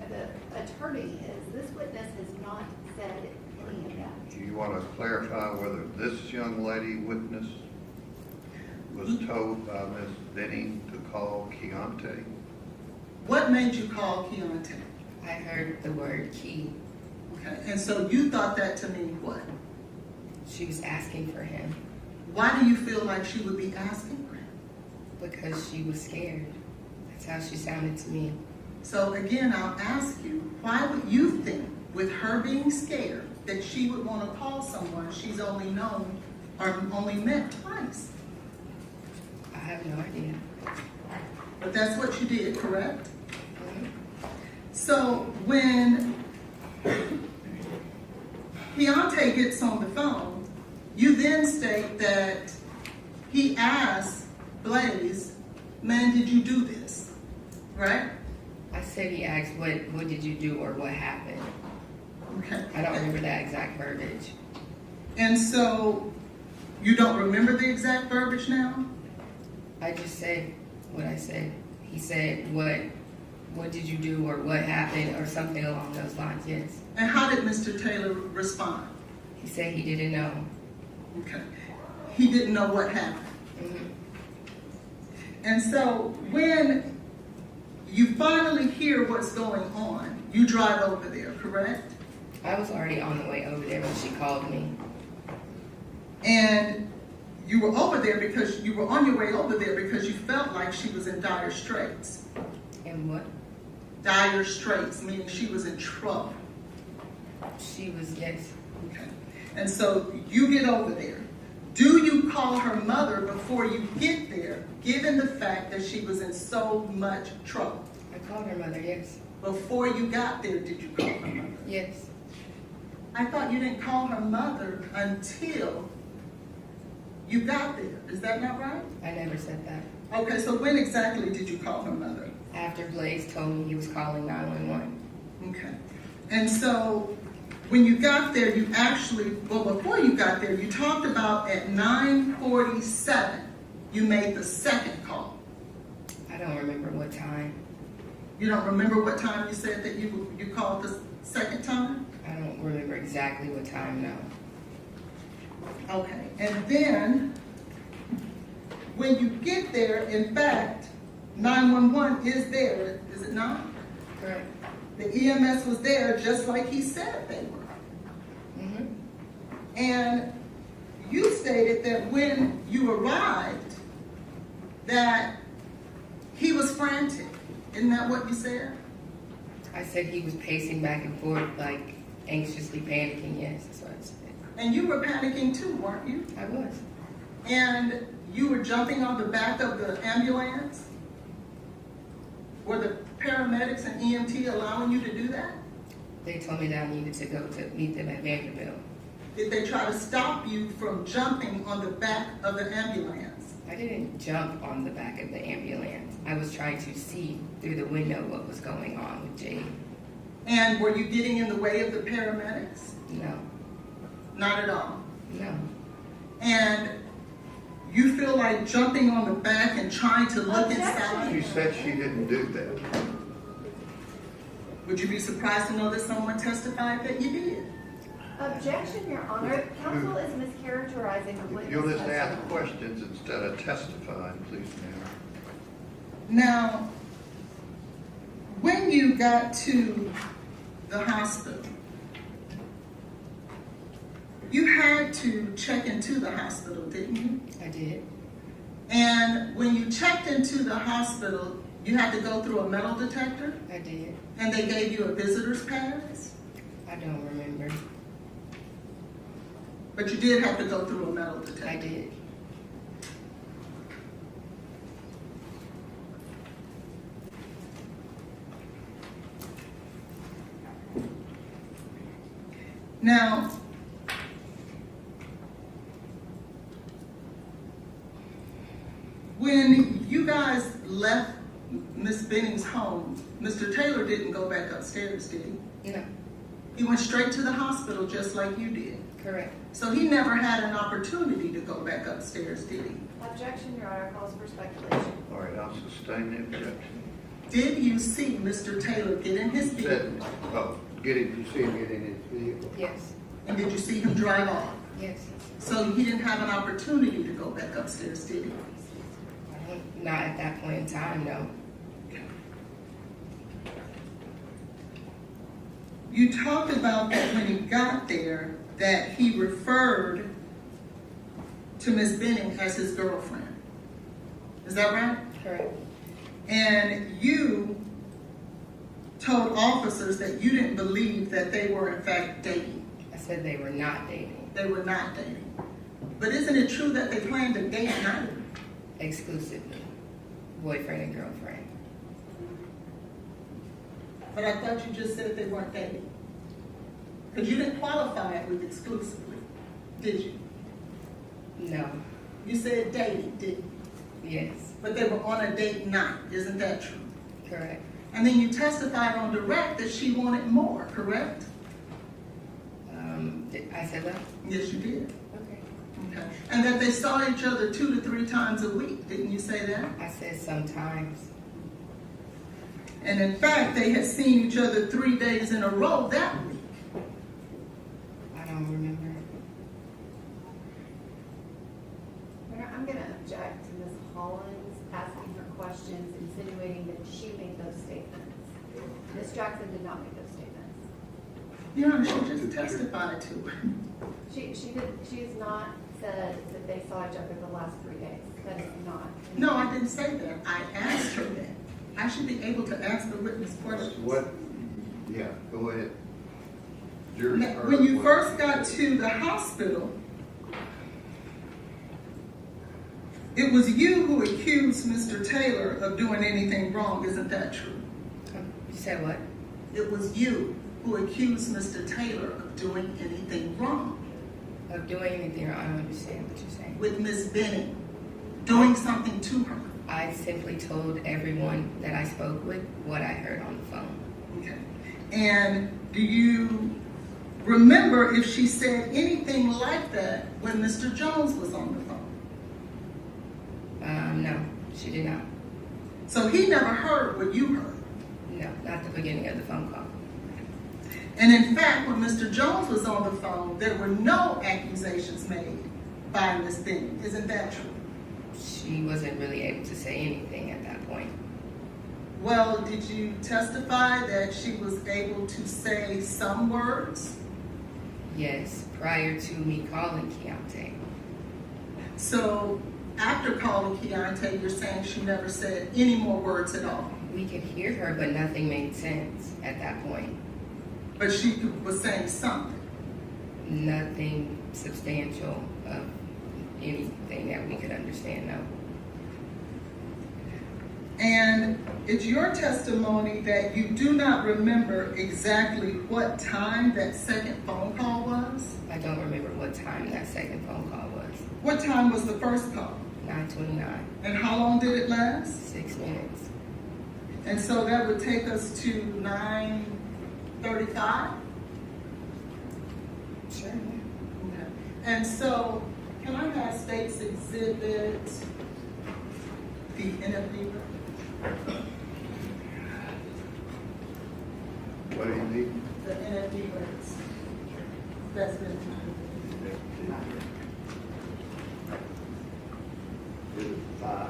The attorney this witness has not said any of that. Do you want to clarify whether this young lady witness was told by Ms. Benning to call Keontae? What made you call Keontae? I heard the word key. Okay, and so you thought that to mean what? She was asking for him Why do you feel like she would be asking for him? because she was scared. That's how she sounded to me. So again, I'll ask you, why would you think, with her being scared, that she would want to call someone she's only known or only met twice? I have no idea. But that's what you did, correct? Mhm. So when Keontae gets on the phone, you then state that he asked Blaise, man, did you do this? Right? I said he asked, what did you do or what happened? Okay. I don't remember that exact verbiage. And so you don't remember the exact verbiage now? I just said what I said. He said, what did you do or what happened or something along those lines, yes. And how did Mr. Taylor respond? He said he didn't know. Okay. He didn't know what happened. Mhm. And so when you finally hear what's going on, you drive over there, correct? I was already on the way over there when she called me. And you were over there because you were on your way over there because you felt like she was in dire straits. And what? Dire straits, meaning she was in trouble. She was, yes. Okay. And so you get over there. Do you call her mother before you get there, given the fact that she was in so much trouble? I called her mother, yes. Before you got there, did you call her mother? Yes. I thought you didn't call her mother until you got there. Is that not right? I never said that. Okay, so when exactly did you call her mother? After Blaise told me he was calling 911. Okay. And so when you got there, you actually, well, before you got there, you talked about at 9:47, you made the second call. I don't remember what time. You don't remember what time you said that you called the second time? I don't remember exactly what time, no. Okay, and then when you get there, in fact, 911 is there, is it not? Correct. The EMS was there just like he said they were. Mm-hmm. And you stated that when you arrived, that he was frantic. Isn't that what you said? I said he was pacing back and forth, like anxiously panicking. Yes, that's what I said. And you were panicking too, weren't you? I was. And you were jumping on the back of the ambulance? Were the paramedics and EMT allowing you to do that? They told me that I needed to go to meet them at Vanderbilt. Did they try to stop you from jumping on the back of the ambulance? I didn't jump on the back of the ambulance. I was trying to see through the window what was going on with Jade. And were you getting in the way of the paramedics? No. Not at all. No. And you feel like jumping on the back and trying to look She inside? said she didn't do that. Would you be surprised to know that someone testified that you did? Objection, Your Honor. Counsel is mischaracterizing the If witness you'll just ask testimony. questions instead of testifying, please, ma'am. Now, when you got to the hospital, you had to check into the hospital, didn't you? I did. And when you checked into the hospital, you had to go through a metal detector, I did. and they gave you a visitor's pass, I don't remember. but you did have to go through a metal detector. I did. Now, when you guys left Miss Benning's home, Mr. Taylor didn't go back upstairs, did he? No. He went straight to the hospital just like you did. Correct. So he never had an opportunity to go back upstairs, did he? Objection, Your Honor, calls for speculation. All right, I'll sustain the objection. Did you see Mr. Taylor get in his vehicle? Said, oh, get it, you see him get in his vehicle. Yes. And did you see him drive off? Yes. So he didn't have an opportunity to go back upstairs, did he? Not at that point in time, no. You talked about that when he got there, that he referred to Miss Benning as his girlfriend. Is that right? Correct. And you told officers that you didn't believe that they were in fact dating. I said they were not dating. They were not dating. But isn't it true that they planned a date night? Exclusively. Boyfriend and girlfriend. But I thought you just said they weren't dating. Because you didn't qualify it with exclusively, did you? No. You said dating, didn't you? Yes. But they were on a date night, isn't that true? Correct. And then you testified on direct that she wanted more, correct? I said that? Yes, you did. Okay. Okay. And that they saw each other 2 to 3 times a week, didn't you say that? I said sometimes. And in fact, they had seen each other 3 days in a row that week. I don't remember. I'm going to object to Ms. Hollins asking her questions, insinuating that she made those statements. Ms. Jackson did not make those statements. Your Honor, she just testified to it. She has not said that they saw each other the last 3 days. That is not. No, I didn't say that. I asked her that. I should be able to ask the witness questions. What, yeah, go ahead. Now, when you first got to the hospital, it was you who accused Mr. Taylor of doing anything wrong, isn't that true? You said what? It was you who accused Mr. Taylor of doing anything wrong Of doing anything wrong? I don't understand what you're saying. with Miss Benning, doing something to her. I simply told everyone that I spoke with what I heard on the phone. Okay. And do you remember if she said anything like that when Mr. Jones was on the phone? No, she did not. So he never heard what you heard. No, not the beginning of the phone call. And in fact, when Mr. Jones was on the phone, there were no accusations made by Ms. Benning. Isn't that true? She wasn't really able to say anything at that point. Well, did you testify that she was able to say some words? Yes, prior to me calling Keontae. So after calling Keontae, you're saying she never said any more words at all? We could hear her, but nothing made sense at that point. But she was saying something. Nothing substantial of anything that we could understand, no. And it's your testimony that you do not remember exactly what time that second phone call was? I don't remember what time that second phone call was. What time was the first call? 9:29. And how long did it last? 6 minutes. And so that would take us to 9:35? Sure. Okay. And so, can I have State's Exhibit, the NFD? What do you need? The NFD rates. That's been. It is 5.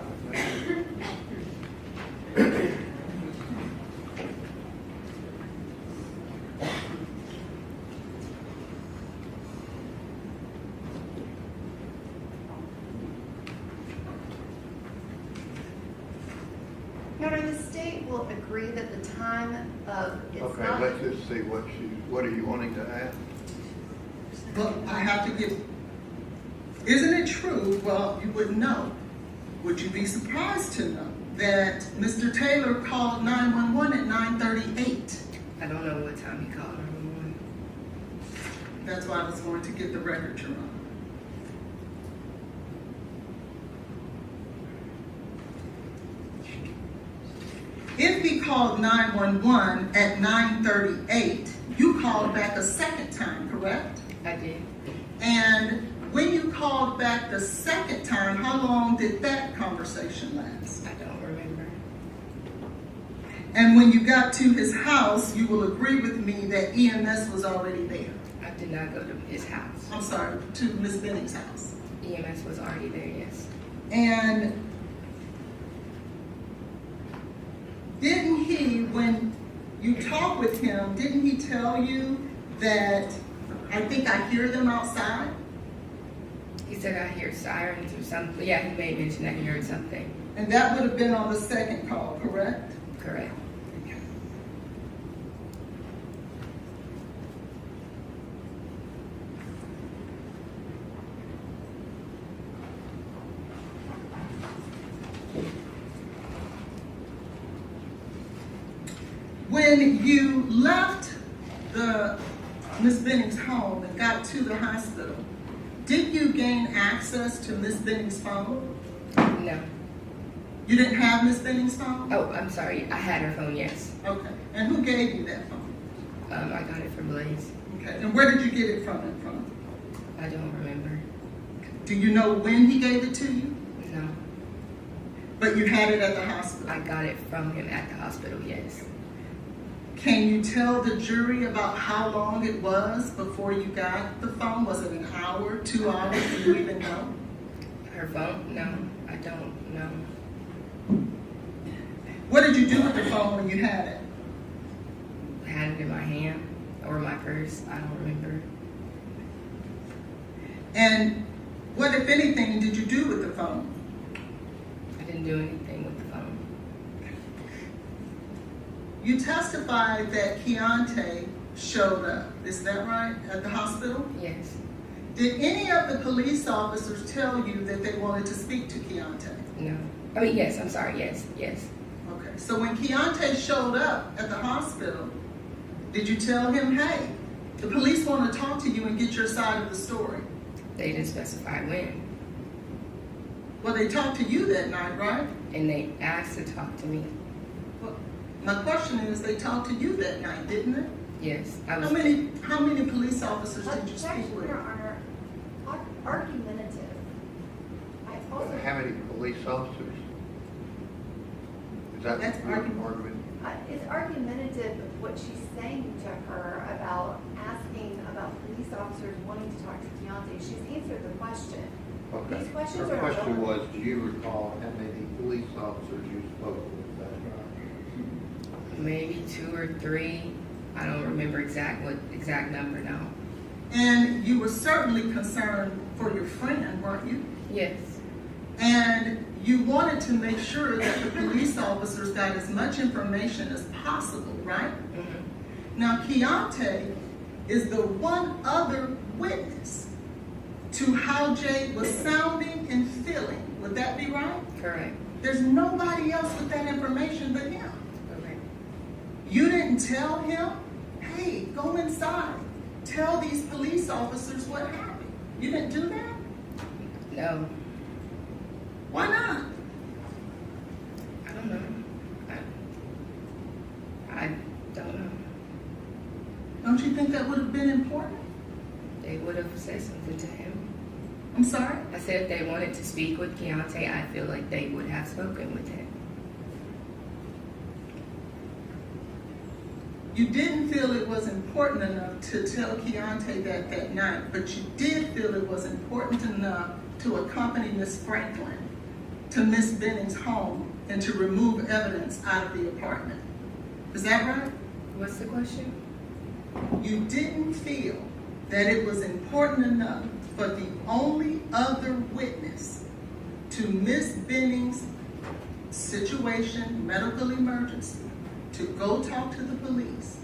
Your Honor, the state will agree that the time of it's Okay, not. let's just see what are you wanting to ask? Well, I have to give, isn't it true? Well, you wouldn't know. Would you be surprised to know that Mr. Taylor called 911 at 9:38? I don't know what time he called her. That's why I was going to get the record, Your Honor. If he called 911 at 9:38, you called back a second time, correct? I did. And when you called back the second time, how long did that conversation last? I don't remember. And when you got to his house, you will agree with me that EMS was already there. I did not go to his house. I'm sorry, to Ms. Benning's house. EMS was already there, yes. And didn't he, when you talked with him, didn't he tell you that, I think I hear them outside? He said I hear sirens or something. Yeah, he made mention that he heard something. And that would have been on the second call, correct? Correct. When you left Ms. Benning's home and got to the hospital, did you gain access to Ms. Benning's phone? No. You didn't have Ms. Benning's phone? Oh, I'm sorry. I had her phone, yes. Okay. And who gave you that phone? I got it from Blaise. Okay. And where did you get it from? I don't remember. Do you know when he gave it to you? No. But you had it at the hospital. I got it from him at the hospital, yes. Can you tell the jury about how long it was before you got the phone? Was it an hour, 2 hours? Do you even know? Her phone? No, I don't know. What did you do with the phone when you had it? I had it in my hand or my purse. I don't remember. And what, if anything, did you do with the phone? I didn't do anything with the phone. You testified that Keontae showed up, is that right, at the hospital? Yes. Did any of the police officers tell you that they wanted to speak to Keontae? No. I mean, yes, I'm sorry, yes. Okay, so when Keontae showed up at the hospital, did you tell him, hey, the police want to talk to you and get your side of the story? They didn't specify when. Well, they talked to you that night, right? And they asked to talk to me. My question is, they talked to you that night, didn't they? Yes, I How was. many police officers did you speak Objection, with? Your Honor, argumentative. I also, How many police officers? Is that That's your argument. argument? it's argumentative what she's saying to her about asking about police officers wanting to talk to Keontae. She's answered the question. Okay. These questions Her are question relevant. was, do you recall how many police officers you spoke with? Is that right? Maybe 2 or 3. I don't remember exact number now. And you were certainly concerned for your friend, weren't you? Yes, And you wanted to make sure that the police officers got as much information as possible, right? Now, Keontae is the one other witness to how Jade was sounding and feeling. Would that be right? correct. There's nobody else with that information but him. Okay. You didn't tell him, hey, go inside. Tell these police officers what happened. You didn't do that? No, Why not? I don't know. I don't know. Don't you think that would have been important? They would have said something to him. I'm sorry? I said if they wanted to speak with Keontae, I feel like they would have spoken with him. You didn't feel it was important enough to tell Keontae that night, but you did feel it was important enough to accompany Miss Franklin to Miss Benning's home and to remove evidence out of the apartment. Is that right? What's the question? You didn't feel that it was important enough for the only other witness to Miss Benning's situation, medical emergency, to go talk to the police,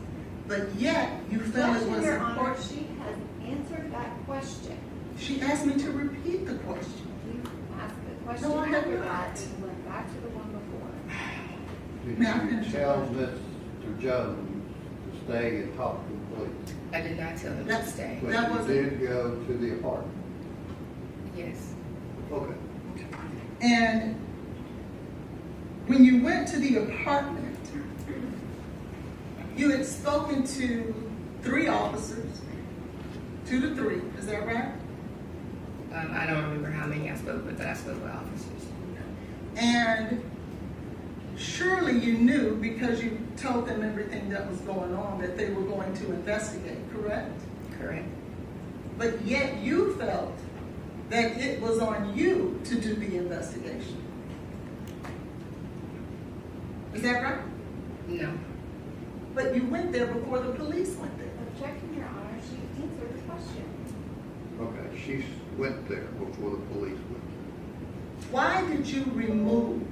but yet you felt it Objection, was Your Honor, important. she has answered that question. She asked me to repeat the question. You asked the question No, I have after not. that and went back to the one before. Did May I finish you the tell question? Mr. Jones to stay and talk to the police? I did not tell him to That's- stay. But That you wasn't- did go to the apartment? Yes. Okay. And when you went to the apartment, you had spoken to 3 officers, 2 to 3, is that right? I don't remember how many I spoke with, but I spoke with officers. And surely you knew, because you told them everything that was going on, that they were going to investigate, correct? Correct. But yet you felt that it was on you to do the investigation. Is that right? No. But you went there before the police went there. Objection, Your Honor, she answered the question. Okay, she went there before the police went. Why did you remove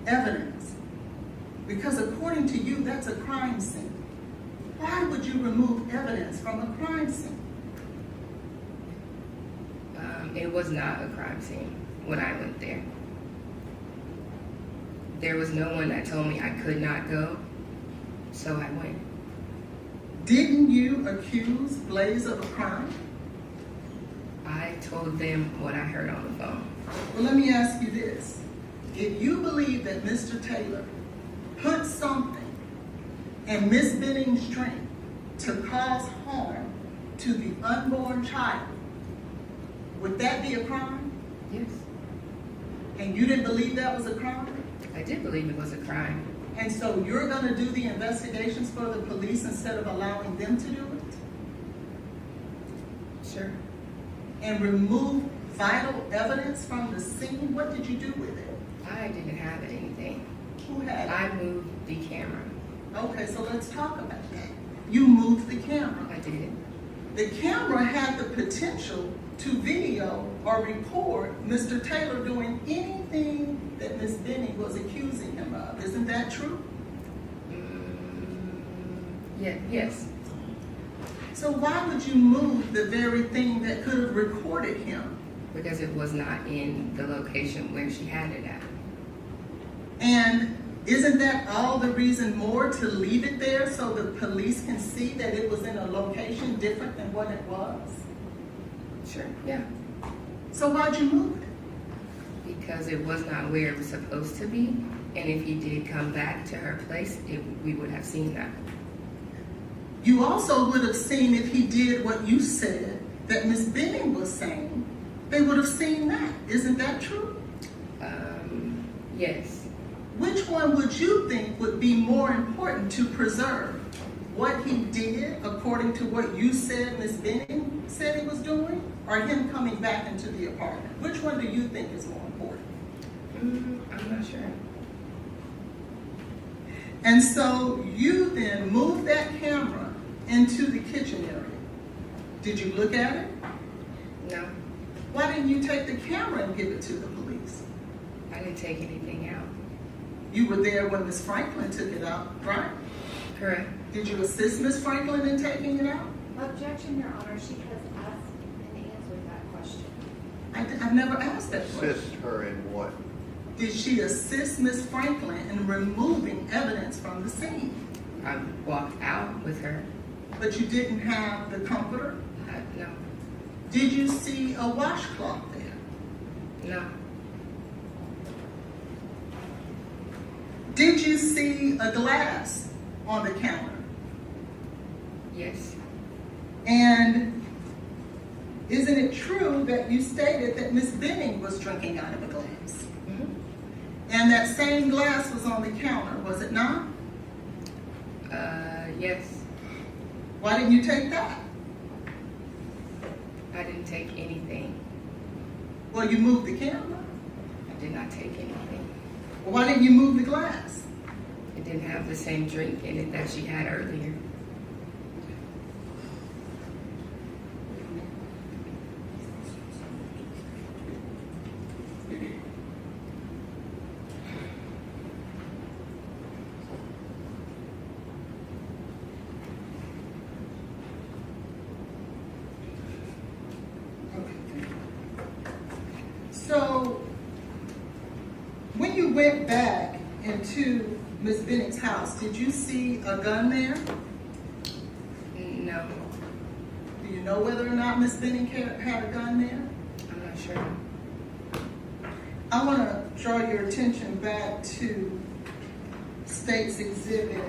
evidence? Because according to you, that's a crime scene. Why would you remove evidence from a crime scene? It was not a crime scene when I went there. There was no one that told me I could not go, so I went. Didn't you accuse Blaise of a crime? I told them what I heard on the phone. Well, let me ask you this. If you believe that Mr. Taylor put something in Miss Benning's drink to cause harm to the unborn child, would that be a crime? Yes. And you didn't believe that was a crime? I did believe it was a crime. And so you're going to do the investigations for the police instead of allowing them to do it? Sure. And remove vital evidence from the scene? What did you do with it? I didn't have anything. Who had it? I moved the camera. Okay, so let's talk about that. You moved the camera. I did. The camera had the potential to video or record Mr. Taylor doing anything that Miss Benning was accusing him of. Isn't that true? Yeah. Yes. So why would you move the very thing that could have recorded him? Because it was not in the location where she had it at. And isn't that all the reason more to leave it there so the police can see that it was in a location different than what it was? Sure. Yeah. So why'd you move it? Because it was not where it was supposed to be, And if he did come back to her place, we would have seen that. You also would have seen if he did what you said that Miss Benning was saying. They would have seen that. Isn't that true? Yes. Which one would you think would be more important to preserve? What he did according to what you said Miss Benning said he was doing, or him coming back into the apartment? Which one do you think is more important? I'm not sure. And so you then moved that camera into the kitchen area. Did you look at it? No, Why didn't you take the camera and give it to the police? I didn't take anything out. You were there when Miss Franklin took it out, right? Correct. Did you assist Miss Franklin in taking it out? Objection, Your Honor, she has asked and answered that question. I've never asked that question. Assist her in what? Did she assist Miss Franklin in removing evidence from the scene? I walked out with her. But you didn't have the comforter? No. Did you see a washcloth there? No. Did you see a glass on the counter? Yes. And isn't it true that you stated that Miss Benning was drinking out of a glass? Mm-hmm. And that same glass was on the counter, was it not? Yes. Why didn't you take that? I didn't take anything. Well, you moved the camera. I did not take anything. Well, why didn't you move the glass? It didn't have the same drink in it that she had earlier. So, when you went back into Miss Benning's house, did you see a gun there? No, Do you know whether or not Miss Benning had a gun there? I'm not sure. I want to draw your attention back to State's Exhibit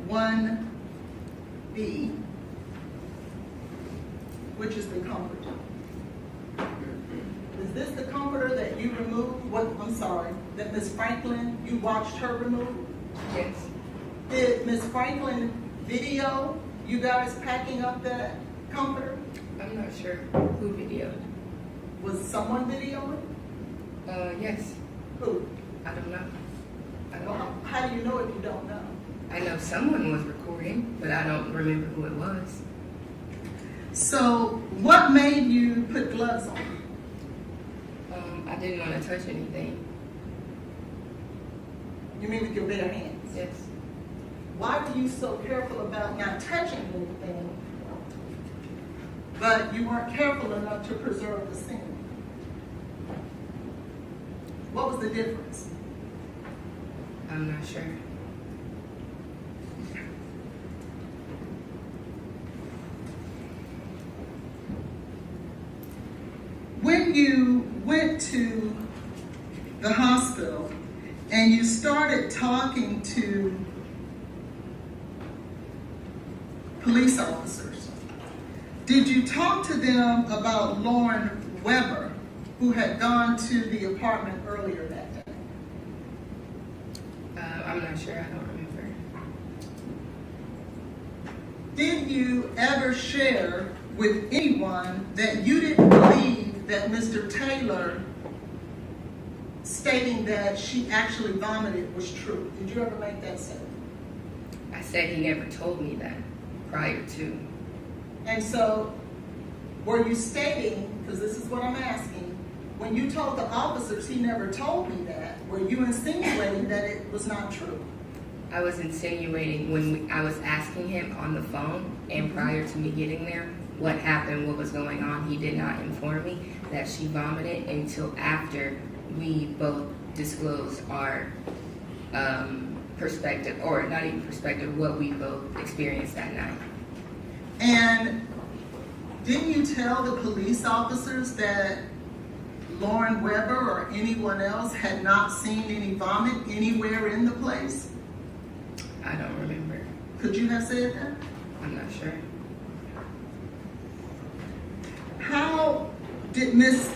1B, which is the comforter. Is this the comforter that you removed? That Miss Franklin, you watched her remove? Yes. Did Miss Franklin video you guys packing up that comforter? I'm not sure who videoed. Was someone videoing? Yes. Who? I don't know. I don't Well, know. how do you know if you don't know? I know someone was recording, but I don't remember who it was. So, what made you put gloves on? I didn't want to touch anything. You mean with your bare hands? Yes. Why were you so careful about not touching anything, but you weren't careful enough to preserve the scene? What was the difference? I'm not sure. When you went to the hospital and you started talking to police officers, did you talk to them about Lauren Weber, who had gone to the apartment earlier that day? I'm not sure. I don't remember. Did you ever share with anyone that you didn't believe that Mr. Taylor stating that she actually vomited was true? Did you ever make that statement? I said he never told me that prior to. And so, were you stating, because this is what I'm asking, when you told the officers he never told me that, were you insinuating that it was not true? I was insinuating when I was asking him on the phone, and prior to me getting there, what happened, what was going on. He did not inform me that she vomited until after we both disclosed our perspective, or not even perspective, what we both experienced that night. And Didn't you tell the police officers that Lauren Weber or anyone else had not seen any vomit anywhere in the place? I don't remember. Could you have said that? I'm not sure. How did Miss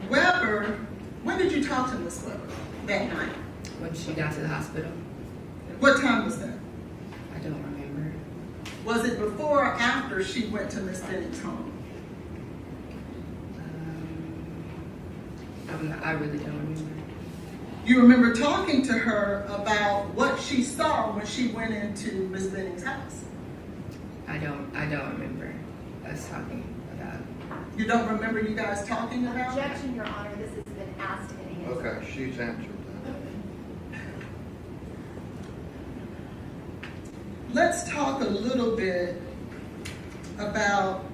Weber, when did you talk to Miss Weber that night? When she got to the hospital, What time was that? I don't remember. Was it before or after she went to Miss Benning's home? I really don't remember. You remember talking to her about what she saw when she went into Miss Benning's house? I don't remember us talking about it. You don't remember you guys talking about it? Objection, Your Honor, this has been asked and answered. Okay, she's answered that. Let's talk a little bit about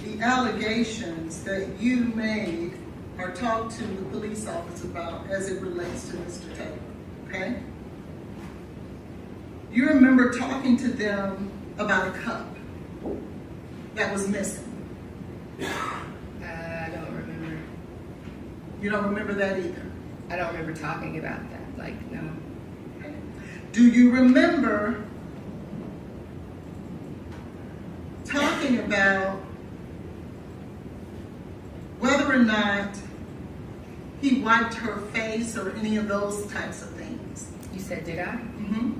the allegations that you made or talked to the police officer about as it relates to Mr. Taylor, okay? You remember talking to them about a cup that was missing. I don't remember. You don't remember that either? I don't remember talking about that. Like, no. Okay. Do you remember talking about whether or not he wiped her face or any of those types of things? You said, did I? Mm-hmm.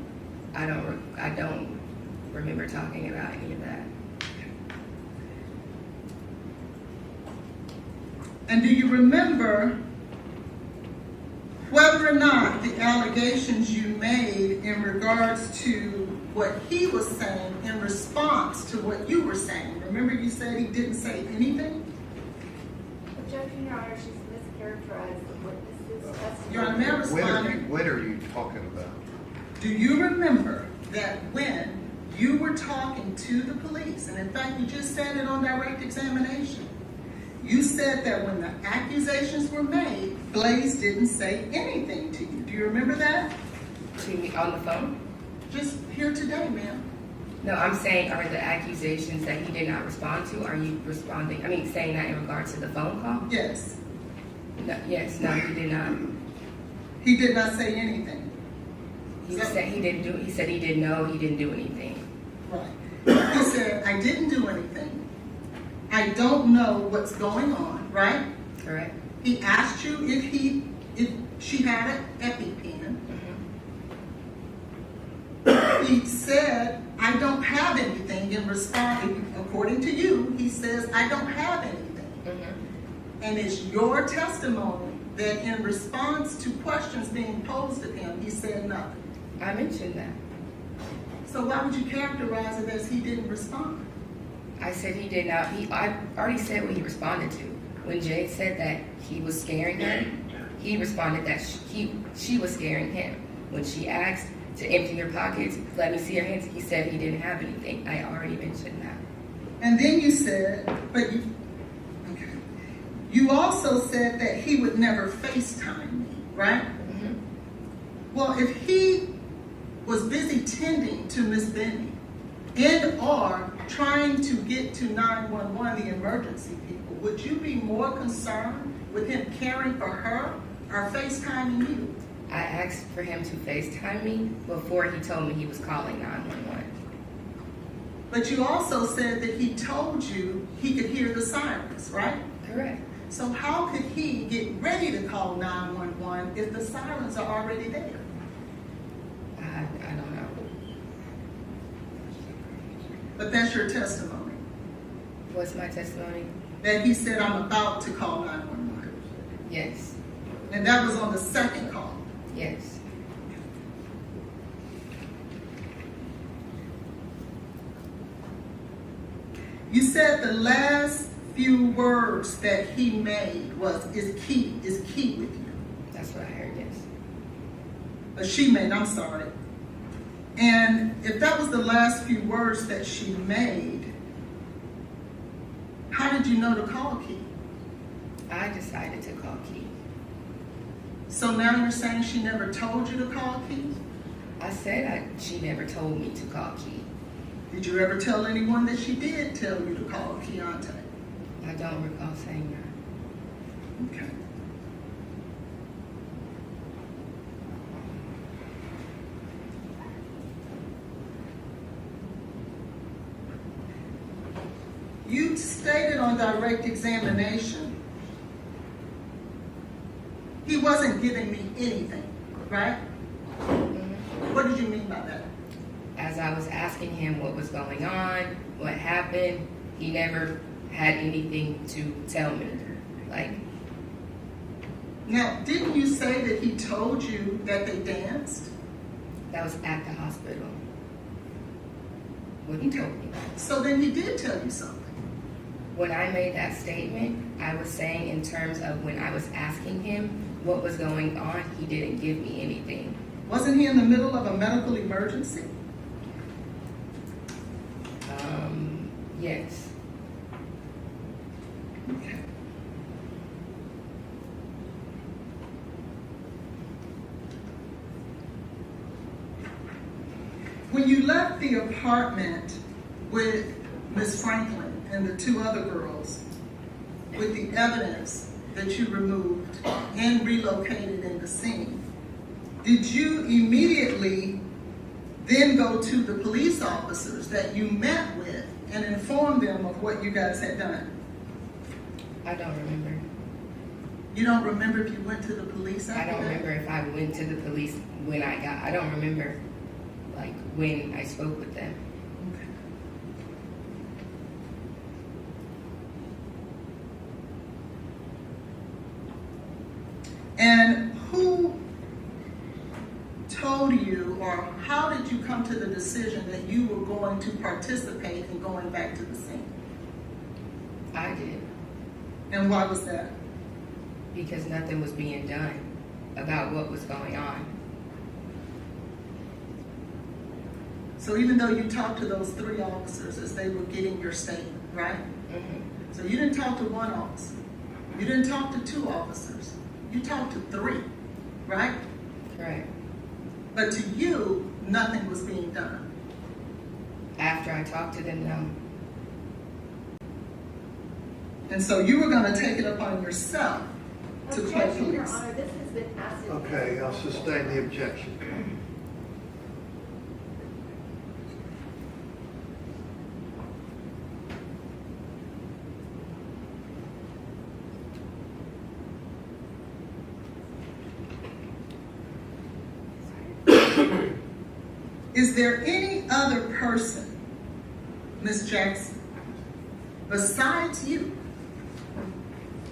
I don't remember talking about any of that. And do you remember whether or not the allegations you made in regards to what he was saying in response to what you were saying? Remember you said he didn't say anything? Objection, Your Honor, she's mischaracterized the witness's testimony. Your Honor, may I respond? When are you talking about? Do you remember that when you were talking to the police, and in fact you just said it on direct examination, you said that when the accusations were made, Blaise didn't say anything to you. Do you remember that? To me on the phone? Just here today, ma'am. No, I'm saying, are the accusations that he did not respond to, are you responding, saying that in regards to the phone call? Yes. No, yes, no, he did not. He did not say anything. He said he didn't know, he didn't do anything. Right. He said, I didn't do anything. I don't know what's going on, right? Correct? He asked you if she had an EpiPen. Mm-hmm. He said, I don't have anything in response. According to you, he says, I don't have anything. Mm-hmm. And it's your testimony that in response to questions being posed to him, he said nothing. I mentioned that. So why would you characterize it as he didn't respond? I said he did not. I already said what he responded to. When Jade said that he was scaring her, he responded that she was scaring him. When she asked to empty her pockets, let me see her hands, he said he didn't have anything. I already mentioned that. And then you said, you also said that he would never FaceTime me, right? Mm-hmm. Well, if he was busy tending to Miss Benning and or trying to get to 911, the emergency people, would you be more concerned with him caring for her or FaceTiming you? I asked for him to FaceTime me before he told me he was calling 911. But you also said that he told you he could hear the sirens, right? Correct. So how could he get ready to call 911 if the sirens are already there? I don't know. But that's your testimony. What's my testimony? That he said, I'm about to call 911. Yes. And that was on the second call. Yes. You said the last few words that he made is key with you. That's what I heard, yes. She made, I'm sorry. And if that was the last few words that she made, how did you know to call Key? I decided to call Key. So now you're saying she never told you to call Key? I said she never told me to call Key. Did you ever tell anyone that she did tell you to call Keontae? I don't recall saying that. Okay. You stated on direct examination, he wasn't giving me anything, right? What did you mean by that? As I was asking him what was going on, what happened, he never had anything to tell me. Like, Now, didn't you say that he told you that they danced? that was at the hospital. What he told me. So then he did tell you something. When I made that statement, I was saying in terms of when I was asking him what was going on, he didn't give me anything. Wasn't he in the middle of a medical emergency? Yes. Okay. When you left the apartment with Miss Franklin and the two other girls, with the evidence that you removed and relocated in the scene, did you immediately then go to the police officers that you met with and inform them of what you guys had done? I don't remember. You don't remember if you went to the police after I don't that? remember if I went to the police when I don't remember, like, when I spoke with them. Okay. And who told you, or how did you come to the decision that you were going to participate in going back to the scene? I did, And why was that? because nothing was being done about what was going on. So even though you talked to those three officers as they were getting your statement, right? Mm-hmm. So you didn't talk to one officer. You didn't talk to two officers. You talked to three, right? Correct. But to you, nothing was being done. After I talked to them, no. And so you were going to take it upon yourself to play Objection, Your police. Honor, this has been acid. Okay, I'll sustain the objection. Is there any other person, Ms. Jackson, besides you,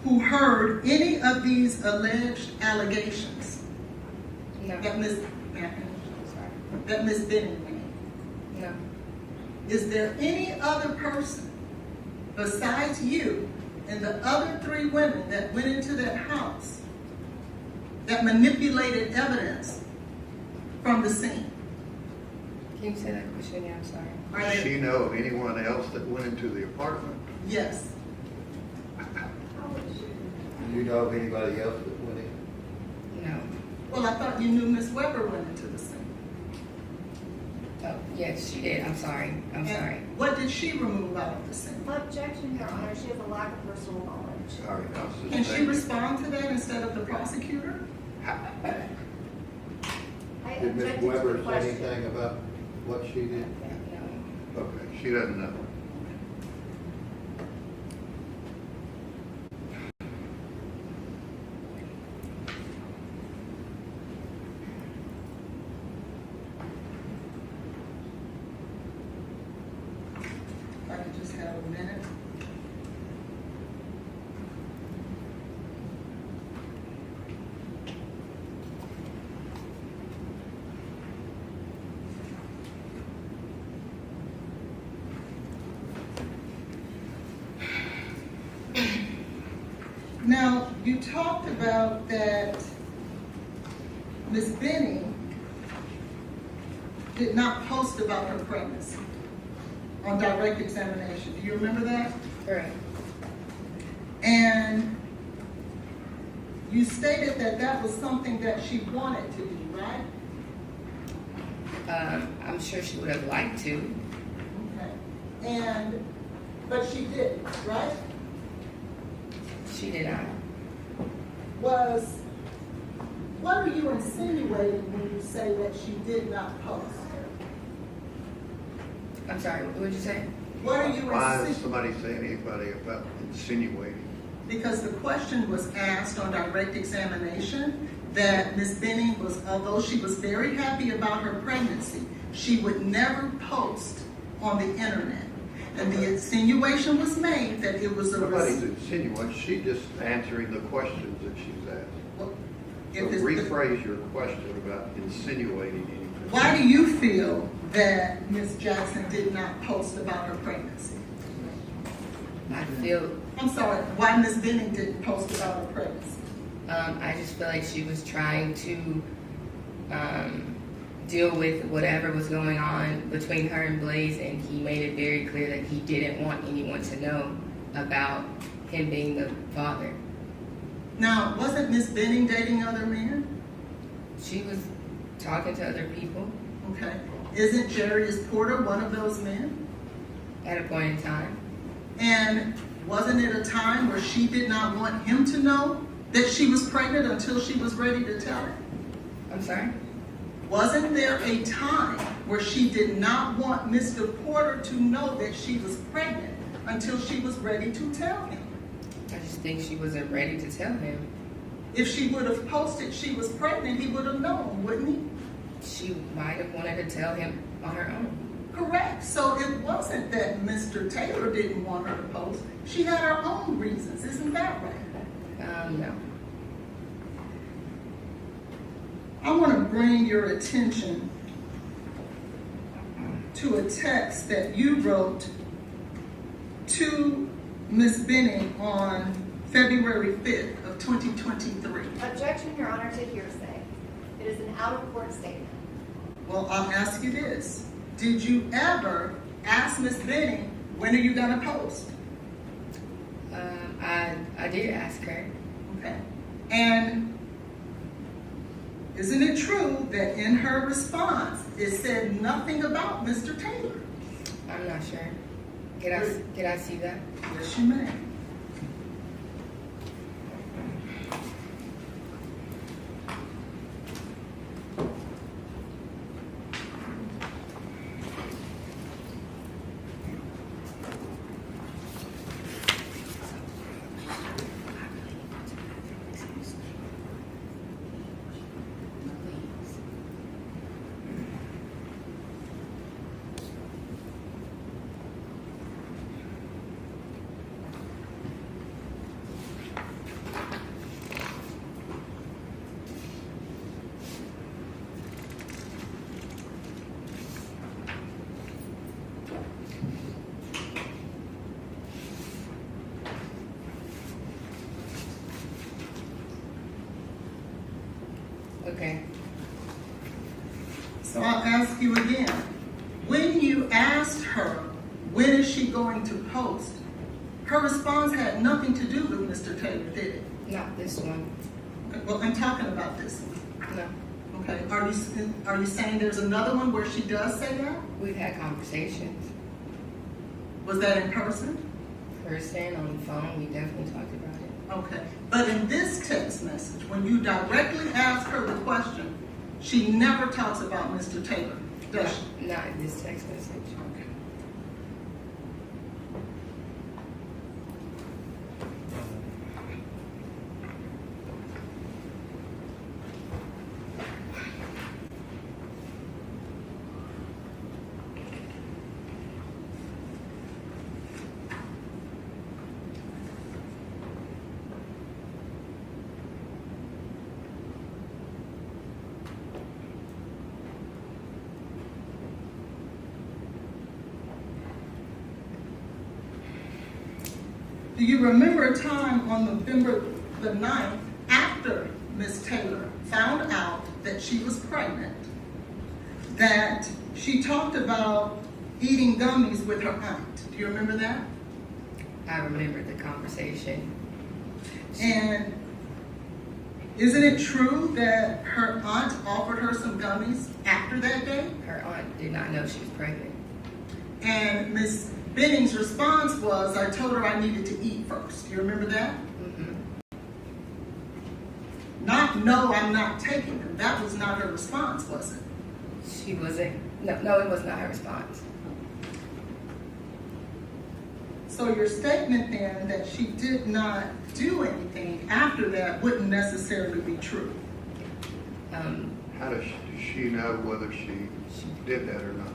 who heard any of these alleged allegations No. that Ms. Benning made? No. Is there any other person besides you and the other three women that went into that house that manipulated evidence from the scene? Can you say that question again? I'm sorry. Are Does there- she know of anyone else that went into the apartment? Yes. Do you know of anybody else that went in? No. Well, I thought you knew Miss Weber went into the scene. Oh, yes, she did. I'm sorry. I'm And sorry. what did she remove out of the scene? Objection, Your Honor, she has a lack of personal knowledge. Sorry, I'll Can sustain. she respond to that instead of the prosecutor? I Did Ms. objected to Weber the say question. anything about what she did? No. Okay, she doesn't know. If I could just have a minute. Now, you talked about that Ms. Benning did not post about her pregnancy on direct examination. Do you remember that? Correct. And you stated that that was something that she wanted to do, right? I'm sure she would have liked to. Okay. But she didn't, right? She did not. What are you insinuating when you say that she did not post? I'm sorry, what did you say? What are you Why is insinuating? somebody saying anybody about insinuating? Because the question was asked on direct examination that Ms. Benning was, although she was very happy about her pregnancy, she would never post on the internet. And the insinuation was made that it was a... Nobody's insinuating, she's just answering the questions that she's asked. Well, So rephrase your question about insinuating anything. Why do you feel that Ms. Jackson did not post about her pregnancy? I feel, I'm sorry, why Ms. Benning didn't post about her pregnancy? I just feel like she was trying to deal with whatever was going on between her and Blaise, and he made it very clear that he didn't want anyone to know about him being the father. Now, wasn't Ms. Benning dating other men? She was talking to other people Okay. Isn't Jarius Porter one of those men? at a point in time. And wasn't it a time where she did not want him to know that she was pregnant until she was ready to tell him? I'm sorry? Wasn't there a time where she did not want Mr. Porter to know that she was pregnant until she was ready to tell him? I just think she wasn't ready to tell him. If she would have posted she was pregnant, he would have known, wouldn't he? She might have wanted to tell him on her own. Correct. So it wasn't that Mr. Taylor didn't want her to post. She had her own reasons. Isn't that right? No. I want to bring your attention to a text that you wrote to Ms. Benning on February 5th of 2023. Objection, Your Honor, to hearsay. It is an out-of-court statement. Well, I'll ask you this. Did you ever ask Ms. Benning, when are you going to post? I did ask her. Okay. And isn't it true that in her response, it said nothing about Mr. Taylor? I'm not sure. Did I see that? Yes, you may. Okay. So I'll ask you again. When you asked her, when is she going to post, her response had nothing to do with Mr. Taylor, did it? Not this one. Okay, well, I'm talking about this one. No. Okay. Are you saying there's another one where she does say that? We've had conversations. Was that in person? Person, on the phone, we definitely talked about it. Okay. But in this text message, when you directly ask her the question, she never talks about Mr. Taylor, does she? Not in this text message. Okay. Do you remember a time on November the 9th, after Ms. Taylor found out that she was pregnant, that she talked about eating gummies with her aunt? Do you remember that? I remember the conversation. And isn't it true that her aunt offered her some gummies after that day? Her aunt did not know she was pregnant. And Ms. Benning's response was, I told her I needed to eat first. Do you remember that? Mm-hmm. Not, no, I'm not taking them. That was not her response, was it? She wasn't, no, it was not her response. So your statement then that she did not do anything after that wouldn't necessarily be true. How does she know whether she did that or not?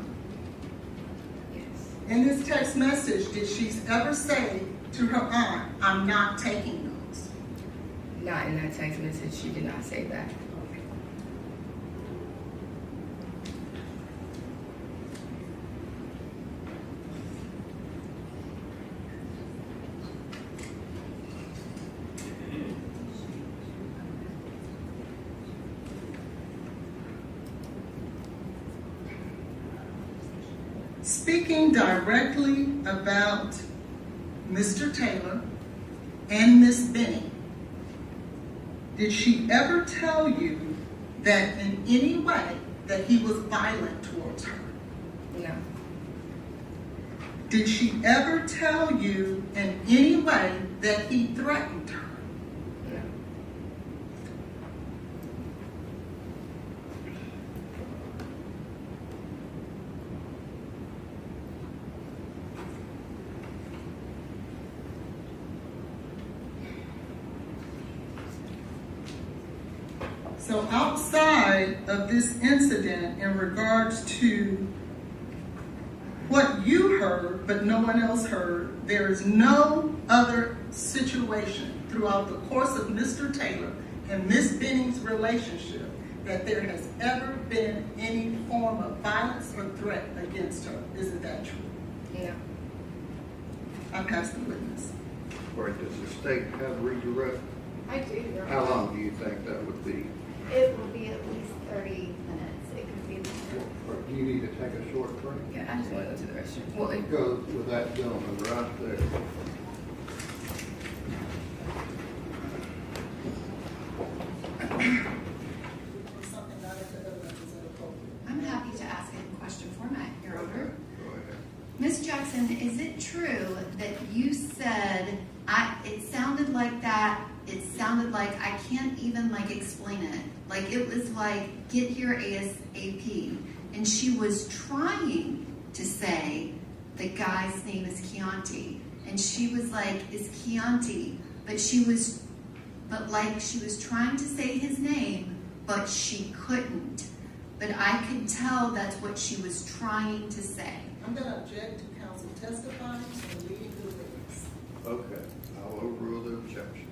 Yes. In this text message, did she ever say to her aunt, I'm not taking those? Not in that text message, she did not say that. Speaking directly about Mr. Taylor and Miss Benning, did she ever tell you that in any way that he was violent towards her? No. Did she ever tell you in any way that he threatened her? No. So outside of this incident in regards to what you heard but no one else heard, there is no other situation throughout the course of Mr. Taylor and Miss Benning's relationship that there has ever been any form of violence or threat against her. Isn't that true? No. I pass the witness. All right, does the state have redirect? I do, Your How Honor. long do you think that would be? It will be at least 30 minutes. It could be. Or do you need to take a short break? Yeah, I just want to go to the restroom. Well, it, Go with that gentleman right there. Something not into evidence is inappropriate. I'm happy to ask in question format, Your Honor. Go ahead. Ms. Jackson, is it true that you said, it sounded like that, it sounded like I can't even explain it. Like it was like, get here ASAP. And she was trying to say the guy's name is Chianti. And she was like, is Chianti. But she was trying to say his name, but she couldn't. But I could tell that's what she was trying to say. I'm going to object to counsel testifying and leading the witness. Okay, I'll overrule the objection.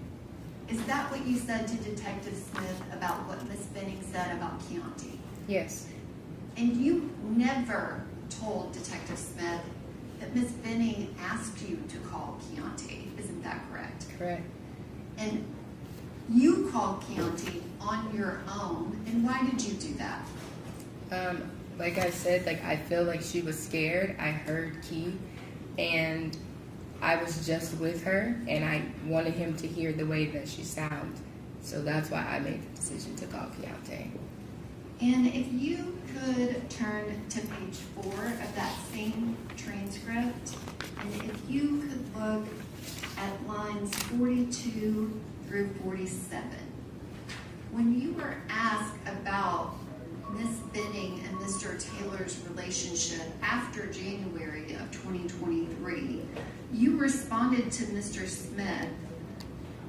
Is that what you said to Detective Smith about what Miss Benning said about Chianti? yes. And you never told Detective Smith that Miss Benning asked you to call Chianti. Isn't that correct? Correct. And you called Chianti on your own. And why did you do that? Like I said, I feel like she was scared. I heard Key, and I was just with her, and I wanted him to hear the way that she sounds. So that's why I made the decision to call Chianti. And if you could turn to page 4 of that same transcript, and if you could look at lines 42 through 47. When you were asked about Miss Benning and Mr. Taylor's relationship after January of 2023, you responded to Mr. Smith,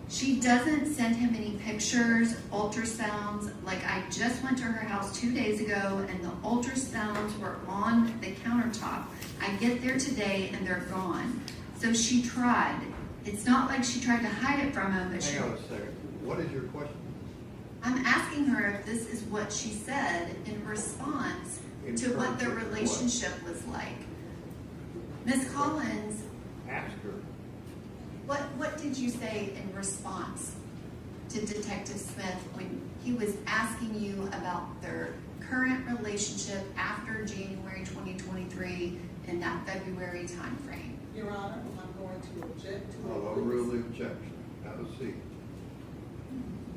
she doesn't send him any pictures, ultrasounds. Like, I just went to her house 2 days ago and the ultrasounds were on the countertop. I get there today and they're gone. So she tried. It's not like she tried to hide it from him, but Hang on a second. What is your question? I'm asking her if this is what she said in response to what their relationship was like. Ms. Collins, Ask her. what did you say in response to Detective Smith when he was asking you about their current relationship after January 2023 in that February timeframe? Your Honor, I'm going to object to I'll the overrule witness. the objection. Have a seat.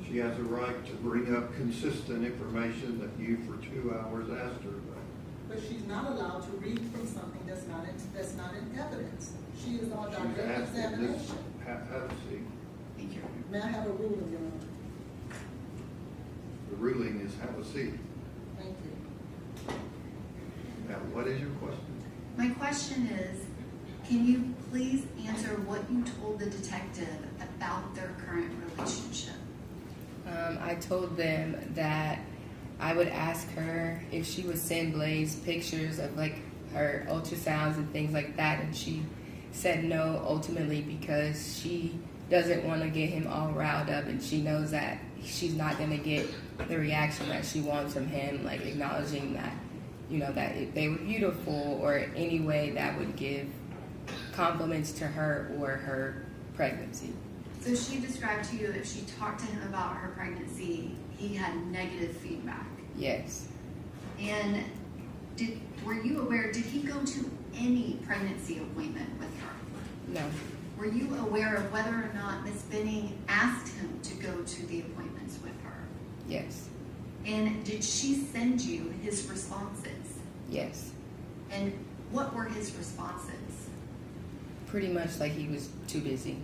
She has a right to bring up consistent information that you for 2 hours asked her about. But she's not allowed to read from something that's not in evidence. She is on She's direct asking this, examination. have a seat. Thank you. May I have a ruling, Your Honor? The ruling is have a seat. Thank you. Now, what is your question? My question is, can you please answer what you told the detective about their current relationship? I told them that I would ask her if she would send Blaise pictures of like her ultrasounds and things like that, and she said no, ultimately because she doesn't want to get him all riled up, and she knows that she's not going to get the reaction that she wants from him, like acknowledging that, you know, that if they were beautiful or any way that would give compliments to her or her pregnancy. So she described to you if she talked to him about her pregnancy, he had negative feedback. Yes. And were you aware, did he go to any pregnancy appointment with her? No. Were you aware of whether or not Ms. Benning asked him to go to the appointments with her? Yes. And did she send you his responses? Yes. And what were his responses? Pretty much like he was too busy.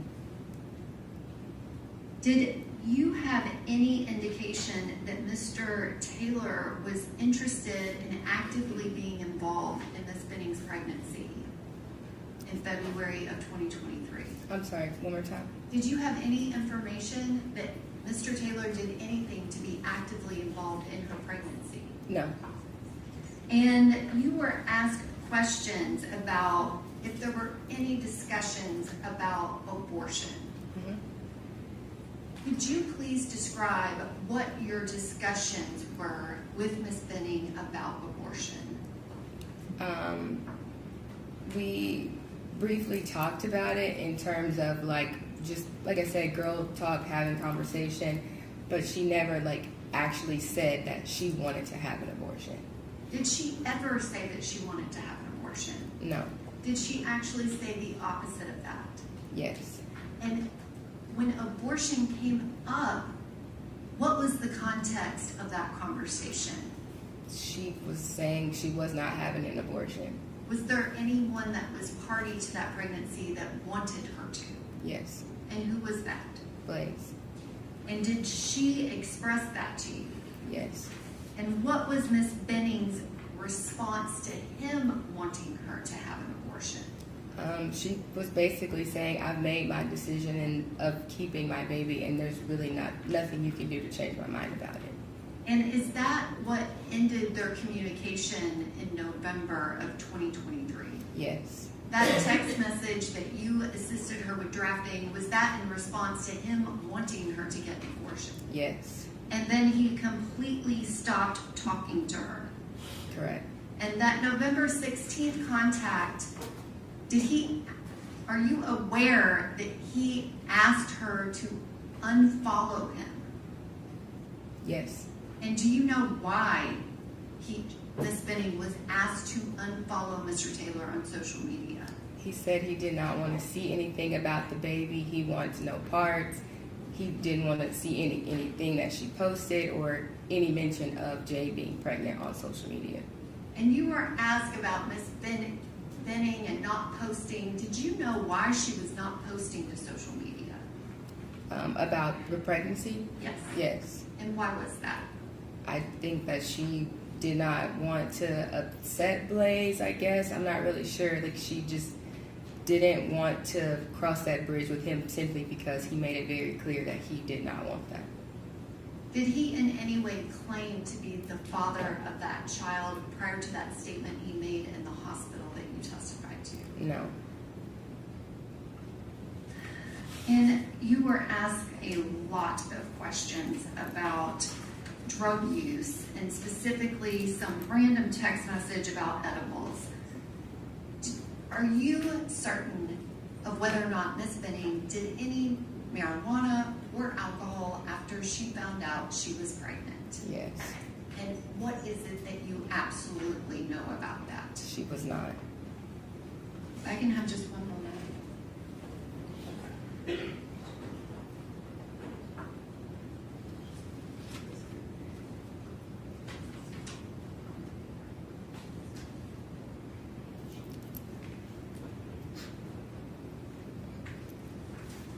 Did you have any indication that Mr. Taylor was interested in actively being involved in Ms. Benning's pregnancy in February of 2023? I'm sorry, one more time. Did you have any information that Mr. Taylor did anything to be actively involved in her pregnancy? No. And you were asked questions about if there were any discussions about abortion. Could you please describe what your discussions were with Ms. Benning about abortion? We briefly talked about it in terms of like, just like I said, girl talk, having conversation, but she never like actually said that she wanted to have an abortion. Did she ever say that she wanted to have an abortion? No. Did she actually say the opposite of that? Yes. And when abortion came up, what was the context of that conversation? She was saying she was not having an abortion. Was there anyone that was party to that pregnancy that wanted her to? Yes. And who was that? Blaise. And did she express that to you? Yes. And what was Miss Benning's response to him wanting her to have an abortion? She was basically saying, I've made my decision of keeping my baby, and there's really nothing you can do to change my mind about it. And is that what ended their communication in November of 2023? Yes. That text message that you assisted her with drafting, was that in response to him wanting her to get an abortion? Yes. And then he completely stopped talking to her. Correct. And that November 16th contact, are you aware that he asked her to unfollow him? Yes. And do you know why Miss Benning was asked to unfollow Mr. Taylor on social media? He said he did not want to see anything about the baby. He wanted no parts. He didn't want to see anything that she posted or any mention of Jade being pregnant on social media. And you were asked about Miss Benning and not posting. Did you know why she was not posting to social media? About the pregnancy? Yes. Yes. And why was that? I think that she did not want to upset Blaise, I guess. I'm not really sure. Like, she just didn't want to cross that bridge with him simply because he made it very clear that he did not want that. Did he in any way claim to be the father of that child prior to that statement he made in the hospital that you testified to? No. And you were asked a lot of questions about drug use and specifically some random text message about edibles. Are you certain of whether or not Miss Benning did any marijuana or alcohol after she found out she was pregnant? Yes. And what is it that you absolutely know about that? She was not. If I can have just one moment.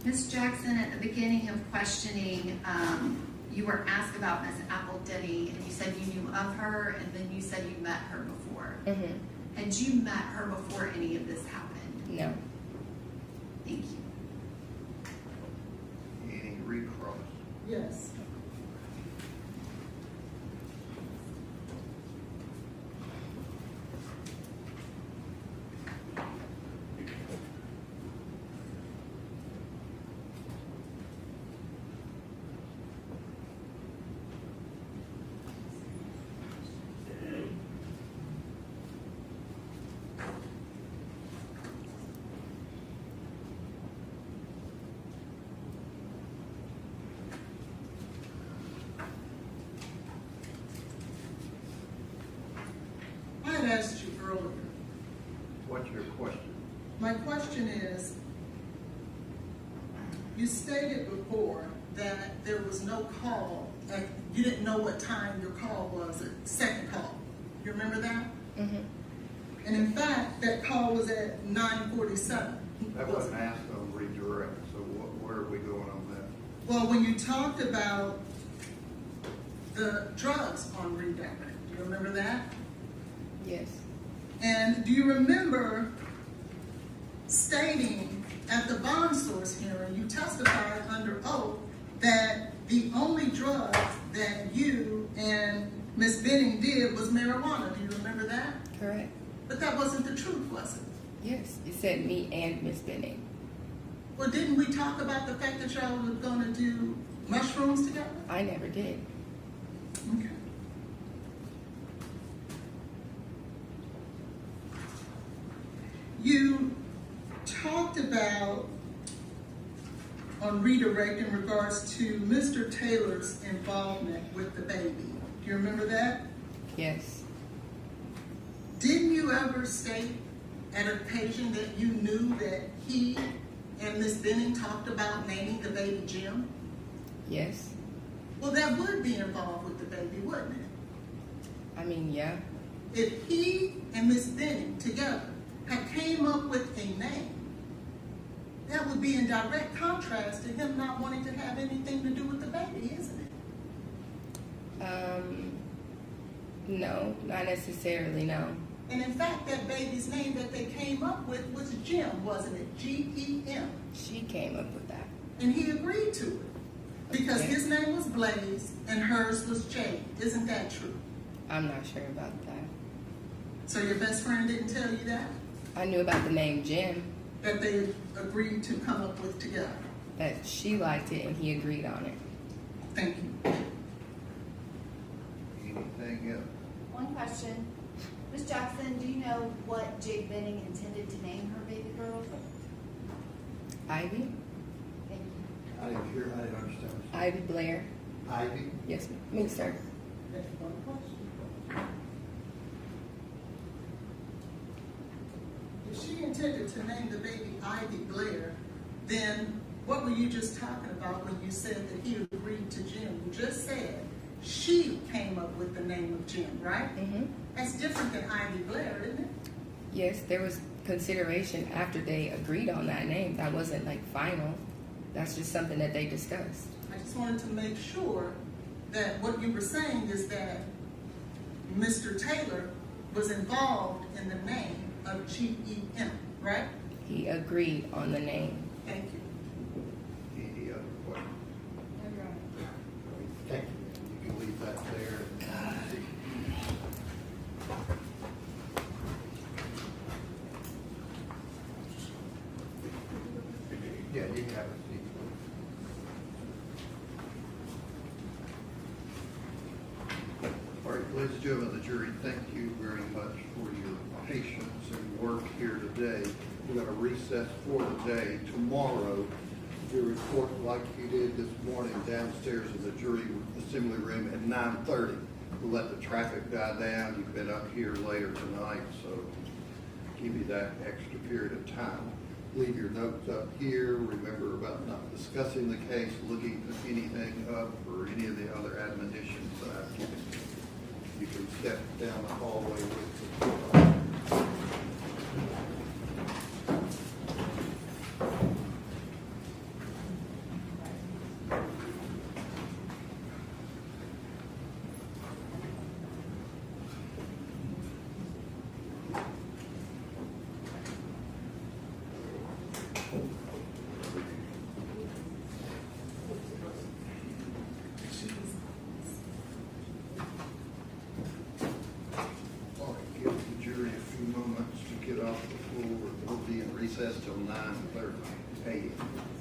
Ms. Jackson, at the beginning of questioning, you were asked about Ms. Appledenny, and you said you knew of her, and then you said you met her before. Mm-hmm. Had you met her before any of this happened? No. Thank you. Any recross? Yes. I had asked you earlier. What's your question? My question is, you stated before that there was no call, you didn't know what time your call was, a second call. You remember that? Mm-hmm. And in fact, that call was at 9:47. That wasn't asked on redirect, so where are we going on that? Well, when you talked about the drugs on redirect, do you remember that? Yes. And do you remember stating at the bond source hearing, you testified under oath that the only drug that you and Ms. Benning did was marijuana. Do you remember that? Correct. But that wasn't the truth, was it? Yes. You said me and Miss Benning. Well, didn't we talk about the fact that y'all were going to do mushrooms together? I never did. Okay. You talked about on redirect in regards to Mr. Taylor's involvement with the baby. Do you remember that? Yes. Didn't you ever state at an occasion that you knew that he and Miss Benning talked about naming the baby Jim? Yes. Well, that would be involved with the baby, wouldn't it? I mean, yeah. If he and Miss Benning together had came up with a name, that would be in direct contrast to him not wanting to have anything to do with the baby, isn't it? No, not necessarily, no. And in fact, that baby's name that they came up with was Jim, wasn't it? G-E-M. She came up with that. And he agreed to it. Because Okay. his name was Blaise and hers was Jade. Isn't that true? I'm not sure about that. So your best friend didn't tell you that? I knew about the name Jim, That they agreed to come up with together. that she liked it and he agreed on it. Thank you. Anything else? One question. Ms. Jackson, do you know what Jade Benning intended to name her baby girl? Ivy? Thank you. I didn't hear, I didn't understand. Ivy Blair. Ivy? Yes, me, sir. That's one question. If she intended to name the baby Ivy Blair, then what were you just talking about when you said that he agreed to Jim? You just said she came up with the name of Jim, right? Mm-hmm. That's different than Ivy Blair, isn't it? Yes, there was consideration after they agreed on that name. That wasn't like final. That's just something that they discussed. I just wanted to make sure that what you were saying is that Mr. Taylor was involved in the name of G-E-M, right? He agreed on the name. Thank you. Any other questions? Thank you. You can leave that there. Yeah, you can have a seat. All right, ladies and gentlemen of the jury, thank you very much for your patience and work here today. We're going to recess for the day. Tomorrow, you report like you did this morning downstairs in the jury assembly room at 9:30. We'll let the traffic die down. You've been up here later tonight, so give you that extra period of time. Leave your notes up here. Remember about not discussing the case, looking anything up, or any of the other admonitions that I've given you. You can step down the hallway with the recess till 9:30 a.m.